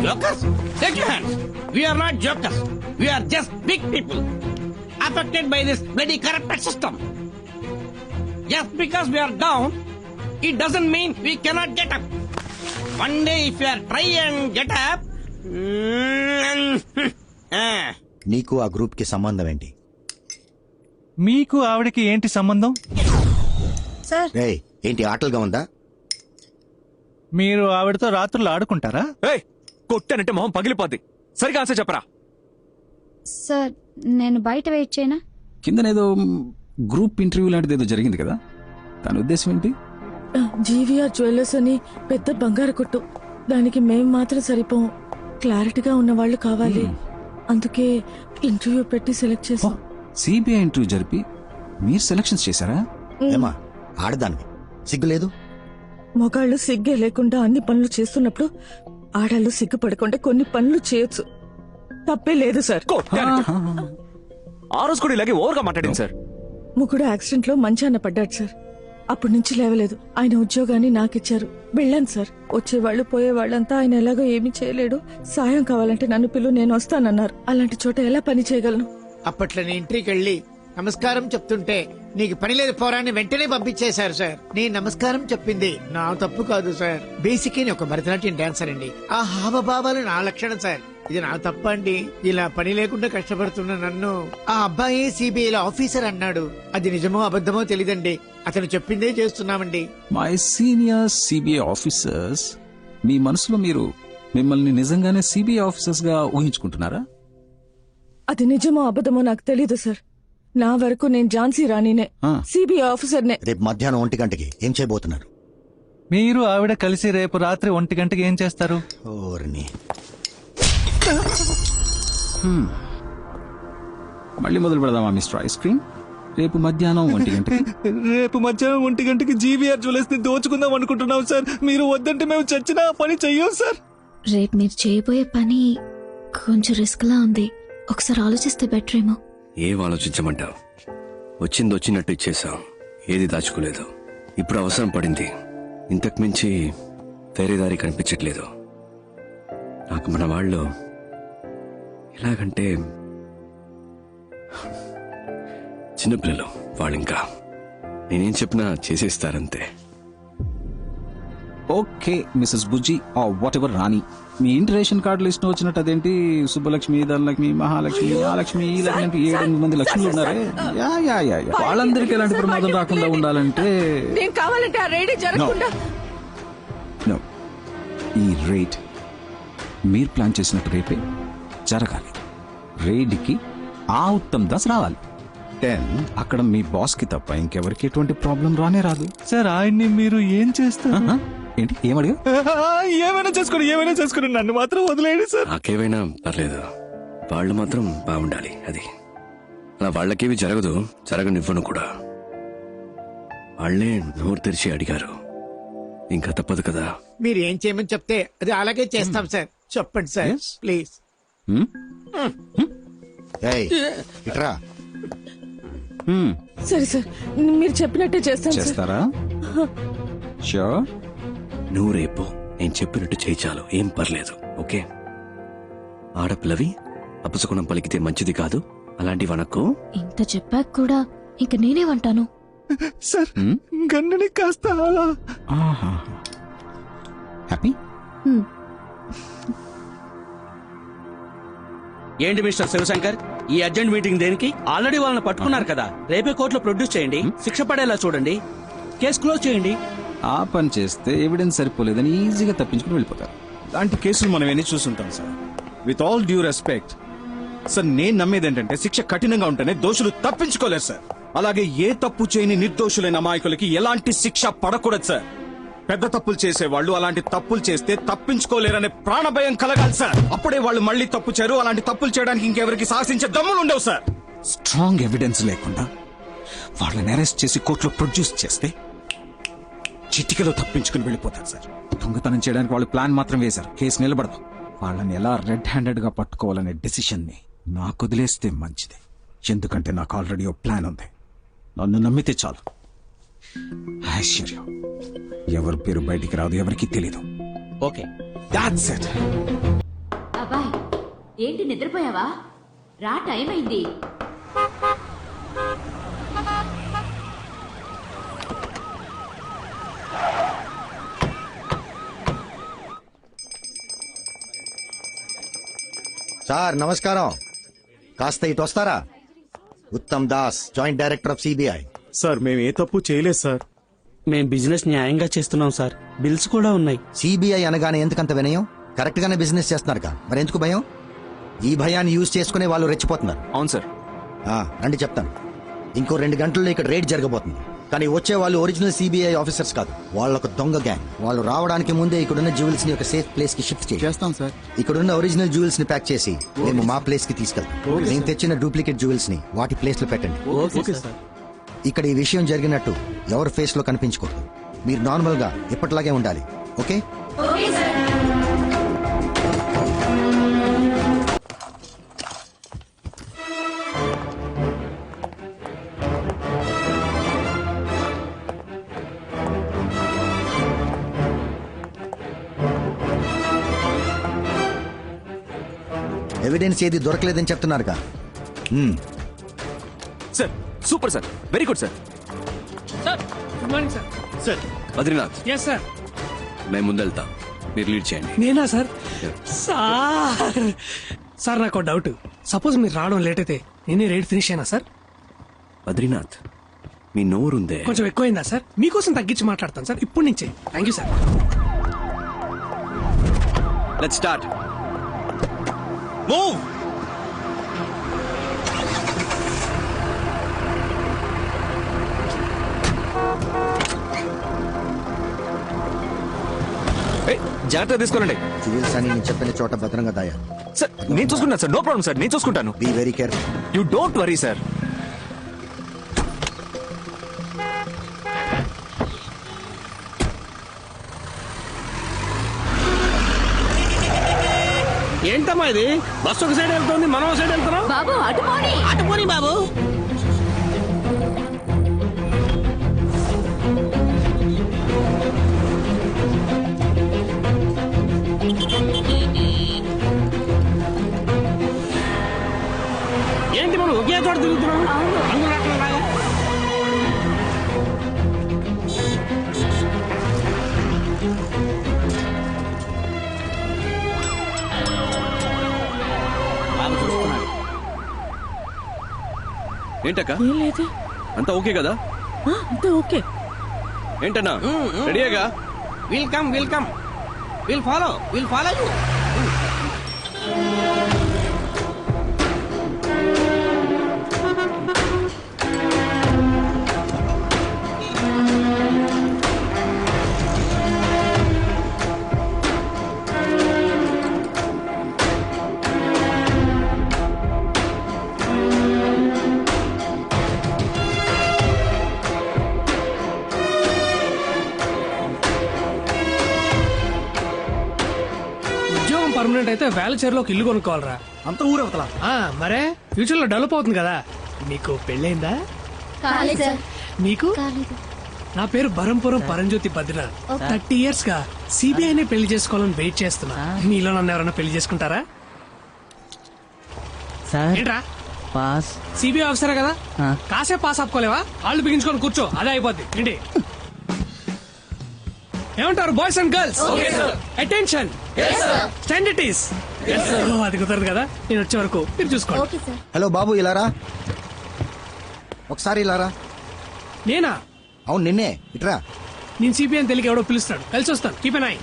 Jokers? Take your hands. We are not jokers. We are just big people affected by this bloody corrupted system. Just because we are down, it doesn't mean we cannot get up. One day if you are try and get up, నీకు ఆ group కి సంబంధం ఏంటి? మీకు ఆవిడకి ఏంటి సంబంధం? Sir రేయ్, ఏంటి ఆటలుగా ఉందా? మీరు ఆవిడతో రాత్రులు ఆడుకుంటారా? కొట్టానంటే మొహం పగిలిపోద్ది. సరిగా ఆన్సర్ చెప్పరా. సార్ నేను బయట వెయిట్ చేయనా? కిందనేదో గ్రూప్ ఇంటర్వ్యూ లాంటిది ఏదో జరిగింది కదా, దాని ఉద్దేశం ఏంటి? జీవీఆర్ జ్యువెలర్స్ అని పెద్ద బంగారు కొట్టు, దానికి మేం మాత్రం సరిపోం. క్లారిటీగా ఉన్న వాళ్ళు కావాలి. అందుకే ఇంటర్వ్యూ పెట్టి సెలెక్ట్ చేసాం. సిబిఐ ఇంటర్వ్యూ జరిపి మీరు సెలక్షన్స్ చేశారా? ఏమా ఆడదానివి సిగ్గులేదు? మొగాళ్ళు సిగ్గే లేకుండా అన్ని పనులు చేస్తున్నప్పుడు ఆడాళ్ళు సిగ్గుపడకుండా కొన్ని పనులు చేయొచ్చు. తప్పే లేదు సార్. ఆ రోజు కూడా ఇలాగే ఓవర్గా మాట్లాడింది సార్. ముగ్గుడు యాక్సిడెంట్ లో మంచాన పడ్డాడు సార్. అప్పటి నుంచి లేవలేదు. ఆయన ఉద్యోగాన్ని నాకిచ్చారు. వెళ్ళాను సార్. వచ్చేవాళ్ళు పోయేవాళ్ళంతా ఆయన ఎలాగో ఏమీ చేయలేడు, సాయం కావాలంటే నన్ను పిలు, నేను వస్తానన్నారు. అలాంటి చోట ఎలా పని చేయగలను? అప్పట్లో నేను ఇంటికి వెళ్ళి నమస్కారం చెప్తుంటే నీకు పని లేదు పోరాన్ని వెంటనే పంపించేశారు సార్. నేను నమస్కారం చెప్పింది నా తప్పు కాదు సార్. బేసిక్ నేను ఒక భరతనాట్యం డాన్సర్ అండి. ఆ హావభావాలు నా లక్షణం సార్. ఇది నా తప్ప అండి. ఇలా పని లేకుండా కష్టపడుతున్న నన్ను ఆ అబ్బాయి సిబిఐలో ఆఫీసర్ అన్నాడు. అది నిజమో అబద్ధమో తెలీదండి. అతను చెప్పిందే చేస్తున్నామండి. మై సీనియర్ సిబిఐ ఆఫీసర్స్, మీ మనసులో మీరు మిమ్మల్ని నిజంగానే సిబిఐ ఆఫీసర్స్ గా ఊహించుకుంటున్నారా? అది నిజమో అబద్ధమో నాకు తెలీదు సార్. నా వరకు నేను ఝాన్సీ రాణినే, సిబిఐ ఆఫీసర్నే. రేపు మధ్యాహ్నం 1 గంటకి ఏం చేయబోతున్నారు? మీరు ఆవిడ కలిసి రేపు రాత్రి 1 గంటకి ఏం చేస్తారు? మళ్ళీ మొదలు పెడదామా మిస్టర్ ఐస్ క్రీమ్? రేపు మధ్యాహ్నం 1 గంటకి. రేపు మధ్యాహ్నం 1 గంటకి జీవీఆర్ జ్యువెలర్స్ ని దోచుకుందాం అనుకుంటున్నాం సార్. మీరు వద్దంటే మేము చచ్చినా పని చెయ్యం సార్. రేపు మీరు చేయబోయే పని కొంచెం రిస్క్ లా ఉంది. ఒకసారి ఆలోచిస్తే బెటర్ ఏమో. ఏం ఆలోచించమంటావు? వచ్చింది వచ్చినట్టు ఇచ్చేసాం. ఏది దాచుకోలేదు. ఇప్పుడు అవసరం పడింది. ఇంతకు మించి వేరే దారి కనిపించట్లేదు నాకు. మన వాళ్ళు ఎలాగంటే చిన్నపిల్లలు. వాళ్ళు ఇంకా నేనేం చెప్పినా చేసేస్తారంతే. Okay Mrs Bujji or whatever Rani, మీ ఇంటి రేషన్ కార్డు లిస్ట్ వచ్చినట్టు అదేంటి సుబ్బలక్ష్మి, ధనలక్ష్మి, మహాలక్ష్మి, ఆ లక్ష్మి, ఈ లక్ష్మి, 7-8 మంది లక్ష్మిలు ఉన్నారే. వాళ్ళందరికీ ఎలాంటి ప్రమాదం రాకుండా ఉండాలంటే నేను కావాలంటే ఆ రైడ్ జరగకుండా. ఈ రైడ్ మీరు ప్లాన్ చేసినట్టు రేపే జరగాలి. రైడ్కి ఆ ఉత్తమ్ దాస్ రావాలి. 10 అక్కడ మీ బాస్ కి తప్ప ఇంకెవరికి ఎటువంటి ప్రాబ్లం రానే రాదు. సార్ ఆయన్ని మీరు ఏం చేస్తారు? ఏంటి ఏమడిగా? ఏమైనా చేసుకుని నన్ను మాత్రం వదిలేయండి సార్. నాకేమైనా పర్లేదు, వాళ్ళు మాత్రం బాగుండాలి. అది అలా వాళ్ళకేవి జరగదు, జరగనివ్వను కూడా. వాళ్ళే నోరు తెరిచి అడిగారు, ఇంకా తప్పదు కదా. మీరు ఏం చేయమని చెప్తే అది అలాగే చేస్తాం సార్. చెప్పండి సార్ ప్లీజ్. ఇట్రా. సరే సార్, మీరు చెప్పినట్టే చేస్తాను సార్. చేస్తారా? షూర్. నువ్వు రేపు నేను చెప్పినట్టు చేయి చాలు, ఏం పర్లేదు. ఓకే? ఆడపిల్లవి అపశకునం పలికితే మంచిది కాదు, అలాంటి వనకు. ఇంత చెప్పాక కూడా ఇంక నేనేమంటాను సార్? గన్నని కాస్త హ్యాపీ. ఏంటి మిస్టర్ శివశంకర్, ఈ అర్జెంట్ మీటింగ్ దేనికి? ఆల్రెడీ వాళ్ళని పట్టుకున్నారు కదా, రేపే కోర్టులో ప్రొడ్యూస్ చేయండి, శిక్ష పడేలా చూడండి, కేసు క్లోజ్ చేయండి. ఆ పని చేస్తే ఎవిడెన్స్ సరిపోలేదని ఈజీగా తప్పించుకుని వెళ్ళిపోతారు. ఇలాంటి కేసులు మనం ఎన్ని చూస్తుంటాం sir. With all due respect sir, నేను నమ్మేది ఏంటంటే శిక్ష కఠినంగా ఉంటేనే దోషులు తప్పించుకోలేరు సార్. అలాగే ఏ తప్పు చేయని నిర్దోషులైన అమాయకులకి ఎలాంటి శిక్ష పడకూడదు సార్. పెద్ద తప్పులు చేసేవాళ్ళు అలాంటి తప్పులు చేస్తే తప్పించుకోలేరనే ప్రాణభయం కలగాలి సార్. అప్పుడే వాళ్ళు మళ్ళీ తప్పు చేయరు, అలాంటి తప్పులు చేయడానికి ఇంకెవరికి సాహసించే దమ్ములు ఉండవు సార్. స్ట్రాంగ్ ఎవిడెన్స్ లేకుండా వాళ్ళని అరెస్ట్ చేసి కోర్టులో ప్రొడ్యూస్ చేస్తే చిటికలో తప్పించుకుని వెళ్ళిపోతారు సార్. దొంగతనం చేయడానికి వాళ్ళు ప్లాన్ మాత్రం వేశారు, కేసు నిలబడదు. వాళ్ళని ఎలా రెడ్ హ్యాండెడ్ గా పట్టుకోవాలనే డెసిషన్ ని నాకు వదిలేస్తే మంచిది. ఎందుకంటే నాకు ఆల్రెడీ ఓ ప్లాన్ ఉంది. నన్ను నమ్మితే చాలు. ఐశ్వర్యం ఎవరి పేరు బయటికి రాదు, ఎవరికి తెలీదు. Okay, that's it. అబ్బాయ్ ఏంటి నిద్రపోయావా? రా, టైం అయింది. సార్ నమస్కారం. కాస్త ఇటు వస్తారా? Uttam Das, joint director of CBI. Sir మేము ఏ తప్పు చేయలేదు సార్. మేము బిజినెస్ న్యాయంగా చేస్తున్నాం సార్, బిల్స్ కూడా ఉన్నాయి. సిబిఐ అనగానే ఎందుకంత వినయం? కరెక్ట్ గానే బిజినెస్ చేస్తున్నారుగా, మరి ఎందుకు భయం? ఈ భయాన్ని యూజ్ చేసుకునే వాళ్ళు రెచ్చిపోతున్నారు. అవును సార్. రండి చెప్తాను. ఇంకో 2 గంటల్లో ఇక్కడ రేడ్ జరగబోతుంది. కానీ వచ్చే వాళ్ళు ఒరిజినల్ సిబిఐ ఆఫీసర్స్ కాదు, వాళ్ళొక దొంగ గ్యాంగ్. వాళ్ళు రావడానికి ముందే ఇక్కడున్న జ్యువెల్స్ ని ఒక సేఫ్ ప్లేస్ కి షిఫ్ట్ చేస్తాం సార్. ఇక్కడున్న ఒరిజినల్ జ్యువెల్స్ ని ప్యాక్ చేసి మేము మా ప్లేస్ కి తీసుకెళ్తాం. నేను తెచ్చిన డూప్లికేట్ జ్యువెల్స్ ని వాటి ప్లేస్ లో పెట్టండి. ఇక్కడ ఈ విషయం జరిగినట్టు ఎవరి ఫేస్ లో కనిపించకూడదు. మీరు నార్మల్ గా ఎప్పటిలాగే ఉండాలి. ఓకే? ఎవిడెన్స్ ఏది దొరకలేదని చెప్తున్నారుగా. Sir super sir, very good sir. Sir good morning sir. Sir Badrinath. Yes sir. మేము ముందెళ్తా, మీరు లీడ్ చేయండి. నేనా సార్? సార్ నాకు డౌట్. సపోజ్ మీరు రావడం లేట్ అయితే నేనే రేట్ ఫినిష్ అయినా సార్? బద్రీనాథ్ మీ నోరుందే కొంచెం ఎక్కువైందా సార్? మీకోసం తగ్గించి మాట్లాడతాను సార్ ఇప్పుడు నుంచే. Thank you sir. Let's start. Move. జాగ్రత్త తీసుకోనండి. జ్యువెల్స్ అని నేను చెప్పిన చోట భద్రంగా దాయా. సార్ నేను చూసుకుంటాను సార్, నో ప్రాబ్లం సార్, నేను చూసుకుంటాను. Be very careful. You don't worry sir. ఏంటమ్మా ఇది? బస్సు ఒక సైడ్ వెళ్తుంది, మనం ఒక సైడ్ వెళ్తున్నాం. బాబు అటుపోని. అటుపోని బాబు. ఏంటి మనం ఒకే చోట తిరుగుతున్నాం? రంగులు రాట్లేదా? ఏంటక్క? ఏం లేదు. అంతా ఓకే కదా? అంతా ఓకే. ఏంటన్నా రెడీగా? Welcome welcome. Will follow you. Permanent అయితే వేలచేరులో ఒక ఇల్లు కొనుక్కోవాలరా. అంత ఊరవతల మరే ఫ్యూచర్ లో డెవలప్ అవుతుంది కదా. మీకు పెళ్ళైందా? మీకు? నా పేరు బరంపురం పరంజ్యోతి బద్రీనాథ్. 30 years గా సిబిఐనే పెళ్లి చేసుకోవాలని వెయిట్ చేస్తున్నా. మీలో నన్ను ఎవరైనా పెళ్లి చేసుకుంటారా? ఏంట్రా పాస్ సిబిఐ ఆఫీసరే కదా, కాసేపు పాస్ ఆపుకోలేవా? వాళ్ళు బిగించుకొని కూర్చో, అదే అయిపోద్ది. ఏంటి ఏమంటారు boys and girls? Attention, stand it is. అది కుదరదు కదా, నేను వచ్చే వరకు మీరు చూసుకోండి. హలో బాబు, ఇలారా ఒకసారి. ఇలారా. నేనా? అవును నిన్నే. ఇట్రా. నేను సిబిఐ అని తెలియక ఎవడో పిలుస్తాడు, కలిసి వస్తాను. Keep N I.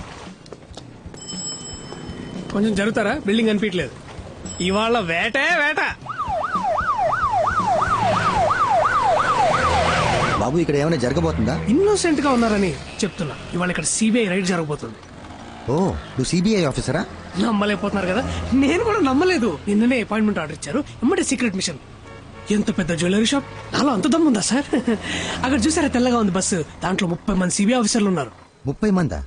కొంచెం జరుగుతారా? బిల్డింగ్ కనిపించలేదు. ఇవాళ వేటే వేట. బాబు ఇక్కడ ఏమైనా జరగబోతుందా? ఇన్నోసెంట్ గా ఉన్నారని చెప్తున్నా. ఇవాళ ఇక్కడ సిబిఐ రైడ్ జరగబోతుంది. ఓ, నువ్వు సిబిఐ ఆఫీసరా? నమ్మలేకపోతున్నారు కదా, నేను కూడా నమ్మలేదు. నిన్ననే అపాయింట్మెంట్ ఆర్డర్ ఇచ్చారు, ఎమ్మటే సీక్రెట్ మిషన్. ఎంత పెద్ద జ్యువెలరీ షాప్, నాలో అంత దమ్ముందా సార్? అక్కడ చూసారా తెల్లగా ఉంది బస్సు, దాంట్లో 30 మంది సిబిఐ ఆఫీసర్లు ఉన్నారు. 30 మందా?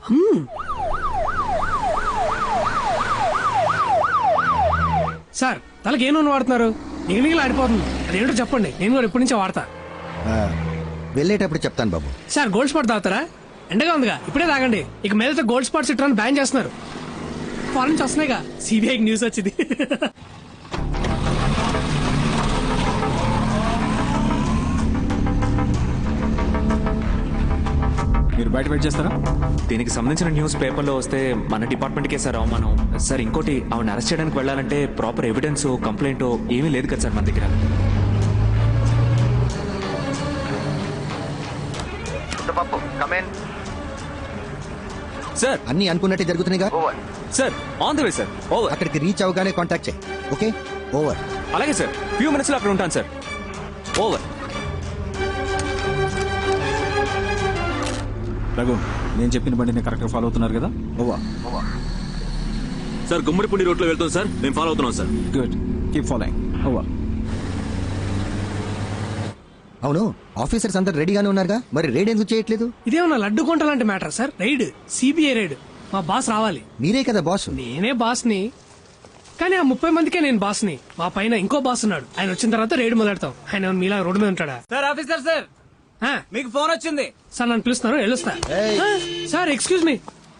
సార్ తలకి ఏ నూనె వాడుతున్నారు? నిగనిగలు ఆడిపోతుంది. అదేంటో చెప్పండి, నేను కూడా ఇప్పటి నుంచే వాడతా. వెళ్ళేటప్పుడు చెప్తాను బాబు. సార్ గోల్డ్ స్పాట్ తాగుతారా? ఎండగా ఉందిగా, ఇప్పుడే తాగండి. ఇక మీదతో గోల్డ్ స్పాట్స్ ఇట్లా బ్యాన్ చేస్తున్నారు. ఫారెన్ నుంచి వస్తున్నాయిగా, సిబిఐకి న్యూస్ వచ్చింది. మీరు బయట వెయిట్ చేస్తారా? దీనికి సంబంధించిన న్యూస్ పేపర్లో వస్తే మన డిపార్ట్మెంట్కే సార్ అవమానం. సార్ ఇంకోటి, ఆవిడ అరెస్ట్ చేయడానికి వెళ్ళాలంటే ప్రాపర్ ఎవిడెన్స్ కంప్లైంట్ ఏమీ లేదు కదా సార్ మన దగ్గర. సార్ అన్ని అనుకున్నట్టే జరుగుతున్నాయిగా. Sir on the way sir. Over. అక్కడికి రీచ్ అవగానే కాంటాక్ట్ చేయి. Okay, over. అలాగే సార్, ఫ్యూ మినిట్స్ లో అక్కడ ఉంటాను సార్. ఓవర్. రఘు, నేను చెప్పిన బండిని కరెక్ట్గా ఫాలో అవుతున్నారు కదా? ఓవర్. సార్ గుమ్మడిపూడి రోడ్ లో వెళ్తాం సార్, మేము ఫాలో అవుతున్నాం sir. Good, keep following. Over. అవును, ఆఫీసర్స్ అందరు రెడీగానే ఉన్నారుగా, మరి రైడ్ ఎందుకు చేయట్లేదు? ఇదేమన్నా లడ్డు కొంట లాంటి matter sir. Raid, CBI raid. మా బాస్ రావాలి. మీరే కదా బాస్. నేనే బాస్ని, కానీ ఆ 30 మందికే నేను బాస్ని. మా పైన ఇంకో బాస్ ఉన్నాడు, ఆయన వచ్చిన తర్వాత రైడ్ మొదలెడతాం. ఆయన మీలా రోడ్డు మీద ఉంటాడా? సార్ ఆఫీసర్ సార్, మీకు ఫోన్ వచ్చింది సార్. నన్ను పిలుస్తున్నారు, వెళ్ళొస్తా. సార్ ఎక్స్క్యూజ్ మీ,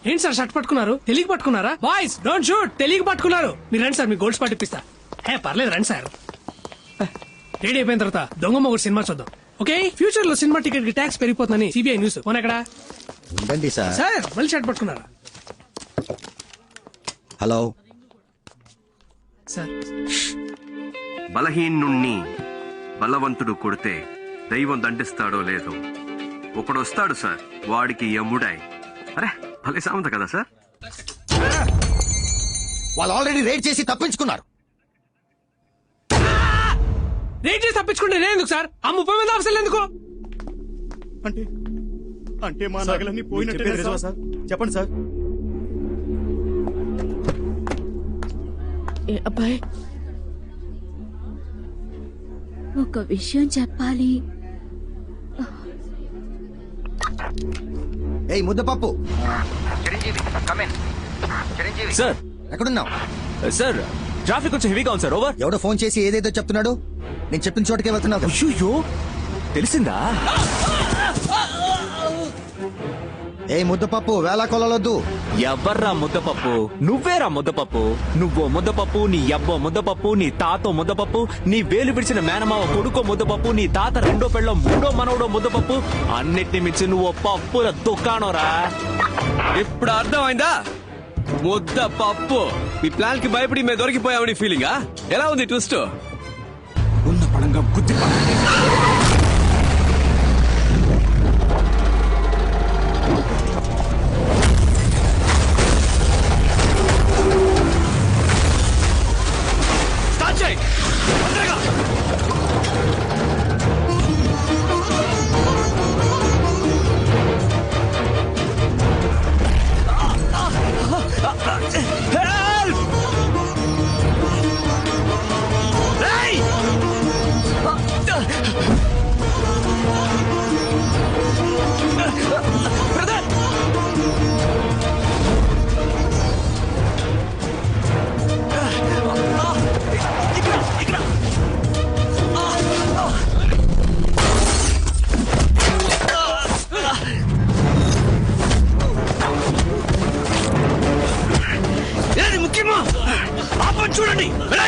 ఏంటి సార్ షర్ట్ పట్టుకున్నారు? తెలియక పట్టుకున్నారా? బాయ్స్ డోంట్ షూట్, తెలియక పట్టుకున్నారు. మీరు రండి సార్, మీ గోల్డ్ స్పాట్ ఇప్పిస్తా. పర్లేదు రండి సార్. రెడీ అయిపోయిన తర్వాత దొంగ మొగుడు సినిమా చూద్దాం. ఓకే, ఫ్యూచర్ లో సినిమా టికెట్ కి ట్యాక్స్ పెరిగిపోతుందని సిబిఐ న్యూస్. ఫోన్ ఎక్కడ? ఉండండి సార్. సార్ మళ్ళీ షర్ట్ పట్టుకున్నారా? Hello sir. బలహీనుణ్ణి బలవంతుడు కొడితే దైవం దండిస్తాడో లేదో ఒకడొస్తాడు సార్, వాడికి యముడాయ్. అరే భలే సామెత కదా సార్. వాళ్ళు ఆల్రెడీ రైడ్ చేసి తప్పించుకున్నారు. రైడ్ చేసి తప్పించుకుంటే నేను ఎందుకు సార్? ఆ 30 మంది ఆఫీసర్లు ఎందుకు? అంటే మా నగలన్నీ పోయినట్టే సార్. చెప్పండి సార్. అబ్బాయి ఒక విషయం చెప్పాలి. ఏయ్ ముద్దపప్పు, సార్ ఎక్కడున్నావు? సార్ ట్రాఫిక్ కొంచెం హెవీగా ఉంది సార్. ఓవర్. ఎవడో ఫోన్ చేసి ఏదేదో చెప్తున్నాడు. నేను చెప్పిన చోటకే వెళ్తున్నావు. అయ్యో, తెలిసిందా? ఏ ముద్దపప్పు, వేళ కొలవద్దు. ఎవర్రా ముద్దపప్పు? నువ్వేరా ముద్దపప్పు. నువ్వో ముద్దపప్పు, నీ అబ్బో ముద్దపప్పు, నీ తాతో ముద్దపప్పు, నీ వేలు విడిచిన మేనమావ కొడుకో ముద్దపప్పు, నీ తాత రెండో పెళ్ళో మూడో మనవడో ముద్దపప్పు. అన్నిటిని మించి నువ్వు పప్పుల దుకాణంరా. ఇప్పుడు అర్థమైందా? ముద్దపప్పు. ఈ ప్లాన్ కి భయపడి మేము దొరికిపోయామని ఫీలింగా? ఎలా ఉంది ట్విస్ట్? ఉన్న పడంగా గుద్ది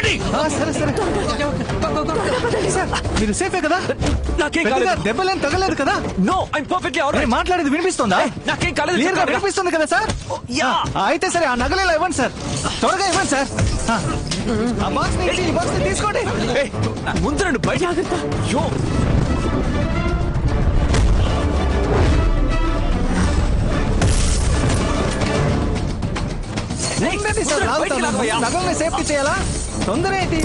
పోండి. సరే సరే సార్, మీరు సేఫే కదా? నాకేం పెద్దగా కాలేదు. దెబ్బలేం తగలేదు కదా? No I perfectly alright. మాట్లాడేది వినిపిస్తుందా? నాకేం కాలేదు. క్లియర్ గా వినిపిస్తుంది కదా సార్? అయితే సరే, ఆ నగలేలా ఇవ్వండి సార్, త్వరగా ఇవ్వండి సార్. ఆ బాక్స్ ఈ బాక్స్ తీసుకోండి. ముందు రండి బయట. యో ఉండండి సార్, నగల్ని సేఫ్టీ చేయాలా? తొందర ఏంటి?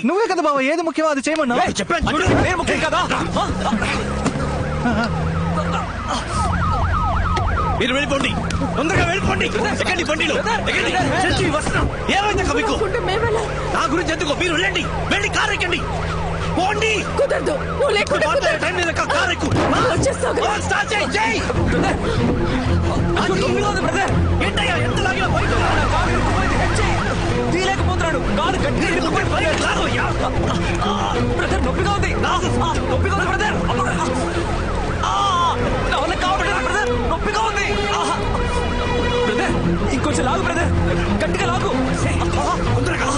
నువ్వే కదా బాబా ఏది ముఖ్యమో అది చేయమన్నా. చెప్పాను ముఖ్యం కదా. మీరు వెళ్ళిపోండి, తొందరగా వెళ్ళిపోండి. ఎక్కండి బండిలో, ఎక్కండి. వస్తున్నాం. ఏమైంది మీకు? నా గురించి ఎందుకు? మీరు వెళ్ళండి, వెళ్ళి కారు ఎక్కండి. పోండి. కుదరదు. నువ్వు లేకుండా టైం లేదు. కారు ఎక్కు. స్టార్ట్ చేయి. జై ఏంటయ్యా ఎంత లాగినా తీలేకపోతున్నాడు. కాదు గట్టి బ్రదర్, నొప్పిగా ఉంది. నొప్పిగా ఉంది బ్రదర్. నా వల్ల కావట్లేదు బ్రదర్, నొప్పిగా ఉంది. బ్రదర్ ఇంకొంచెం లాగు బ్రదర్, గట్టిగా లాగు. తొందరగా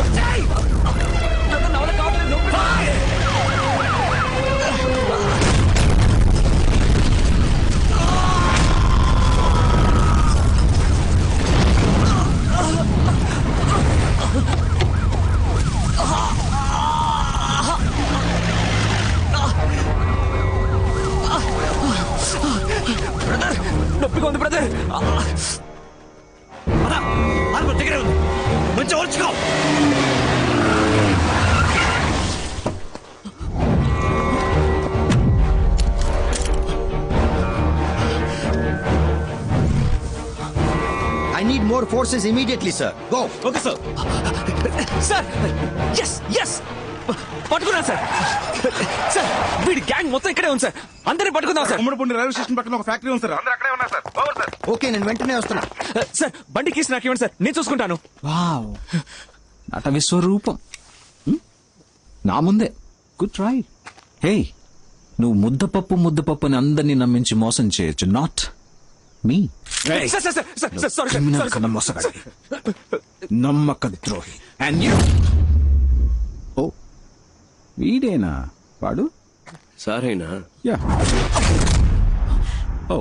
వచ్చాయి. బ్రదర్ నా వల్ల కావట్లేదు, నొప్పిగా ఉంది. నొప్పిగా ఉంది బ్రదర్. దగ్గరే ఉంది, మంచిగా ఓర్చుకో. I need more forces immediately, sir. Go. Okay sir. Sir yes పట్టుకున్నాను సార్. సార్ వీడి గ్యాంగ్ మొత్తం ఇక్కడే ఉంది సార్. అందరినీ పట్టుకుందాం సార్. ఉమ్మడిపూడి రైల్వే స్టేషన్ పక్కన ఒక ఫ్యాక్టరీ ఉంది సార్, అందరూ అక్కడే ఉన్నారు సార్. Over sir. ఓకే, నేను వెంటనే వస్తున్నా. సార్ బండి కీసి నాకు ఇవ్వండి సార్, నేను చూసుకుంటాను. వావ్, నట విశ్వరూపం నా ముందే. Good try. హే, నువ్వు ముద్దపప్పు అని అందరినీ నమ్మించి మోసం చేయొచ్చు, not me. Sir sir sir sir sorry criminal కన్నా మోసగాడి, నమ్మక ద్రోహి. And you. ఓ, వీడేనా వాడు? సారేనా? యా. ఓ,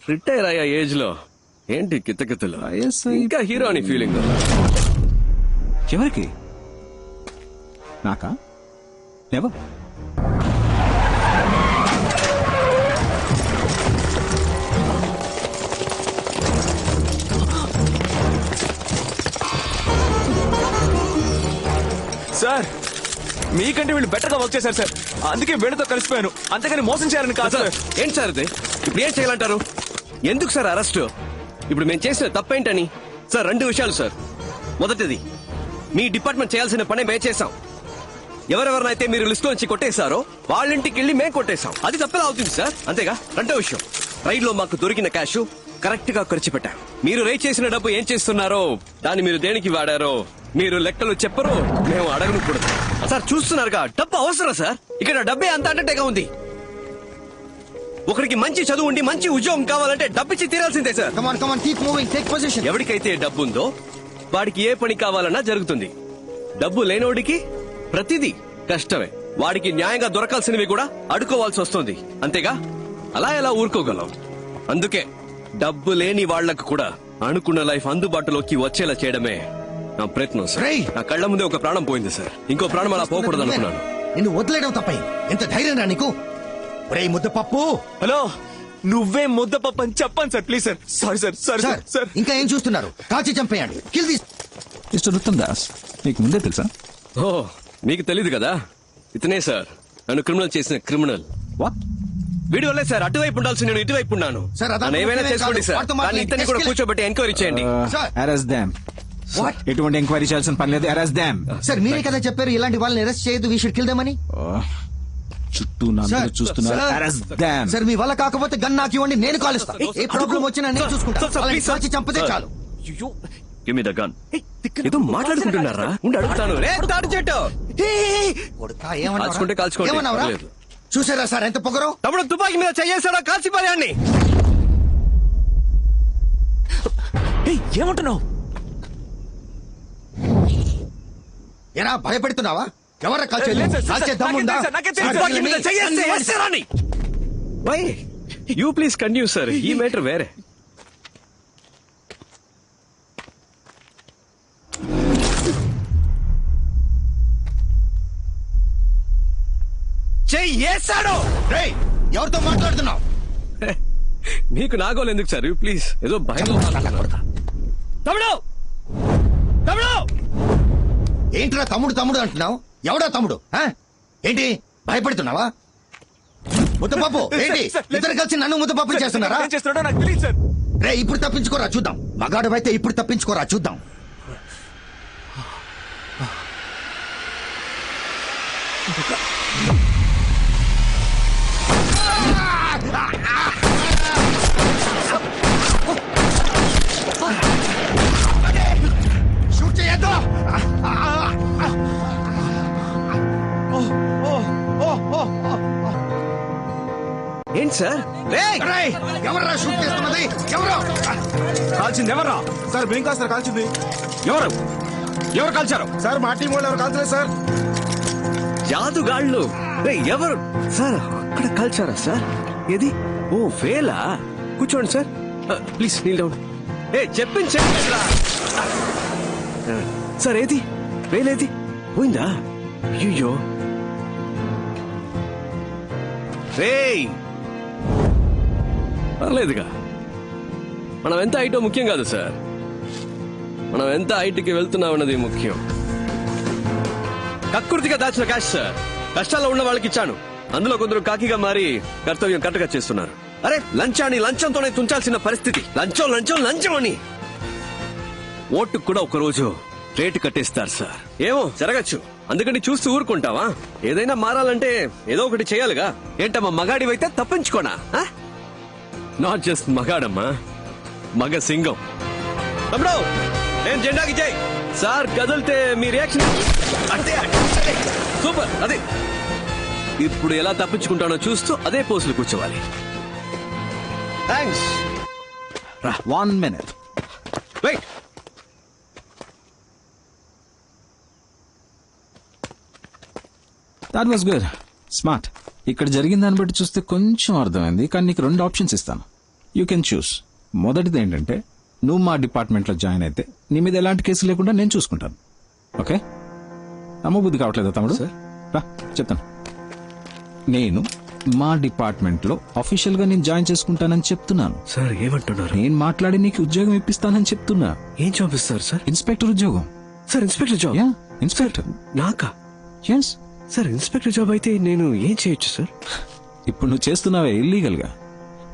రిటైర్ అయ్యా ఏజ్ లో ఏంటి కితకితలు? ఇంకా హీరో అని ఫీలింగ్. ఎవరికి? నాకా? నెవర్. సార్ మీకంటే వీళ్ళు బెటర్ గా వర్క్ చేశారు సార్, అందుకే వీళ్ళతో కలిసిపోయాను, అంతేగాని మోసం చేయాలని కాదు సార్. ఏంటి సార్ ఇది? ఇప్పుడు ఏం చేయాలంటారు? ఎందుకు సార్ అరెస్ట్? ఇప్పుడు మేము చేసిన తప్పేంటని? సార్ 2 విషయాలు సార్. మొదటిది, మీ డిపార్ట్మెంట్ చేయాల్సిన పని మేము చేశాం. ఎవరెవరినైతే మీరు లిస్ట్ నుంచి కొట్టేశారో వాళ్ళ ఇంటికి వెళ్ళి మేము కొట్టేశాం. అది తప్పేలా అవుతుంది సార్, అంతేగా? 2వ విషయం, రైడ్ లో మాకు దొరికిన క్యాష్ కరెక్ట్ గా ఖర్చు పెట్టాం. మీరు రైడ్ చేసిన డబ్బు ఏం చేస్తున్నారో, దాన్ని మీరు దేనికి వాడారో మీరు లెక్కలు చెప్పరు, మేము అడగను కూడా. సార్ చూస్తున్నారుగా, డబ్బు అవసరం సార్. ఇక్కడ డబ్బే అంత అడ్డంగా ఉంది. ఒకరికి మంచి చదువు ఉండి మంచి ఉద్యోగం కావాలంటే డబ్బిచ్చి తీరాల్సిందే సార్. కమాన్ కమాన్ కీప్ మూవింగ్ టేక్ పొజిషన్. ఎవరికైతే డబ్బు ఉందో వాడికి ఏ పని కావాలన్నా జరుగుతుంది. డబ్బు లేనోడికి ప్రతిదీ కష్టమే. వాడికి న్యాయంగా దొరకాల్సినవి కూడా అడుకోవాల్సి వస్తుంది. అంతేగా, అలా ఎలా ఊరుకోగలం? అందుకే డబ్బు లేని వాళ్లకు కూడా అనుకున్న లైఫ్ అందుబాటులోకి వచ్చేలా చేయడమే నా ప్రయత్నం సార్. నా కళ్ళ ముందే ఒక ప్రాణం పోయింది సార్. ఇంకో ప్రాణం అలా పోకూడదు అనుకున్నాను. నిన్ను వదిలేయడం తప్పై ఎంత ధైర్యం రా నీకు? ఒరేయ్ ముద్దపప్పు. హలో, నువ్వే ముద్దపప్పు అని చెప్పండి sir, please sir. Sorry sir, sorry sir. ఇంకా ఏం చూస్తున్నారు? కాల్చి చంపేయండి. Kill this. Mister Uttam Das, మీకు ముందే తెలుసా? ఓ, మీకు తెలీదు కదా, ఇతనే సార్ నన్ను క్రిమినల్ చేసిన క్రిమినల్. వీడి వల్లే సార్ అటువైపు ఉండాల్సి నేను ఇటువైపు ఉన్నాను. నన్ను ఏమైనా చేసుకోండి సార్, కానీ ఇతన్ని కూడా కూర్చోబెట్టి ఎంక్వైరీ చేయండి. అరెస్ట్ దామ్. ఎటువంటి ఎంక్వైరీ చేయాల్సిన పని లేదు. అరెస్ట్ దామ్. సార్ మీరే కదా చెప్పారు ఇలాంటి వాళ్ళని అరెస్ట్ చేయొద్దు, వీ షుడ్ కిల్ దెమ్ అని. చుట్టూ నన్ను చూస్తున్నారు. అరెస్ట్ దామ్. సార్ మీ వల్ల కాకపోతే గన్ నాకు ఇవ్వండి, నేను కాలుస్తా. ఏ ప్రాబ్లం వచ్చినా నేను చూసుకుంటా. కాల్చి చంపితే చాలు. Give me the gun. ఏదో మాట్లాడుకుంటున్నారా? ఉండి అడుగుతాను. తాడు చెట్టు కాల్చుకుంటే కాల్చుకోండి, పర్లేదు. చూసారా సార్ ఎంత పొగరు? తమ్ముడు తుపాకీ మీద చేసాడా? కాల్చిపోయాన్ని. ఏమంటున్నావు? ఏరా భయపెడుతున్నావా? ఎవరా కాల్చే దమ్ముందా? యూ ప్లీజ్ కంటిన్యూ సార్, ఈ మ్యాటర్ వేరే. చేసాడు. ఎవరితో మాట్లాడుతున్నావు? నీకు నాగోలు ఎందుకు సార్? You please. ఏదో భయంలో తమ్ముడు తమ్ముడు ఏంట్రా తమ్ముడు తమ్ముడు అంటున్నావు? ఎవడా తమ్ముడు? ఏంటి భయపడుతున్నావా? ముద్దపప్పు ఏంటి? ఇద్దరు కలిసి నన్ను ముద్దపప్పు చేస్తున్నారా? రే ఇప్పుడు తప్పించుకోరా చూద్దాం. మగాడు అయితే ఇప్పుడు తప్పించుకోరా చూద్దాం. షూట్ చేయొద్దు. ఏంటి సార్? ఎవరా షూట్ చేస్తున్నది? ఎవరు కాల్చింది? ఎవరా సార్? మేము కాదు సార్ కాల్చింది. ఎవరు ఎవరు కాల్చారు సార్? మా టీం వాళ్ళు ఎవరు కాల్చలేదు సార్. జాదుగాళ్ళు ఎవరు సార్? అక్కడ కాల్చారా సార్? ఏది? ఓ వేలా. కూర్చోండి సార్, ప్లీజ్ నీల్ డౌన్. చెప్పింది చెప్పరా సార్? ఏది వేలేది? పోయిందా? అయ్యో పర్లేదుగా. మనం ఎంత హైటో ముఖ్యం కాదు సార్, మనం ఎంత హైట్కి వెళ్తున్నామన్నది ముఖ్యం. కక్కుర్తిగా దాచిన క్యాష్ సార్, కష్టాల్లో ఉన్న వాళ్ళకి ఇచ్చాను. అందులో కొందరు కాకిగా మారి కర్తవ్యం కరెక్ట్గా చేస్తున్నారు. అరే లంచాన్ని లంచంతోనే తుంచాల్సిన పరిస్థితి. లంచం లంచం లంచం అని ఓటుకు కూడా ఒకరోజు రేటు కట్టేస్తారు సార్. ఏమో జరగచ్చు, అందుకని చూస్తూ ఊరుకుంటావా? ఏదైనా మారాలంటే ఏదో ఒకటి చేయాలిగా. ఏంటమ్మా మగాడివైతే తప్పించుకోనా? నాట్ జస్ట్ మగాడమ్మా, మగ సింగం. తమ్ముడు నేను జెండాకి చేయి సార్. కదిలితే మీ రియాక్షన్ అంతే. సూపర్. అదే ఇప్పుడు ఎలా తప్పించుకుంటానో చూస్తూ అదే పోజులు కూర్చోవాలి. Thanks. 1 minute. Wait. That was good, smart. ఇక్కడ జరిగిన దాన్ని బట్టి చూస్తే కొంచెం అర్థమైంది, కానీ నీకు 2 ఆప్షన్స్ ఇస్తాను. You can choose. మొదటిది ఏంటంటే నువ్వు మా డిపార్ట్మెంట్ లో జాయిన్ అయితే నీ మీద ఎలాంటి కేసు లేకుండా నేను చూసుకుంటాను. ఓకే? నమ్మబుద్ధి కావట్లేదా తమ్ముడు? రా చెప్తాను. నేను మా డిపార్ట్మెంట్ లో అఫీషియల్ గా నేను జాయిన్ చేసుకుంటానని చెప్తున్నాను. సార్ ఏమంటున్నారు? నేను మాట్లాడి నీకు ఉద్యోగం ఇప్పిస్తానని చెప్తున్నా. ఏం జాబ్ ఇస్తారు సార్? ఇన్స్పెక్టర్ ఉద్యోగం. Sir inspector job? ఇన్స్పెక్టర్. నాకా? Yes sir. ఇన్స్పెక్టర్ జాబ్ అయితే నేను ఏం చేయొచ్చు సార్? ఇప్పుడు నువ్వు చేస్తున్నావే ఇల్లీగల్ గా,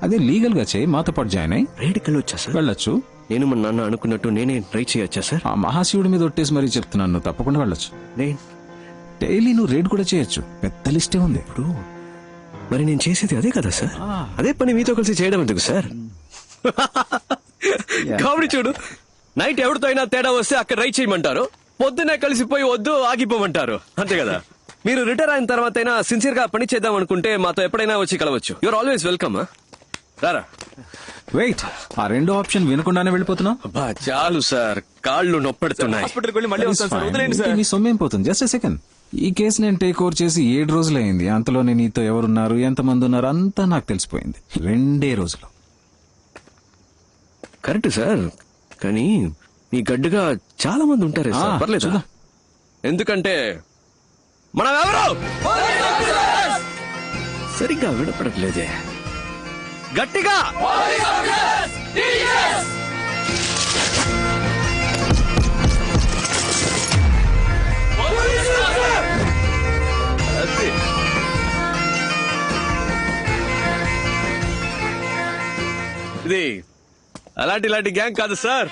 అదే లీగల్ గా చేయి. మాతో పాటు జాయిన్ అయ్యి రైడ్కి వెళ్ళొచ్చా సార్? వెళ్ళొచ్చు. నేను మా నాన్న అనుకున్నట్టు నేనే ట్రై చేయొచ్చా సార్? ఆ మహాశివుడి మీద ఒట్టేసి మరీ చెప్తున్నాను, నువ్వు తప్పకుండా వెళ్ళొచ్చు. డైలీ నువ్వు రైడ్ కూడా చేయొచ్చు, పెద్ద లిస్టే ఉంది. ఇప్పుడు మరి నేను చేసేది అదే కదా సార్? అదే పని మీతో కలిసి చేయడం ఎందుకు సార్? కామెడీ చూడు. నైట్ ఎవరితో అయినా తేడా వస్తే అక్కడ రైడ్ చేయమంటారు, పొద్దునే కలిసిపోయి వద్దు ఆగిపోమంటారు. అంతే కదా? మీరు రిటైర్ అయిన తర్వాత అయినా సిన్సియర్ గా పని చేద్దాం అనుకుంటే మాతో ఎప్పుడైనా వచ్చి కలవచ్చు. Your always welcome. రారా. వెయిట్, ఆ రెండో ఆప్షన్ వినకుండానే వెళ్ళిపోతున్నావు? అబ్బా చాలు సార్, కాళ్ళు నొప్పెడుతున్నాయి. హాస్పిటల్కి వెళ్ళి మళ్ళీ వస్తాను సార్, వదిలేండి సార్. నీ సొమ్మేం పోతుంది? Just second. ఈ కేసు నేను టేక్ ఓవర్ చేసి 7 రోజులైంది. అంతలోనే నీతో ఎవరున్నారు, ఎంతమంది ఉన్నారు అంతా నాకు తెలిసిపోయింది 2 రోజులు. కరెక్ట్ సార్, కానీ మీ గడ్డుగా చాలా మంది ఉంటారే సార్. పర్లేదు, చూద్దాం. ఎందుకంటే మనం ఎవరు సరిగ్గా వినపడట్లేదే. గట్టిగా అది. ఇది అలాంటి గ్యాంగ్ కాదు సార్.